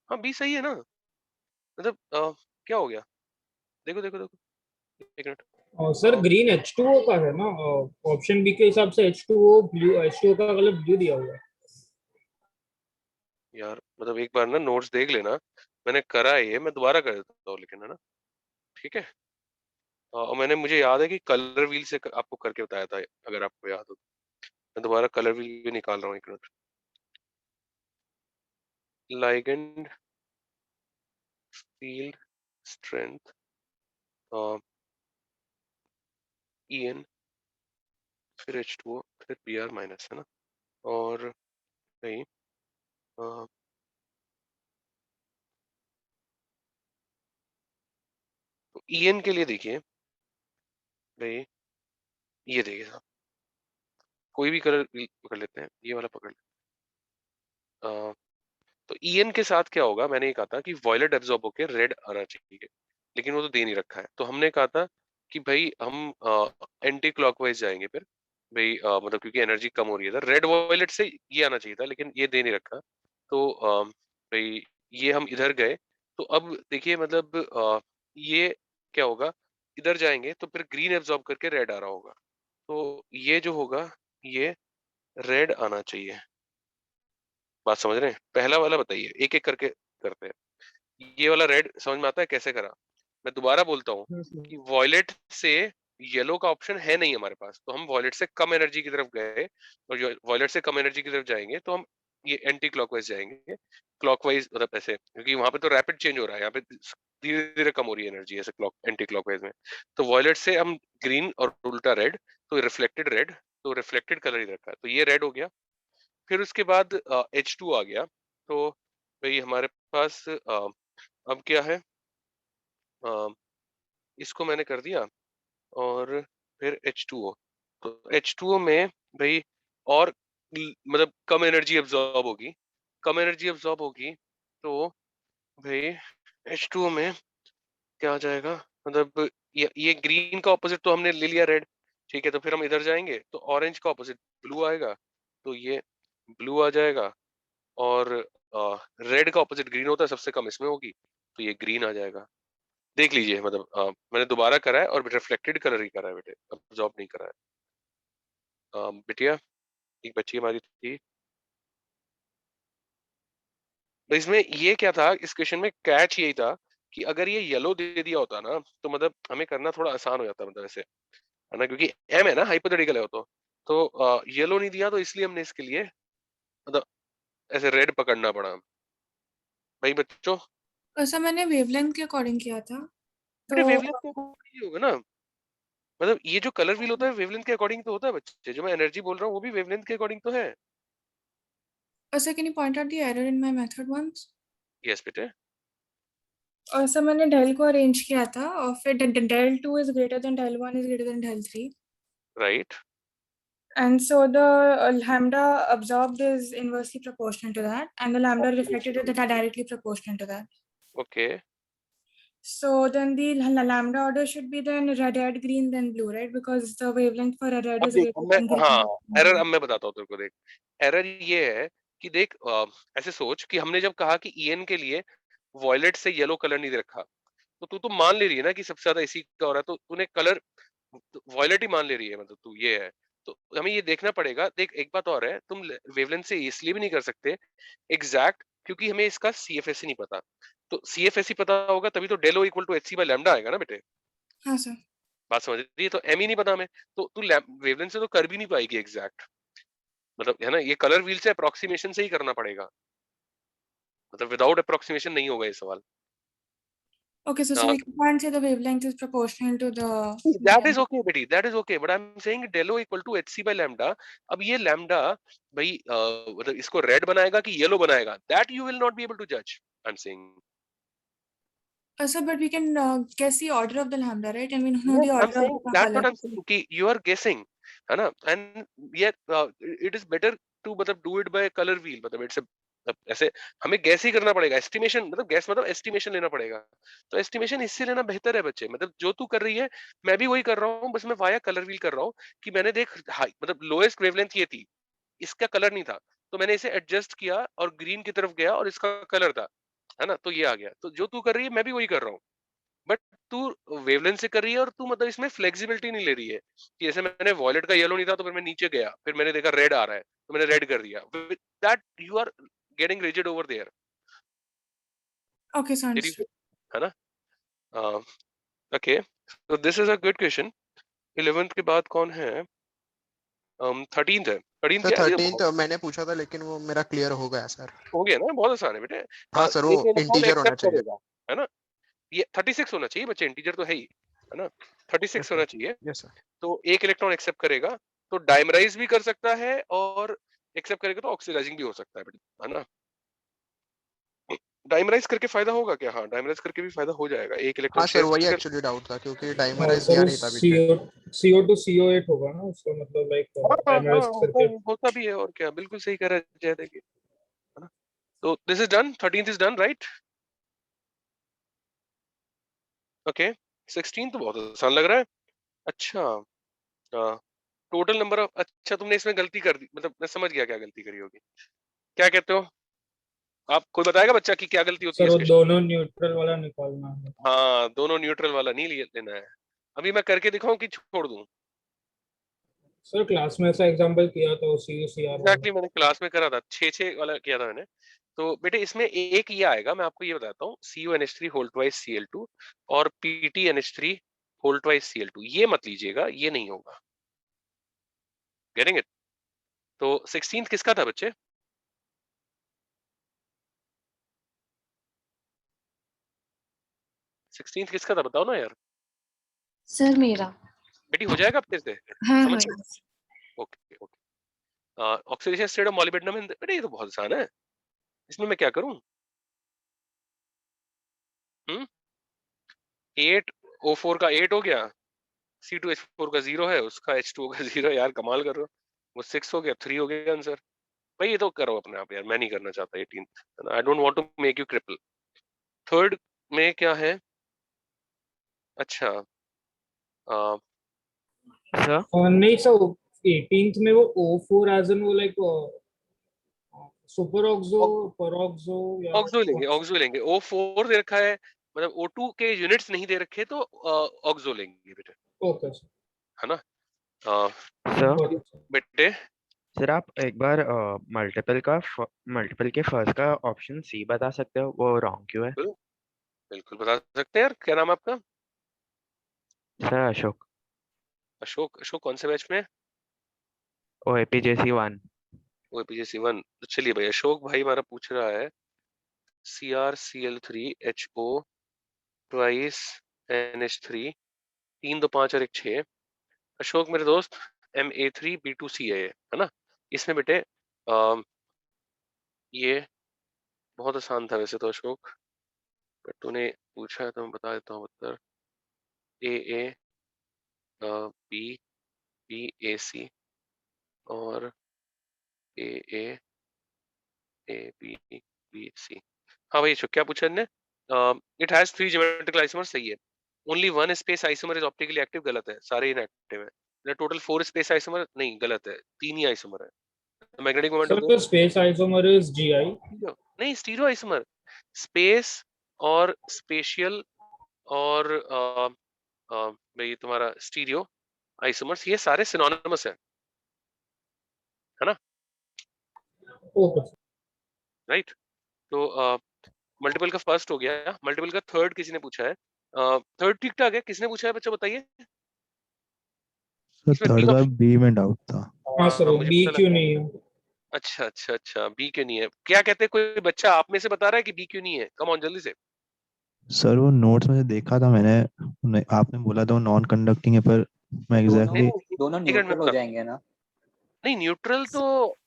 हाँ बी सही है ना, मतलब क्या हो गया? देखो देखो देखो, एक मिनट। सर ग्रीन H2O का है ना, ऑप्शन बी के हिसाब से H2O ब्लू, H2O का कलर ब्लू दिया हुआ है। यार मतलब एक बार ना नोट्स देख लेना, मैंने करा है ये, मैं दोबारा कर देता हूँ लेकिन, है ना? ठीक है। और मैंने, मुझे याद है कि कलर व्हील से आपको करके बताया था, अगर आपको याद हो। मैं दोबारा कलर व्हील भी निकाल रहा हूँ, एक minute. Ligand, field strength, En, फिर H2O, फिर Br माइनस, है ना? और नहीं, तो En के लिए देखिए भाई, ये देखिए साहब, कोई भी कलर पकड़ लेते हैं, ये वाला पकड़ लेते हैं। तो En के साथ क्या होगा, मैंने ये कहा था कि वॉयलेट एब्जॉर्ब होकर रेड आना चाहिए, लेकिन वो तो दे नहीं रखा है, तो हमने कहा था कि भाई हम एंटी क्लॉकवाइज जाएंगे फिर भाई, मतलब क्योंकि एनर्जी कम हो रही है, रेड वॉयलेट से ये आना चाहिए था, लेकिन ये दे नहीं रखा, तो भाई ये हम इधर गए। तो अब देखिए मतलब ये क्या होगा, इधर जाएंगे तो फिर ग्रीन एब्जॉर्ब करके रेड आ रहा होगा, तो ये जो होगा ये रेड आना चाहिए। बात समझ रहे हैं? पहला वाला बताइए, एक एक करके करते हैं। ये वाला रेड समझ में आता है कैसे करा? मैं दोबारा बोलता हूँ कि वॉयलेट से येलो का ऑप्शन है नहीं हमारे पास, तो हम वॉयलेट से कम एनर्जी की तरफ गए, और जो वॉयलेट से कम एनर्जी की तरफ जाएंगे तो हम ये एंटी क्लॉकवाइज जाएंगे। क्लॉकवाइज मतलब ऐसे, क्योंकि वहां पे तो रैपिड चेंज हो रहा है, यहाँ पे धीरे धीरे कम हो रही है एनर्जी, ऐसे क्लॉक एंटी क्लॉकवाइज में। तो वॉयलेट से हम ग्रीन और उल्टा रेड, तो रिफ्लेक्टेड रेड, तो रिफ्लेक्टेड कलर ही रखा है, तो ये रेड हो गया। फिर उसके बाद H2 आ गया, तो भाई हमारे पास अब क्या है, अ, इसको मैंने कर दिया, और फिर H2O, तो H2O में भाई और मतलब कम एनर्जी एब्जॉर्ब होगी, कम एनर्जी एब्जॉर्ब होगी, तो भाई H2O में क्या आ जाएगा, मतलब ये ग्रीन का ऑपोजिट तो हमने ले लिया रेड, ठीक है, तो फिर हम इधर जाएंगे तो ऑरेंज का ऑपोजिट ब्लू आएगा, तो ये ब्लू आ जाएगा, और रेड का ऑपोजिट ग्रीन होता है, सबसे कम इसमें होगी, तो ये ग्रीन आ जाएगा। देख लीजिए मतलब मैंने दोबारा करा है और रिफ्लेक्टेड कलर ही करा है बेटे, अब्जॉर्ब नहीं करा है। बिटिया एक बच्ची हमारी थी, तो इसमें ये क्या था, इस क्वेश्चन में कैच यही था कि अगर ये येलो दे दिया होता ना, तो मतलब हमें करना थोड़ा आसान हो जाता, मतलब ऐसे, है ना? क्योंकि एम है ना, हाइपोथेटिकल है वो, तो येलो नहीं दिया, तो इसलिए हमने इसके लिए मतलब ऐसे रेड पकड़ना पड़ा भाई बच्चों। सर मैंने वेवलेंथ के अकॉर्डिंग किया था, बेटे तो वेवलेंथ तो ही होगा ना, मतलब ये जो कलर व्हील होता है वेवलेंथ के अकॉर्डिंग तो होता है बच्चे, जो मैं एनर्जी बोल रहा हूँ वो भी वेवलेंथ के अकॉर्डिंग तो है। Sir, can you point out the error in my method once? Yes बेटे। और सर मैंने del को अरेंज किया था और फिर del 2 is greater than del 1 is greater than del 3. Right. And so the lambda absorbed is inversely proportional to that, and the lambda reflected is directly proportional to that. Okay So then the lambda order should be then red, green, then blue, right? Because the wavelength for red अब is देख greater मैं than green. हाँ एरर अब मैं बताता हूँ तेरे को। देख एरर ये है कि देख ऐसे सोच कि हमने जब कहा कि EN के लिए वॉयलेट से येलो कलर नहीं दे रखा, तो तू तो मान ले रही है ना कि सबसे ज्यादा इसी का हो रहा है, तो तूने कलर वॉयलेट ही मान ले रही है, मतलब तू ये है। तो हमें ये देखना पड़ेगा। देख एक बात और है, तुम वेवलेंथ से इसलिए भी नहीं कर सकते एग्जैक्ट क्योंकि हमें इसका CFSE नहीं पता। तो CFSE पता होगा तभी तो डेलो equal to HC by lambda आएगा ना बेटे। हाँ सर। बात समझ रही है? तो M ही नहीं पता हमें, तो तू वेवलेंथ से तो कर भी नहीं पाएगी एग्जैक्ट, मतलब है ना। ये कलर व्हील से अप्रोक्सीमेशन से ही करना पड़ेगा, मतलब विदाउट अप्रोक्सीमेशन नहीं होगा ये सवाल। Okay, so we can't say the wavelength is proportional to the. That is okay, बेटी, that is okay, but I'm saying del O equal to HC by lambda. अब ये lambda भाई मतलब इसको रेड बनाएगा कि येलो बनाएगा, that you will not be able to judge. I'm saying. Sir, but we can guess the order of the lambda, right? I mean, know Yes, the I'm order saying of the that's what color. I'm saying कि you are guessing, है ना? And yet it is better to मतलब do it by color wheel, मतलब it's a ऐसे हमें गैस ही करना पड़ेगा। एस्टिमेशन मतलब गैस मतलब एस्टिमेशन लेना पड़ेगा। तो एस्टिमेशन इससे लेना बेहतर है बच्चे, मतलब जो तू कर रही है मैं भी वही कर रहा हूँ, बस मैं वाया कलर व्हील कर रहा हूँ कि मैंने देख मतलब लोएस्ट वेवलेंथ ये थी, इसका कलर नहीं था, तो मैंने इसे एडजस्ट किया और ग्रीन की तरफ गया और इसका कलर था, है ना, तो ये आ गया। तो जो तू कर रही है मैं भी वही कर रहा हूँ, बट तू वेवलेंथ से कर रही है और तू मतलब इसमें फ्लेक्सिबिलिटी नहीं ले रही है कि जैसे मैंने वॉयलेट का येलो नहीं था तो फिर मैं नीचे गया, फिर मैंने देखा रेड आ रहा है तो मैंने रेड कर दिया। That you are getting rigid over there. Okay, sir. है ना? Okay, so this is a good question. 11th के बाद कौन है? 13th है। 13th सर क्या है? 13th मैंने पूछा था लेकिन वो मेरा क्लियर हो गया सर। हो गया ना, बहुत आसान है बेटे। हाँ सर, वो एक इलेक्ट्रॉन इंटीजर होना एक्सेप्ट चाहिए। करेगा, है ना? ये 36 होना चाहिए बच्चे, इंटीजर तो है ही, है ना? 36 होना चाहिए। Yes sir. तो एक इलेक्ट्रॉन एक्सेप्ट करेगा तो डायमराइज भी कर सकता है और एक्सेप्ट करेगा तो ऑक्सीडाइजिंग भी हो सकता है बेटा, है ना? डायमराइज करके फायदा होगा क्या? हाँ, डायमराइज करके भी फायदा हो जाएगा। एक इलेक्ट्रॉन हाँ सर, वही एक्चुअली डाउट था क्योंकि डाइमराइज दिया नहीं था बीच में। CO2 CO8 होगा ना उसका मतलब लाइक डायमराइज करके होता भी है और क्या, बिल्कुल सही कह रहा है जय, देखिए, है ना? तो this is done, 13th is done, right? Okay, 16 तो बहुत आसान लग रहा है। अच्छा, टोटल नंबर ऑफ, अच्छा तुमने इसमें गलती कर दी, मतलब मैं समझ गया क्या गलती करी होगी। क्या कहते हो आप? कोई बताएगा बच्चा कि क्या गलती होती है सर वो इसके? दोनों न्यूट्रल वाला निकालना है। हाँ, दोनों न्यूट्रल वाला नहीं लेना है। अभी मैं करके दिखाऊं कि छोड़ दूं? सर क्लास में ऐसा एग्जांपल किया था CR एग्जैक्टली, मैंने क्लास में करा था, 6 वाला किया था मैंने। तो बेटे इसमें एक ये आएगा, मैं आपको ये बताता हूँ, CuNH3 होल ट्वाइस Cl2 और PtNH3 होल ट्वाइस Cl2, ये मत लीजिएगा, ये नहीं होगा। Getting it? तो 16th किसका था बच्चे? सिक्सटींथ किसका था बताओ ना यार। सर मेरा। बेटी हो जाएगा फिर से? हाँ समझ हाँ। Okay okay. Oxidation state of molybdenum, बेटे ये तो बहुत आसान है, इसमें मैं क्या करूं? 8O4 का 8 हो गया, C2H4 का 0 है, उसका H2O का 0 है। यार कमाल कर रहे हो, वो 6 हो गया, 3 हो गया आंसर। भाई ये तो करो अपने आप यार, मैं नहीं करना चाहता 18th, I don't want to make you cripple. Third में क्या है? अच्छा नहीं सर 18th में वो O4 एज इन वो लाइक सुपर ऑक्सो परऑक्सो या ऑक्सो लेंगे, ऑक्सो लेंगे। O4 दे रखा है, मतलब O2 के यूनिट्स नहीं दे रखे तो ऑक्सो लेंगे बेटे, ओके सर, है ना? सर बेटे सर आप एक बार मल्टीपल के फर्स्ट का ऑप्शन सी बता सकते हो, वो रॉन्ग क्यों है? बिल्कुल बता सकते हैं यार, क्या नाम है आपका? सर अशोक। अशोक, अशोक कौन से बैच में? OAPJC 1। OAPJC 1। तो चलिए भाई, अशोक भाई हमारा पूछ रहा है CrCl3HO ट्वाइस NH3, 3 2 5 और 1 6, अशोक मेरे दोस्त Ma3B2C है ना। इसमें बेटे ये बहुत आसान था वैसे तो अशोक, बट तूने पूछा है तो मैं बता देता हूँ उत्तर। AA BBAC और AABBC। हाँ भाई अशोक क्या पूछा ने? इट हैज 3 ज्योमेट्रिकल आइसोमर, सही है। Only 1 space isomer is optically active, गलत है, सारे इनएक्टिव है। टोटल 4 स्पेस आइसोमर, नहीं गलत है, 3 ही आइसोमर है। Magnetic moment Sir, of the space isomer is Gi. नहीं स्टीरियो आइसोमर, स्पेस और स्पेशियल और भाई तुम्हारा स्टीरियो आइसोमर्स ये सारे सिनोनिमस है ना, Okay. राइट। तो मल्टीपल का फर्स्ट हो गया, मल्टीपल का थर्ड किसी ने पूछा है। थर्ड ठीक ठाक है, किसने पूछा है बच्चा बताइए? सर इसमें थर्ड तीन का ऑप्शन, बी में डाउट था। हाँ सर, मुझे बी पता क्यों लगा। नहीं है? अच्छा अच्छा अच्छा, बी क्यों नहीं है? क्या कहते हैं, कोई बच्चा आप में से बता रहा है कि बी क्यों नहीं है? कम ऑन जल्दी से। सर वो नोट्स में से देखा था मैंने, आपने बोला था वो नॉन कंडक्टिंग है, पर मैं एग्जैक्टली दोनों एक मिनट में न्यूट्रल हो बता, जाएंगे ना? नहीं न्यूट्रल तो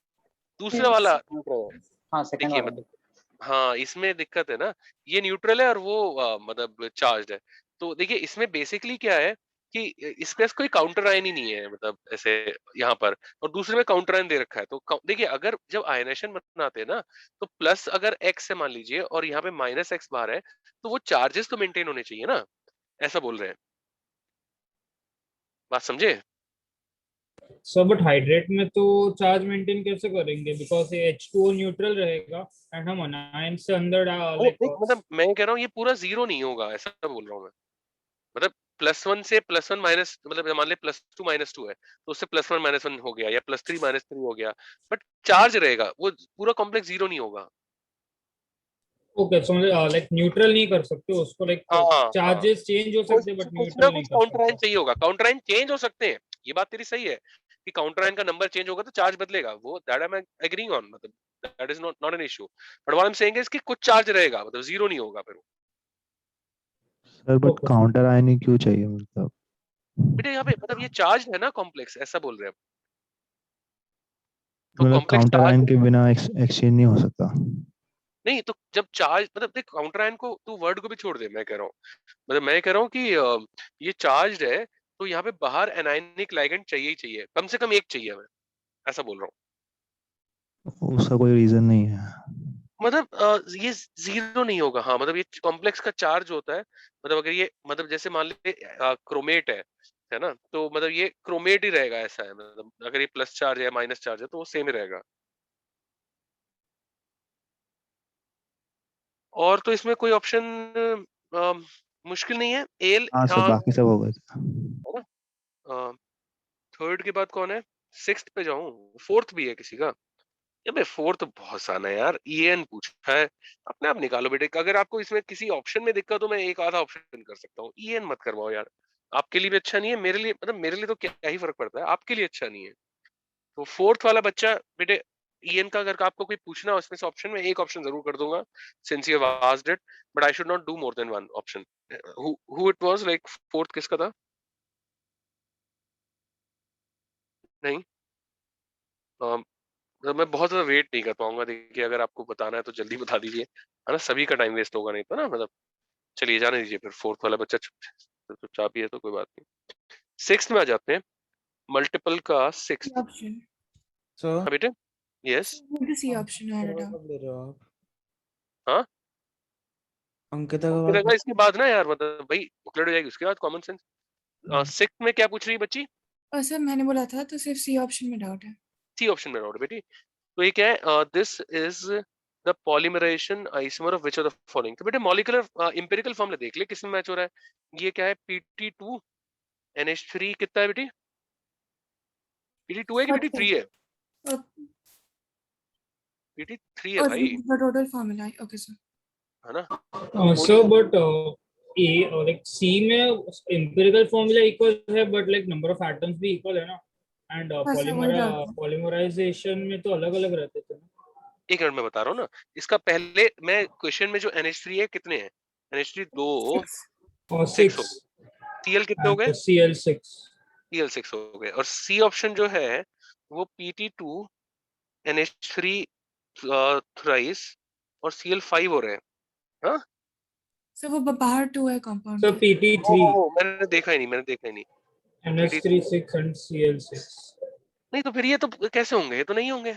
दूसरा वाला न्यूट्रल है। हाँ, सेकंड देखिए वाला। मतलब हाँ इसमें दिक्कत है ना, ये न्यूट्रल है और वो मतलब चार्ज है। तो देखिए इसमें बेसिकली क्या है कि इसमें कोई काउंटर आयन ही नहीं है, मतलब ऐसे यहाँ पर, और दूसरे में काउंटर आयन दे रखा है। तो देखिए अगर जब आयनेशन बनाते हैं ना, तो प्लस अगर एक्स है मान लीजिए और यहाँ पे माइनस एक्स बाहर है, तो वो चार्जेस तो मेंटेन होने चाहिए ना, ऐसा बोल रहे हैं। बात समझे? सर बट हाइड्रेट में तो चार्ज मेंटेन कैसे करेंगे? बिकॉज ये H2O न्यूट्रल रहेगा एंड हम अनायन से अंदर मतलब मैं कह रहा हूँ ये पूरा जीरो नहीं होगा, ऐसा बोल रहा हूँ मैं। मतलब +1 से +1 माइनस, मतलब मान ले +2 -2 है तो उससे +1 -1 हो गया, या +3 -3 हो गया, बट चार्ज रहेगा, वो पूरा कॉम्प्लेक्स जीरो नहीं होगा। ओके, सो लाइक न्यूट्रल नहीं कर सकते उसको, लाइक हाँ चार्जेस चेंज हो सकते बट कुछ ना न्यूट्रल नहीं कुछ कर काउंटर आयन सकते। चाहिए होगा, काउंटर आयन चेंज हो सकते हैं, ये बात तेरी सही है कि काउंटर आयन का नंबर चेंज होगा तो चार्ज बदलेगा, वो that I am agreeing on, मतलब that is not an issue, but what I am saying is कि कुछ चार्ज रहेगा, मतलब जीरो नहीं होगा फिर। सर बट काउंटर आयन ही क्यों चाहिए मतलब? बेटे यहाँ पे मतलब ये चार्ज है ना कॉम्प्लेक्स, ऐसा बोल रहे हैं। तो मतलब कॉम्प्लेक्स काउंटर चार्ज आयन के बिना एक्सचेंज नहीं हो सकता? नहीं, तो जब चार्ज मतलब देख काउंटर आयन को तू वर्ड को भी छोड़ दे, मैं कह रहा हूँ, मतलब मैं कह रहा हूँ कि ये चार्ज है तो यहाँ पे बाहर एनायनिक लिगेंड चाहिए ही चाहिए, कम से कम एक चाहिए, मैं ऐसा बोल रहा हूँ। उसका कोई रीजन नहीं है? मतलब ये जीरो नहीं होगा, हाँ मतलब ये कॉम्प्लेक्स का चार्ज होता है, मतलब अगर ये मतलब जैसे मान लीजिए क्रोमेट है ना, तो मतलब ये क्रोमेट ही रहेगा, ऐसा है, मतलब अगर ये प्लस चार्ज है माइनस चार्ज है तो वो सेम ही रहेगा। और तो इसमें कोई ऑप्शन मुश्किल नहीं है। एल हाँ सर, बाकी सब हो गए। है ना। थर्ड के बाद कौन है? सिक्स्थ पे जाऊं, फोर्थ भी है किसी का? अबे फोर्थ तो बहुत आसान है यार, ईएन पूछा है, अपने आप निकालो बेटे। अगर आपको इसमें किसी ऑप्शन में दिक्कत हो, मैं एक आधा ऑप्शन कर सकता हूँ, ईएन मत करवाओ यार, आपके लिए भी अच्छा नहीं है, मेरे लिए मतलब मेरे लिए तो क्या ही फर्क पड़ता है, आपके लिए अच्छा नहीं है। तो फोर्थ वाला बच्चा बेटे, ईएन का अगर आपको कोई पूछना हो इसमें से ऑप्शन में, एक ऑप्शन जरूर कर दूंगा since you have asked it, but I should not do more than one option. Who it was, like fourth किसका था? नहीं मतलब मैं बहुत ज्यादा वेट नहीं कर पाऊंगा, देखिए अगर आपको बताना है तो जल्दी बता दीजिए, है ना, सभी का टाइम वेस्ट होगा नहीं तो ना, मतलब चलिए जाने दीजिए फिर, फोर्थ वाला बच्चा चुपचाप ही है तो कोई बात नहीं। सिक्स्थ में आ जाते हैं, मल्टीपल का सिक्स्थ। Option. So, हाँ बेटे, yes. What is the option I added up? कब ले रहे हो आप? हाँ अंकिता का मुझे बात लगा इसके बाद ना यार, मतलब भाई बुकलेट हो जाएगी उसके बाद कॉमन सेंस। सिक्स्थ में क्या पूछ रही है बच्ची? सर मैंने बोला था तो सिर्फ सी ऑप्शन में डाउट है। सी ऑप्शन में डाउट बेटी, तो ये क्या है? This is the polymerisation isomer of which of the following. तो बेटे मॉलिक्यूलर इंपेरिकल फॉर्मूला देख ले किसमें मैच हो रहा है। ये क्या है? Pt2 NH3 कितना है बेटी? Pt2 है कि Pt3 है? Pt3 है भाई, The total formula. Okay, sir. है ना। सो बट ए लाइक सी में एम्पिरिकल फॉर्मूला इक्वल है but like number of atoms भी इक्वल है ना, एंड पॉलीमराइजेशन में तो अलग अलग रहते थे ना। एक मिनट में बता रहा हूँ ना, इसका पहले मैं क्वेश्चन में जो NH3 है कितने हैं? NH3 2 और 6 हो गए, Cl कितने हो गए? Cl6 Cl6 हो गए, और सी ऑप्शन जो है वो Pt2 NH3 थ्राइस और Cl5 हो रहे हैं। हाँ सर वो बाहर 2 है कंपाउंड सर के। PT3 मैंने देखा ही नहीं। तो NH3 6 and Cl6 नहीं, तो फिर ये तो कैसे होंगे? ये तो नहीं होंगे।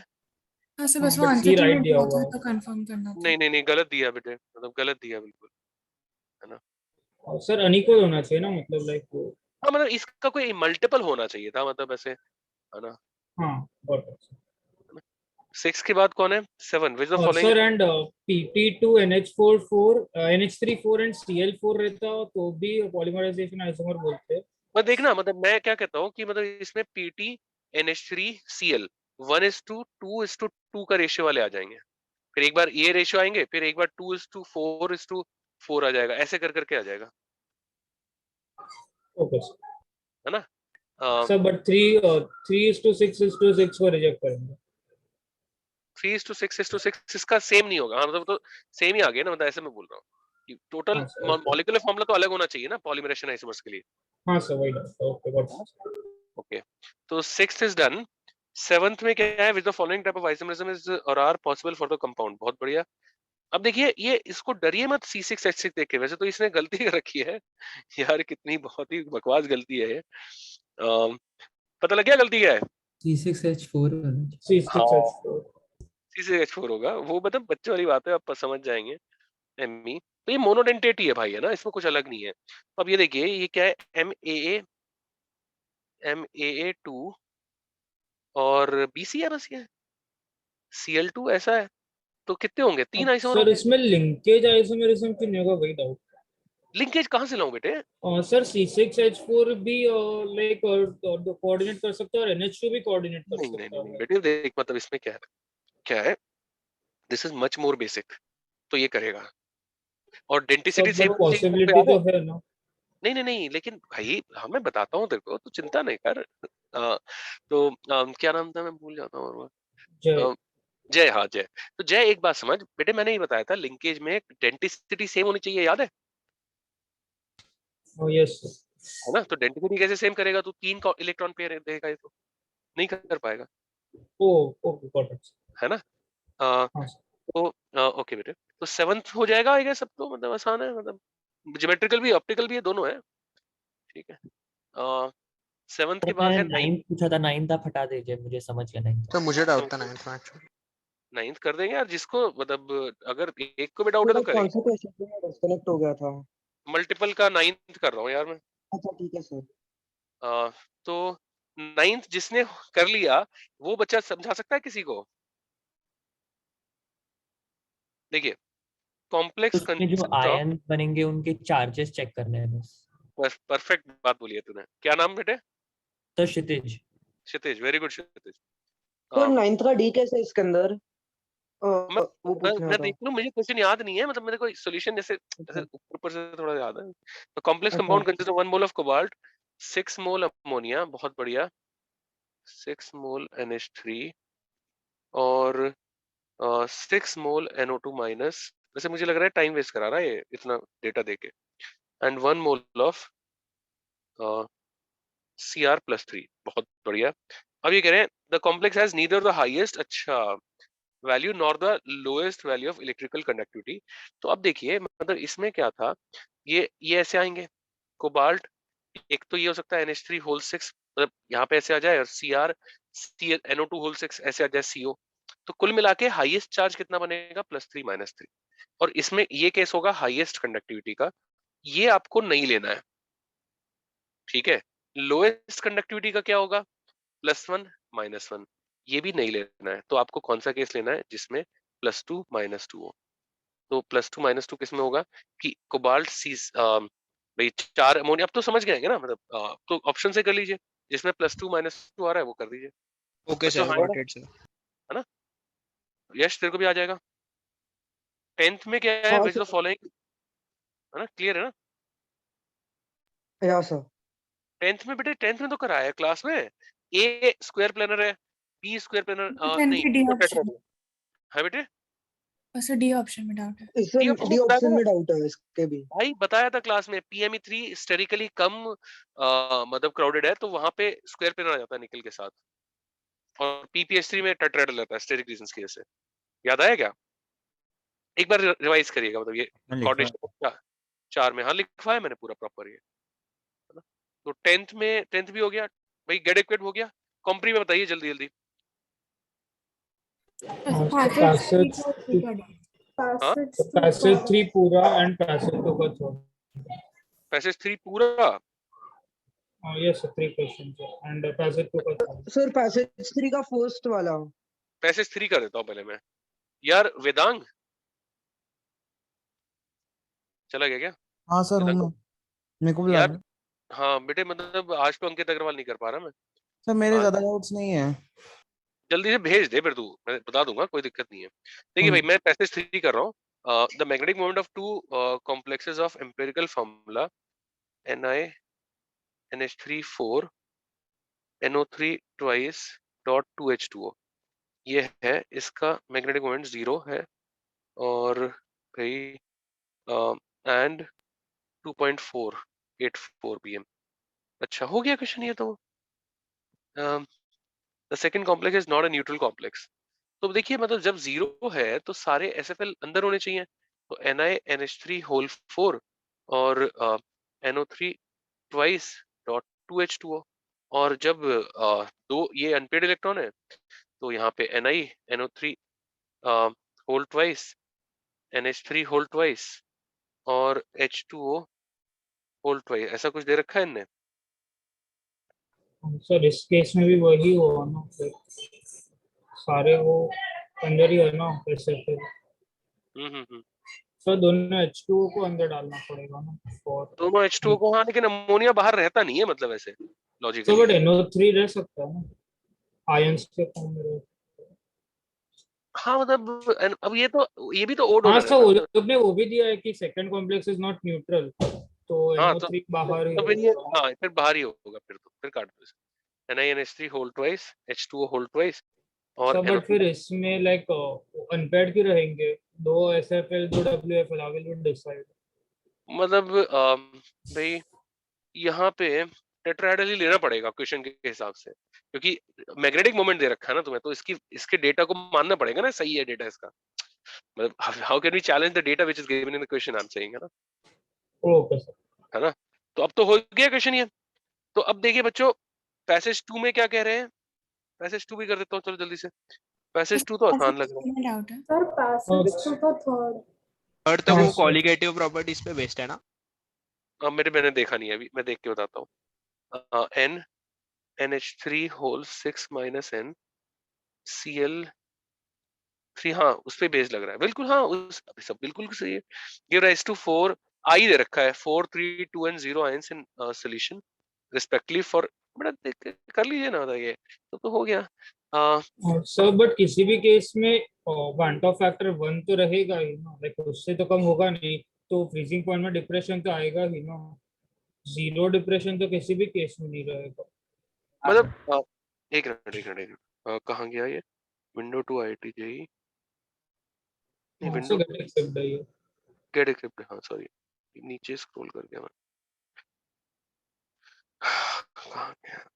हाँ सर बस वो बट आंसर सी की राइट में दिया दिया हुआ था है। तो कंफर्म करना था। नहीं, गलत दिया बेटे, मतलब गलत दिया बिल्कुल, है ना। और सर अनइक्वल होना चाहिए ना, मतलब लाइक वो। हाँ मतलब इसका कोई मल्टीपल होना चाहिए था, मतलब ऐसे, है ना। हाँ गॉट इट। 6 के बाद कौन है? 7 विच द और following. Sir and PT2 NH4 4 and Cl4 रहता तो भी पॉलीमराइजेशन आइसोमर बोलते हैं। मैं देखना, मतलब मैं क्या कहता हूँ कि मतलब इसमें PT NH3 Cl 1:2 का रेशियो वाले आ जाएंगे, फिर एक बार ये रेशियो आएंगे, फिर एक बार 2:4 आ जाएगा, ऐसे कर करके आ जाएगा, ओके सर। है ना। सर बट 3:6 को रिजेक्ट करेंगे। 3:6 इसका सेम नहीं होगा। हाँ मतलब तो सेम ही आ गया ना, मतलब ऐसे मैं बोल रहा हूँ कि टोटल हाँ सर ओके। मॉलिक्यूलर फॉर्मूला तो अलग होना चाहिए ना पॉलीमरेशन आइसोमर्स के लिए। हाँ सर वही doubt. Okay got it. Okay, तो 6th इज डन। 7th में क्या है? Which the following type of isomerism is or are possible for the compound. बहुत बढ़िया। अब देखिए, ये इसको डरिए मत C6H6 देख के, वैसे तो इसने गलती कर रखी है यार, कितनी बहुत ही बकवास गलती है ये। पता लग गया गलती क्या है? C6H4 हाँ, C6H4 होगा वो, मतलब बच्चे वाली बात है, आप समझ जाएंगे। एमी तो ये मोनोडेंटेट ही है भाई, है ना, इसमें कुछ अलग नहीं है। अब ये देखिए, ये क्या है? MAA2 और BC है, बस ये Cl2 ऐसा है, तो कितने होंगे? 3 अब आइसोमर सर होंगे। इसमें लिंकेज आइसोमेरिज्म क्यों नहीं होगा, वही डाउट। लिंकेज कहाँ से लाऊं बेटे? सर C6H4 भी लाइक कोऑर्डिनेट कर सकता है और NH2 भी कोऑर्डिनेट कर नहीं सकता है। बेटे, देख मतलब इसमें क्या है, this is much more basic, तो ये करेगा, और डेंटिसिटी सब सेम बट होनी चाहिए, तेरे को पॉसिबिलिटी याद तो है? है ना। नहीं, लेकिन भाई हाँ मैं बताता हूँ तेरे को, तो चिंता नहीं कर। तो क्या नाम था, मैं भूल जाता हूँ। जय। जय, हाँ जय। तो जय, एक बात समझ बेटे, मैंने ही बताया था लिंकेज में डेंटिसिटी सेम होनी चाहिए, याद है? यस है ना, तो डेंसिटी कैसे सेम करेगा? तू 3 का इलेक्ट्रॉन पेयर देगा, ये तो नहीं कर पाएगा, ओ ओके गॉट इट। है ना। हाँ सर। तो ओके बेटे, तो 7th हो जाएगा आई गेस, सब तो मतलब आसान है, मतलब ज्योमेट्रिकल भी ऑप्टिकल भी है, दोनों है, ठीक है। 7th के सर बाद मैंने है 9th। 9 पूछा था, 9 आप हटा दीजिए, मुझे समझ गया 9। तो मुझे डाउट था 9th में एक्चुअली। 9th कर देंगे यार, जिसको मतलब अगर एक को भी डाउट है तो सर कौन करेंगे। सा क्वेश्चन में डिस्कनेक्ट हो गया था? मल्टीपल का 9th कर रहा हूँ यार मैं। अच्छा ठीक है सर। तो 9th जिसने कर लिया वो बच्चा समझा सकता है किसी को? देखिए, कॉम्प्लेक्स उसमें जो कंसिस्ट ऑफ, आयन बनेंगे उनके चार्जेस चेक करने हैं बस। परफेक्ट बात बोली है तूने। क्या नाम बेटे? तो क्षितिज। क्षितिज, वेरी गुड क्षितिज। सर 9th का डी कैसे है इसके अंदर? मैं वो पूछना था। देख लूं, मुझे क्वेश्चन याद नहीं है, मतलब मेरे को सॉल्यूशन जैसे ऐसे ऊपर ऊपर से थोड़ा याद है। तो कॉम्प्लेक्स अच्छा compound consist of 1 mole of cobalt, 6 mole ammonia, बहुत बढ़िया, 6 मोल NH3 और 6 मोल NO2 माइनस। वैसे मुझे लग रहा है टाइम वेस्ट करा रहा है ये इतना डेटा देके। एंड 1 मोल ऑफ Cr+3, बहुत बढ़िया। अब ये कह रहे हैं the complex has neither the highest, अच्छा, value nor the lowest value of electrical conductivity. तो अब देखिए, मतलब इसमें क्या था, ये ऐसे आएंगे, कोबाल्ट, एक तो ये हो सकता है NH3 होल 6, मतलब यहाँ पे ऐसे आ जाए, और NO2 होल 6 ऐसे आ जाए CO। तो कुल मिला के हाईएस्ट चार्ज कितना बनेगा? +3 -3। और इसमें ये केस होगा हाईएस्ट कंडक्टिविटी का, ये आपको नहीं लेना है, ठीक है। लोएस्ट कंडक्टिविटी का क्या होगा? +1 -1, ये भी नहीं लेना है। तो आपको कौन सा केस लेना है जिसमें +2 -2 हो? तो +2 -2 किस में होगा कि कोबाल्ट सी, भाई 4 अमोनिया, अब तो समझ गए ना, मतलब तो ऑप्शन से कर लीजिए, जिसमें +2 -2 आ रहा है वो कर दीजिए। ओके बच्चों सर, हाँ है ना? Got it sir. है ना, यश तेरे को भी आ जाएगा। 10th में क्या है? हाँ विच द सर। फॉलोइंग, है ना, क्लियर है ना? या सर। 10th में बेटे, 10th में तो कराया है क्लास में। A स्क्वायर प्लेनर है, B स्क्वायर प्लेनर, 10 नहीं की डी तो ऑप्शन। टेट्राहेड्रल है बेटे। सर डी ऑप्शन में डाउट है। इससे डी ऑप्शन डी में बताया था ऑप्शन ना में डाउट है इसके भी। भाई, बताया था क्लास में PME3 स्टेरिकली कम मतलब क्राउडेड है तो वहां पे स्क्वायर पेयर आ जाता है निकल के साथ, और PPH3 में टेट्राहेड्रल रहता है स्टेरिक रीजंस की वजह से। याद आया क्या? एक बार रिवाइज करिएगा, मतलब ये कोऑर्डिनेशन 4 में हाँ लिखा है मैंने पूरा प्रॉपर ये, है ना? तो 10th भी हो गया भाई, गेट इक्वेट हो गया। कॉम्प्री में बताइए जल्दी जल्दी। पैसेज हाँ पैसेज 3 पूरा एंड पैसेज 2 का थर्ड। पैसेज 3 पूरा, यस 3 क्वेश्चंस एंड पैसेज 2 का थर्ड। सर पैसेज 3 का फर्स्ट वाला। पैसेज 3 कर देता हूँ पहले मैं। यार वेदांग चला गया क्या? हाँ सर हूँ मैं, मेरे को बुला यार लो। हाँ बेटे, मतलब आज तो अंकित अग्रवाल नहीं कर पा रहा मैं। सर मेरे आज ज्यादा डाउट्स नहीं है। जल्दी से भेज दे फिर तू, मैं बता दूंगा, कोई दिक्कत नहीं है। देखिए भाई, मैं पैसेज 3 कर रहा हूँ। The magnetic moment of two complexes of empirical formula Ni NH3 4 NO3 twice dot 2H2O, ये है इसका मैग्नेटिक मोमेंट 0 है, और भाई एंड 2.484 pm। अच्छा हो गया क्वेश्चन ये तो। The second complex is not a neutral complex. तो देखिए मतलब जब 0 है तो सारे SFL अंदर होने चाहिए, तो NiNH3 होल 4 और NO3 ट्वाइस डॉट 2H2O, और जब दो ये अनपेड इलेक्ट्रॉन है तो यहाँ पे NiNO3 whole twice, NH3 whole twice और H2O होल ट्वाइस, ऐसा कुछ दे रखा है इनने। सर इस केस में भी वही हुआ ना, फिर सारे वो अंदर ही है ना ऐसे फिर। सर दोनों H2O को अंदर डालना पड़ेगा ना और दोनों H2O को, हाँ लेकिन अमोनिया बाहर रहता नहीं है मतलब ऐसे सर लॉजिकली। बट NO3 रह सकता है ना आयंस के फॉर्म में रह। हाँ मतलब अब ये भी तो ओड हाँ होना सर है वो ना। लोग ने वो भी दिया है कि second complex is not neutral, तो हाँ NO3 बाहर ही तो फिर ये होगा। हाँ फिर बाहर ही होगा, फिर तो फिर काट दो इसे। NiNH3 whole twice H2O whole twice और सर बट NO3। फिर इसमें लाइक अनपेड क्यों रहेंगे, दो SFL दो WFL, आई विल डिसाइड। मतलब भाई यहाँ पे टेट्राहेड्रल ही लेना पड़ेगा क्वेश्चन के हिसाब से, क्योंकि मैग्नेटिक मोमेंट दे रखा है ना तुम्हें, तो इसके डेटा को मानना पड़ेगा ना, सही है डेटा इसका। मतलब how can we challenge the data which is given in the question, I am saying, है ना? Okay sir. है ना? तो अब तो हो गया क्वेश्चन ये। तो अब देखिए बच्चों, पैसेज 2 में क्या कह रहे हैं? पैसेज 2 भी कर देता हूँ चलो जल्दी से। पैसेज 2 तो आसान लग रहा है। डाउट है सर पैसेज 2 का थर्ड। और तो हाँ, वो सर। कॉलिगेटिव प्रॉपर्टीज पे बेस्ड है ना? मैंने देखा नहीं है अभी, मैं देख के बताता हूँ। N NH3 whole 6 minus N Cl3, हाँ उस पे बेस लग रहा है बिल्कुल। हाँ उस अभी सब बिल्कुल सही है। गिव राइज टू 4 I दे रखा है, 4 3 2 and 0 ions in solution respectively for, बड़ा कर लीजिए ना ये तो हो गया। सर बट किसी भी केस में क्वांटम फैक्टर 1 तो रहेगा ही ना, लाइक उससे तो कम होगा नहीं, तो फ्रीजिंग पॉइंट में डिप्रेशन तो आएगा ही ना। जीरो डिप्रेशन तो किसी भी केस में नहीं रहेगा। मतलब एक मिनट कहाँ गया ये? विंडो टू IIT JEE नहीं, विंडो गेट इक्विप्ड, हाँ सॉरी नीचे स्क्रॉल कर गया मैं। कहाँ गया?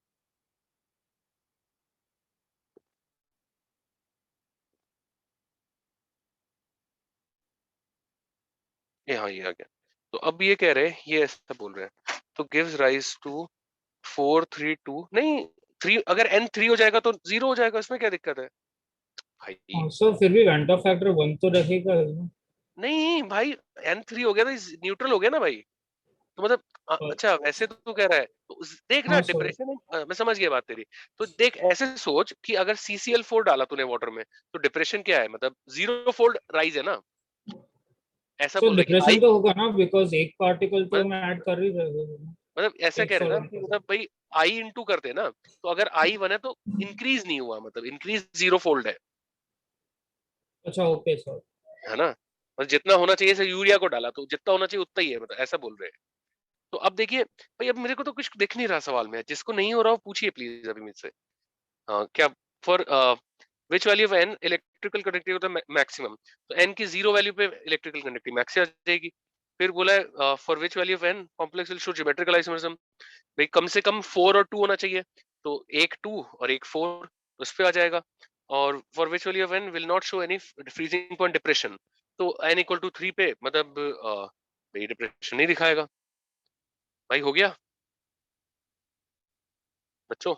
ये हाँ ये आ गया। तो अब ये कह रहे हैं, ये ऐसा बोल रहे हैं, तो गिव्स राइज टू 4 3 2 नहीं 3, अगर N 3 हो जाएगा तो 0 हो जाएगा, इसमें क्या दिक्कत है भाई? सर फिर भी क्वांटम फैक्टर 1 तो रहेगा ही ना। नहीं भाई, N 3 हो गया तो न्यूट्रल हो गया ना भाई। तो मतलब अच्छा वैसे तो तू कह रहा है तो देख ना हाँ, सर। डिप्रेशन, मैं समझ गया बात तेरी। तो देख ऐसे सोच कि अगर CCl4 डाला तूने वाटर में तो डिप्रेशन क्या है, मतलब 0 फोल्ड राइज है ना, ऐसा सो बोल रहे कि डिप्रेशन आई, तो होगा ना, बिकॉज एक पार्टिकल तो मैं ऐड कर ही रहे हूँ। मतलब ऐसा कह रहे हैं ना कि मतलब भाई I इंटू करते ना, तो अगर I 1 है तो इंक्रीज नहीं हुआ, मतलब इंक्रीज 0 फोल्ड है। अच्छा ओके सर। है ना? मतलब जितना होना चाहिए, से यूरिया को डाला तो जितना होना चाहिए उतना ही है, मतलब ऐसा बोल रहे हैं। तो अब देखिए भाई, अब मेरे को तो कुछ दिख नहीं रहा सवाल में, जिसको नहीं हो रहा हो पूछिए प्लीज अभी मुझसे। क्या for which value of n electrical conductivity होता है मैक्सिमम, तो n की 0 वैल्यू पे इलेक्ट्रिकल कंडक्टिविटी मैक्स आ जाएगी। फिर बोला है for which value of n complex will show geometrical isomerism, भाई कम से कम 4 और 2 होना चाहिए, तो एक 2 और एक 4 उस पे आ जाएगा। और for which value of n will not show any freezing point depression, तो n इक्वल टू 3 पे मतलब भाई डिप्रेशन नहीं दिखाएगा। भाई हो गया बच्चों?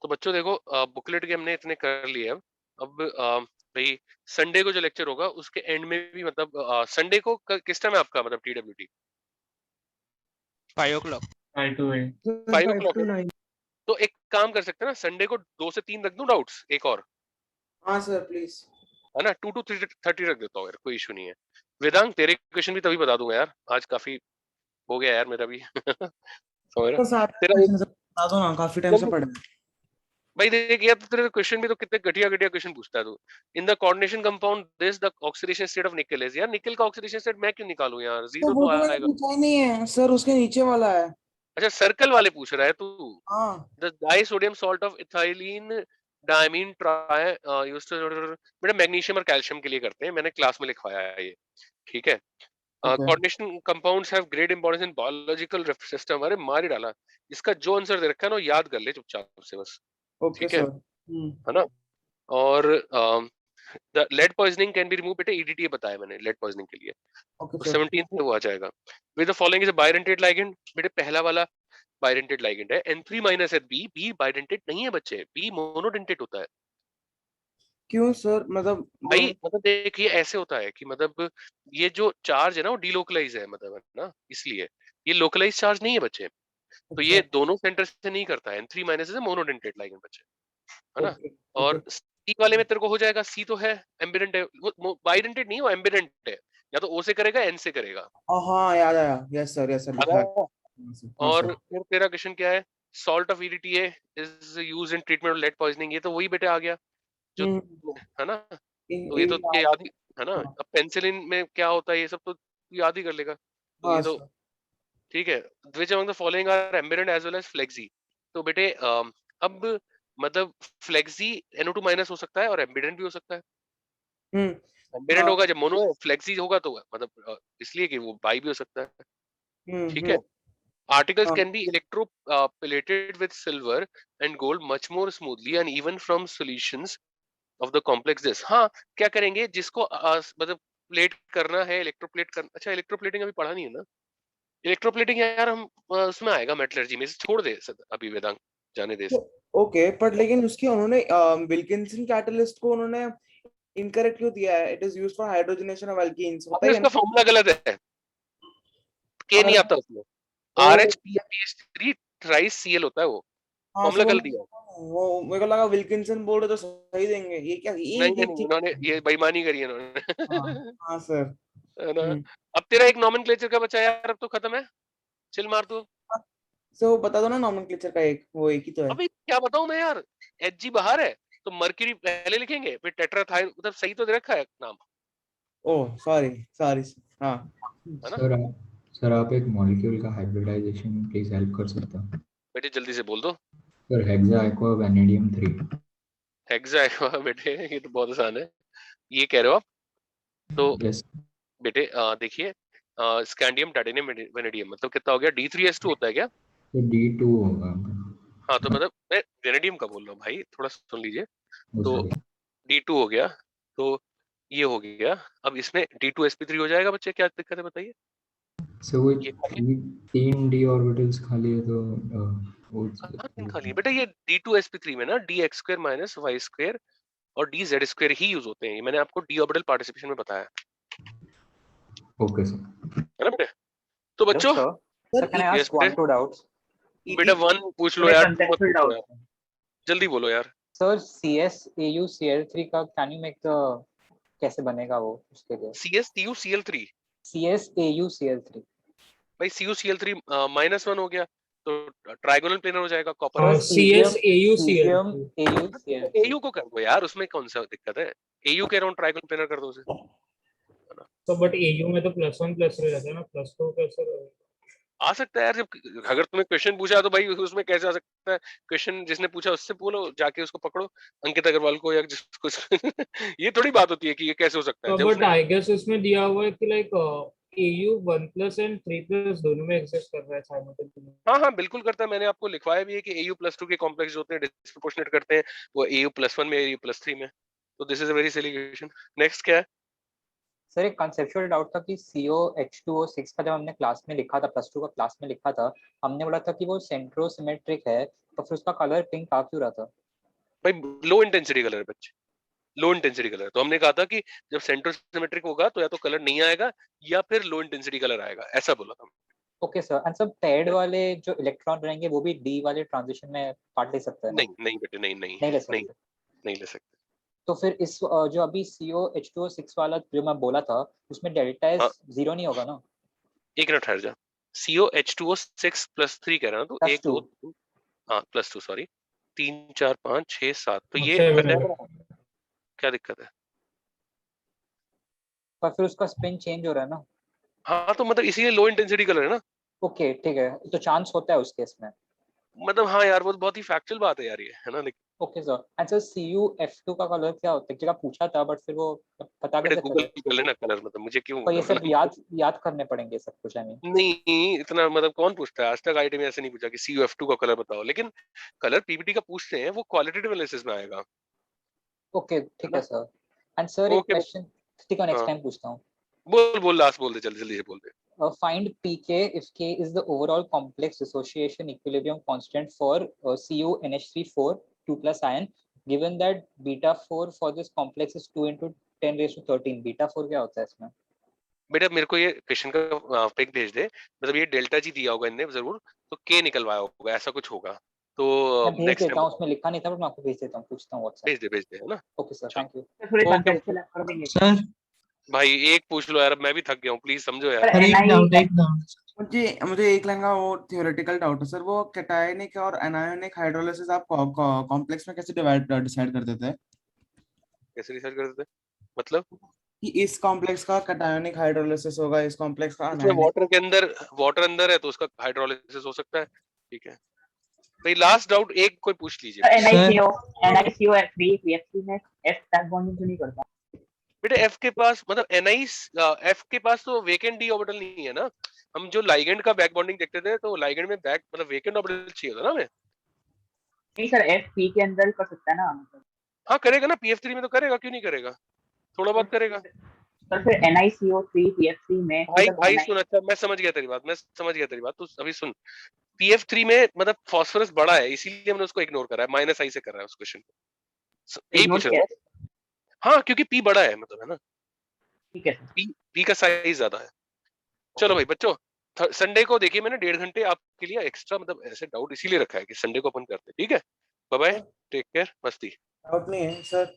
तो बच्चों देखो बुकलेट के हमने इतने कर लिए अब भाई संडे को जो लेक्चर होगा उसके एंड में भी मतलब संडे को किस टाइम है आपका मतलब TWT? 5 o'clock 5 to 8. 5 o'clock है। तो एक काम कर सकते हैं ना, संडे को 2 से 3 रख दूं डाउट्स एक और, हाँ सर प्लीज। है ना, 2 to 3:30 रख देता हूँ यार, कोई इशू नहीं है। वेदांग तेरे क्वेश्चन भी तभी बता दूंगा यार, आज काफी हो गया यार मेरा भी समझ रहा तो सारे तेरा questions बता दो ना, काफी टाइम से पढ़े। भाई देख यार, तो तेरे क्वेश्चन भी तो कितने घटिया घटिया क्वेश्चन पूछता है तू। In the coordination compound this the oxidation state of निकल इज, यार निकल का ऑक्सीडेशन स्टेट मैं क्यों निकालूं यार, तो जीरो वो तो तो मैंने आएगा। पूछा ही नहीं है सर, उसके नीचे वाला है। अच्छा सर्कल वाले पूछ रहा है तू। हाँ the disodium salt of ethylene diamine try बेटा मैग्नीशियम और कैल्शियम के लिए करते हैं, मैंने क्लास में लिखवाया है ये, ठीक है। Coordination compounds have great importance in biological system, अरे मार ही डाला। इसका जो आंसर दे रखा है ना याद कर ले चुपचाप से बस, ओके ठीक है सर। है ना। और the lead poisoning can be remove, बेटे EDTA बताया मैंने लेड पॉइजनिंग के लिए, ओके तो सर। 17th में वो आ जाएगा। With the following is a bidentate ligand, बेटे पहला वाला बाइडेंटेट लाइगेंड है, N3 माइनस है बी, बी बाइडेंटेट नहीं है बच्चे, बी मोनोडेंटेट होता है। क्यों सर, मतलब भाई मतलब देखिए ऐसे होता है कि मतलब ये जो चार्ज है ना वो डीलोकलाइज है, मतलब है ना, इसलिए ये लोकलाइज चार्ज नहीं है बच्चे, तो ये दोनों सेंटर से नहीं करता है। N3 माइनस है मोनोडेंटेट लाइगेंड बच्चे, है ना। और सी वाले में तेरे को हो जाएगा, सी तो है एम्बिडेंट है, वो बाइडेंटेट नहीं है, वो एम्बिडेंट है, या तो O से करेगा N से करेगा, हाँ याद आया, यस सर लिखा है। हाँ और सर। फिर तेरा क्वेश्चन क्या है, salt of EDTA is used in treatment of lead poisoning, ये तो वही बेटे आ गया जो, है ना, तो ये तो तुझे याद ही है ना। अब पेनिसिलिन में क्या होता है ये सब तो तू याद ही कर लेगा, तो हाँ ये तो सर। ठीक है। Which among the following are ambident as well as flexi, तो बेटे अब मतलब फ्लेक्सी NO2 माइनस हो सकता है और एम्बिडेंट भी हो सकता है। एम्बिडेंट होगा जब मोनो है, फ्लेक्सी होगा तो मतलब इसलिए कि वो बाई भी हो सकता है, ठीक है। Articles can be electroplated with silver and gold much more smoothly and even from solutions of the complex this। हाँ क्या करेंगे जिसको मतलब प्लेट करना है, इलेक्ट्रोप्लेट करना, अच्छा इलेक्ट्रोप्लेटिंग अभी पढ़ा नहीं है ना, इलेक्ट्रोप्लेटिंग यार हम उसमें आएगा मेटलर्जी में, छोड़ दे अभी वेदांत, जाने दे। ओके बट लेकिन उसकी उन्होंने विल्किंसन कैटलिस्ट को उन्होंने इनकरेक्ट क्यों दिया है? It is used for hydrogenation of alkenes, होता अबे है उसका ना। फॉर्मूला गलत है, के नहीं आता उसमें, RHPH3 ट्राइस Cl होता है वो, हाँ फॉर्मूला सर, गलत दिया। वो मेरे को लगा विल्किंसन बोर्ड है तो सही देंगे, ये क्या नहीं नहीं ठीक। इन्होंने ये बेईमानी करी है इन्होंने हाँ सर। है ना। अब तेरा एक नॉमेनक्लेचर का बचा यार, अब तो खत्म है, चिल मार तू। सो बता दो ना नॉमेनक्लेचर का, एक वो एक ही तो है। अभी क्या बताऊं मैं यार, Hg बाहर है तो मर्क्यूरी पहले लिखेंगे, फिर टेट्राथाइल, मतलब सही तो दे रखा है नाम, ओह सॉरी हाँ है ना। सर आप एक मॉलिक्यूल का हाइब्रिडाइजेशन प्लीज हेल्प कर सकते हो? बेटे जल्दी से बोल दो। Sir hexa aqua vanadium 3। Hexa aqua बेटे ये तो बहुत आसान है, ये कह रहे हो आप तो यस बेटे देखिए स्कैंडियम टाइटेनियम वेनेडियम मतलब कितना हो गया, D3S2 होता है क्या? तो D2 होगा। हाँ तो मतलब मैं वेनेडियम का बोल रहा हूँ भाई, थोड़ा सुन लीजिए, ओ तो सॉरी D2 हो गया, तो ये हो गया, अब इसमें D2sp3 हो जाएगा बच्चे, क्या दिक्कत है बताइए। सो वो 3 d ऑर्बिटल्स खाली है तो वो खाली बेटा ये D2sp3 में ना dx² माइनस y² और dz² ही यूज होते हैं, ये मैंने आपको d ऑर्बिटल पार्टिसिपेशन में बताया ओके सर। है ना बेटे। तो बच्चों Sir, can I ask one, two doubts? बेटा 1 पूछ लो यार, 2 मत पूछो यार, जल्दी बोलो यार। Sir, CsAuCl3 का can you make the कैसे बनेगा वो उसके लिए? CsTuCl3 CsAuCl3 भाई CuCl3 -1 हो गया तो ट्राइगोनल प्लेनर हो जाएगा कॉपर। CsAuCl3 AU को कर दो यार, उसमें कौन सा दिक्कत है, AU के अराउंड ट्राइगोनल प्लेनर कर दो उसे। तो बट AU में तो +1 + 3 रहता है ना, प्लस तो कैसे रहेगा? आ सकता है यार, जब अगर तुम्हें क्वेश्चन पूछा तो भाई उसमें कैसे आ सकता है? क्वेश्चन जिसने पूछा उससे बोलो, जाके उसको पकड़ो, अंकित अग्रवाल को या जिसको ये थोड़ी बात होती है कि ये कैसे हो सकता है जब बट उसने आई गेस उसमें दिया हुआ है कि लाइक AU 1+ एंड 3+ दोनों में एग्जिस्ट कर रहा है साइमल्टेनियसली। हाँ हाँ बिल्कुल करता है, मैंने आपको लिखवाया भी है कि AU+2 के कॉम्प्लेक्स जो होते हैं डिस्प्रोपोर्शनेट करते हैं वो AU+1 में AU+3 में, तो this is a very silly question. Next क्या है? सर एक कंसेप्चुअल डाउट था कि COH2O6 का जब हमने क्लास में लिखा था, +2 का क्लास में लिखा था, हमने बोला था कि वो सेंट्रोसिमेट्रिक है, तो फिर उसका कलर पिंक आ क्यों रहा था? भाई लो इंटेंसिटी कलर है बच्चे, लो इंटेंसिटी कलर। तो हमने कहा था कि जब सेंट्रोसिमेट्रिक होगा तो या तो कलर नहीं आएगा या फिर लो इंटेंसिटी कलर आएगा, ऐसा बोला था। Okay sir, and sir paired वाले जो इलेक्ट्रॉन रहेंगे वो भी D वाले ट्रांजिशन में पार्ट ले सकते हैं ना? नहीं नहीं बेटे, नहीं नहीं नहीं ले नहीं सकते। नहीं ले सकते। तो फिर इस जो अभी COH2O6 वाला जो मैं बोला था उसमें डेल्टा हाँ, S 0 नहीं होगा ना? एक मिनट ठहर जा। COH2O6 +3 कह रहा ना, तो 1 2 3 हाँ +2 सॉरी 3 4 5 6 7, तो ये अच्छा, कट जाएगा ना? क्या दिक्कत है? पर फिर उसका स्पिन चेंज हो रहा है ना? हाँ तो मतलब इसीलिए लो इंटेंसिटी कलर है ना। ओके ठीक है, तो चांस होता है उस केस में। मतलब हाँ यार, वो तो बहुत ही फैक्चुअल बात है यार ये, है ना? Okay sir, and sir CuF2 का कलर क्या होता है? जगह पूछा था बट फिर वो पता बेटा कैसे गूगल करें? कर लेना कलर, मतलब मुझे क्यों पर ये सब मतलब याद करने पड़ेंगे सब कुछ, आई मीन। नहीं इतना, मतलब कौन पूछता है? आज तक आईटी में ऐसे नहीं पूछा कि CuF2 का कलर बताओ, लेकिन कलर पीपीटी का पूछते हैं, वो क्वालिटेटिव एनालिसिस में आएगा। ओके ठीक है सर। एंड सर एक ओके क्वेश्चन, ठीक है नेक्स्ट हाँ टाइम पूछता हूँ। बोल लास्ट बोल दे, जल्दी जल्दी से बोल दे। Find pK if K is the overall complex dissociation equilibrium constant for CuNH3 4 2+ ion, given that beta 4 for this complex is 2 into 10 raised to 13। beta 4 क्या होता है इसमें? बेटा मेरे को ये क्वेश्चन का पिक भेज दे, मतलब ये डेल्टा जी दिया होगा इनने जरूर, तो के निकलवाया होगा, ऐसा कुछ होगा। तो मैं भेज नेक्स्ट देता हूँ, उसमें लिखा नहीं था बट मैं आपको भेज देता हूँ, पूछता हूँ व्हाट्सएप। भेज दे है ना। Okay sir, thank you. Okay कर देंगे सर भाई एक पूछ लो यार, अब मैं भी थक गया हूँ, प्लीज समझो यार। पर एक डाउट NI मुझे एक लाइन का वो थ्योरेटिकल डाउट है सर, वो कैटायनिक और एनायोनिक हाइड्रोलिसिस आप कॉम्प्लेक्स में कैसे डिसाइड कर देते हैं? कैसे डिसाइड कर देते हैं? मतलब कि इस कॉम्प्लेक्स का कैटायनिक हाइड्रोलिसिस होगा, इस कॉम्प्लेक्स का उसमें एनायोनिक। वाटर अंदर है तो उसका हाइड्रोलिसिस हो सकता है। ठीक है भाई, लास्ट डाउट एक कोई पूछ लीजिए। NiCO3 रिएक्शन में F टैग बॉन्डिंग क्यों नहीं करता? बेटे एफ के पास मतलब एफ के पास तो वेकेंट डी ऑर्बिटल नहीं है ना। हम जो लाइगेंड का बैक बॉन्डिंग देखते थे तो लाइगेंड में बैक मतलब वेकेंट ऑर्बिटल चाहिए होता ना हमें। नहीं सर, F P के अंदर कर सकता है ना मतलब। हाँ करेगा ना, PF3 में तो करेगा, क्यों नहीं करेगा, थोड़ा बहुत करेगा। सर फिर NiCO3 PF3 में भाई भाई सुन, अच्छा मैं समझ गया तेरी बात, तू अभी सुन। PF3 में मतलब फास्फोरस बड़ा है, इसीलिए हमने उसको इग्नोर करा है, -i से कर रहा है उस क्वेश्चन को, यही पूछ रहा है। हाँ क्योंकि P बड़ा है, मतलब है ना, ठीक है P का साइज ज्यादा है। चलो भाई बच्चों, संडे को देखिए मैंने 1.5 घंटे आपके लिए एक्स्ट्रा मतलब ऐसे डाउट इसीलिए रखा है कि संडे को अपन करते हैं। ठीक है, बाय बाय, टेक केयर, मस्ती। डाउट नहीं है सर।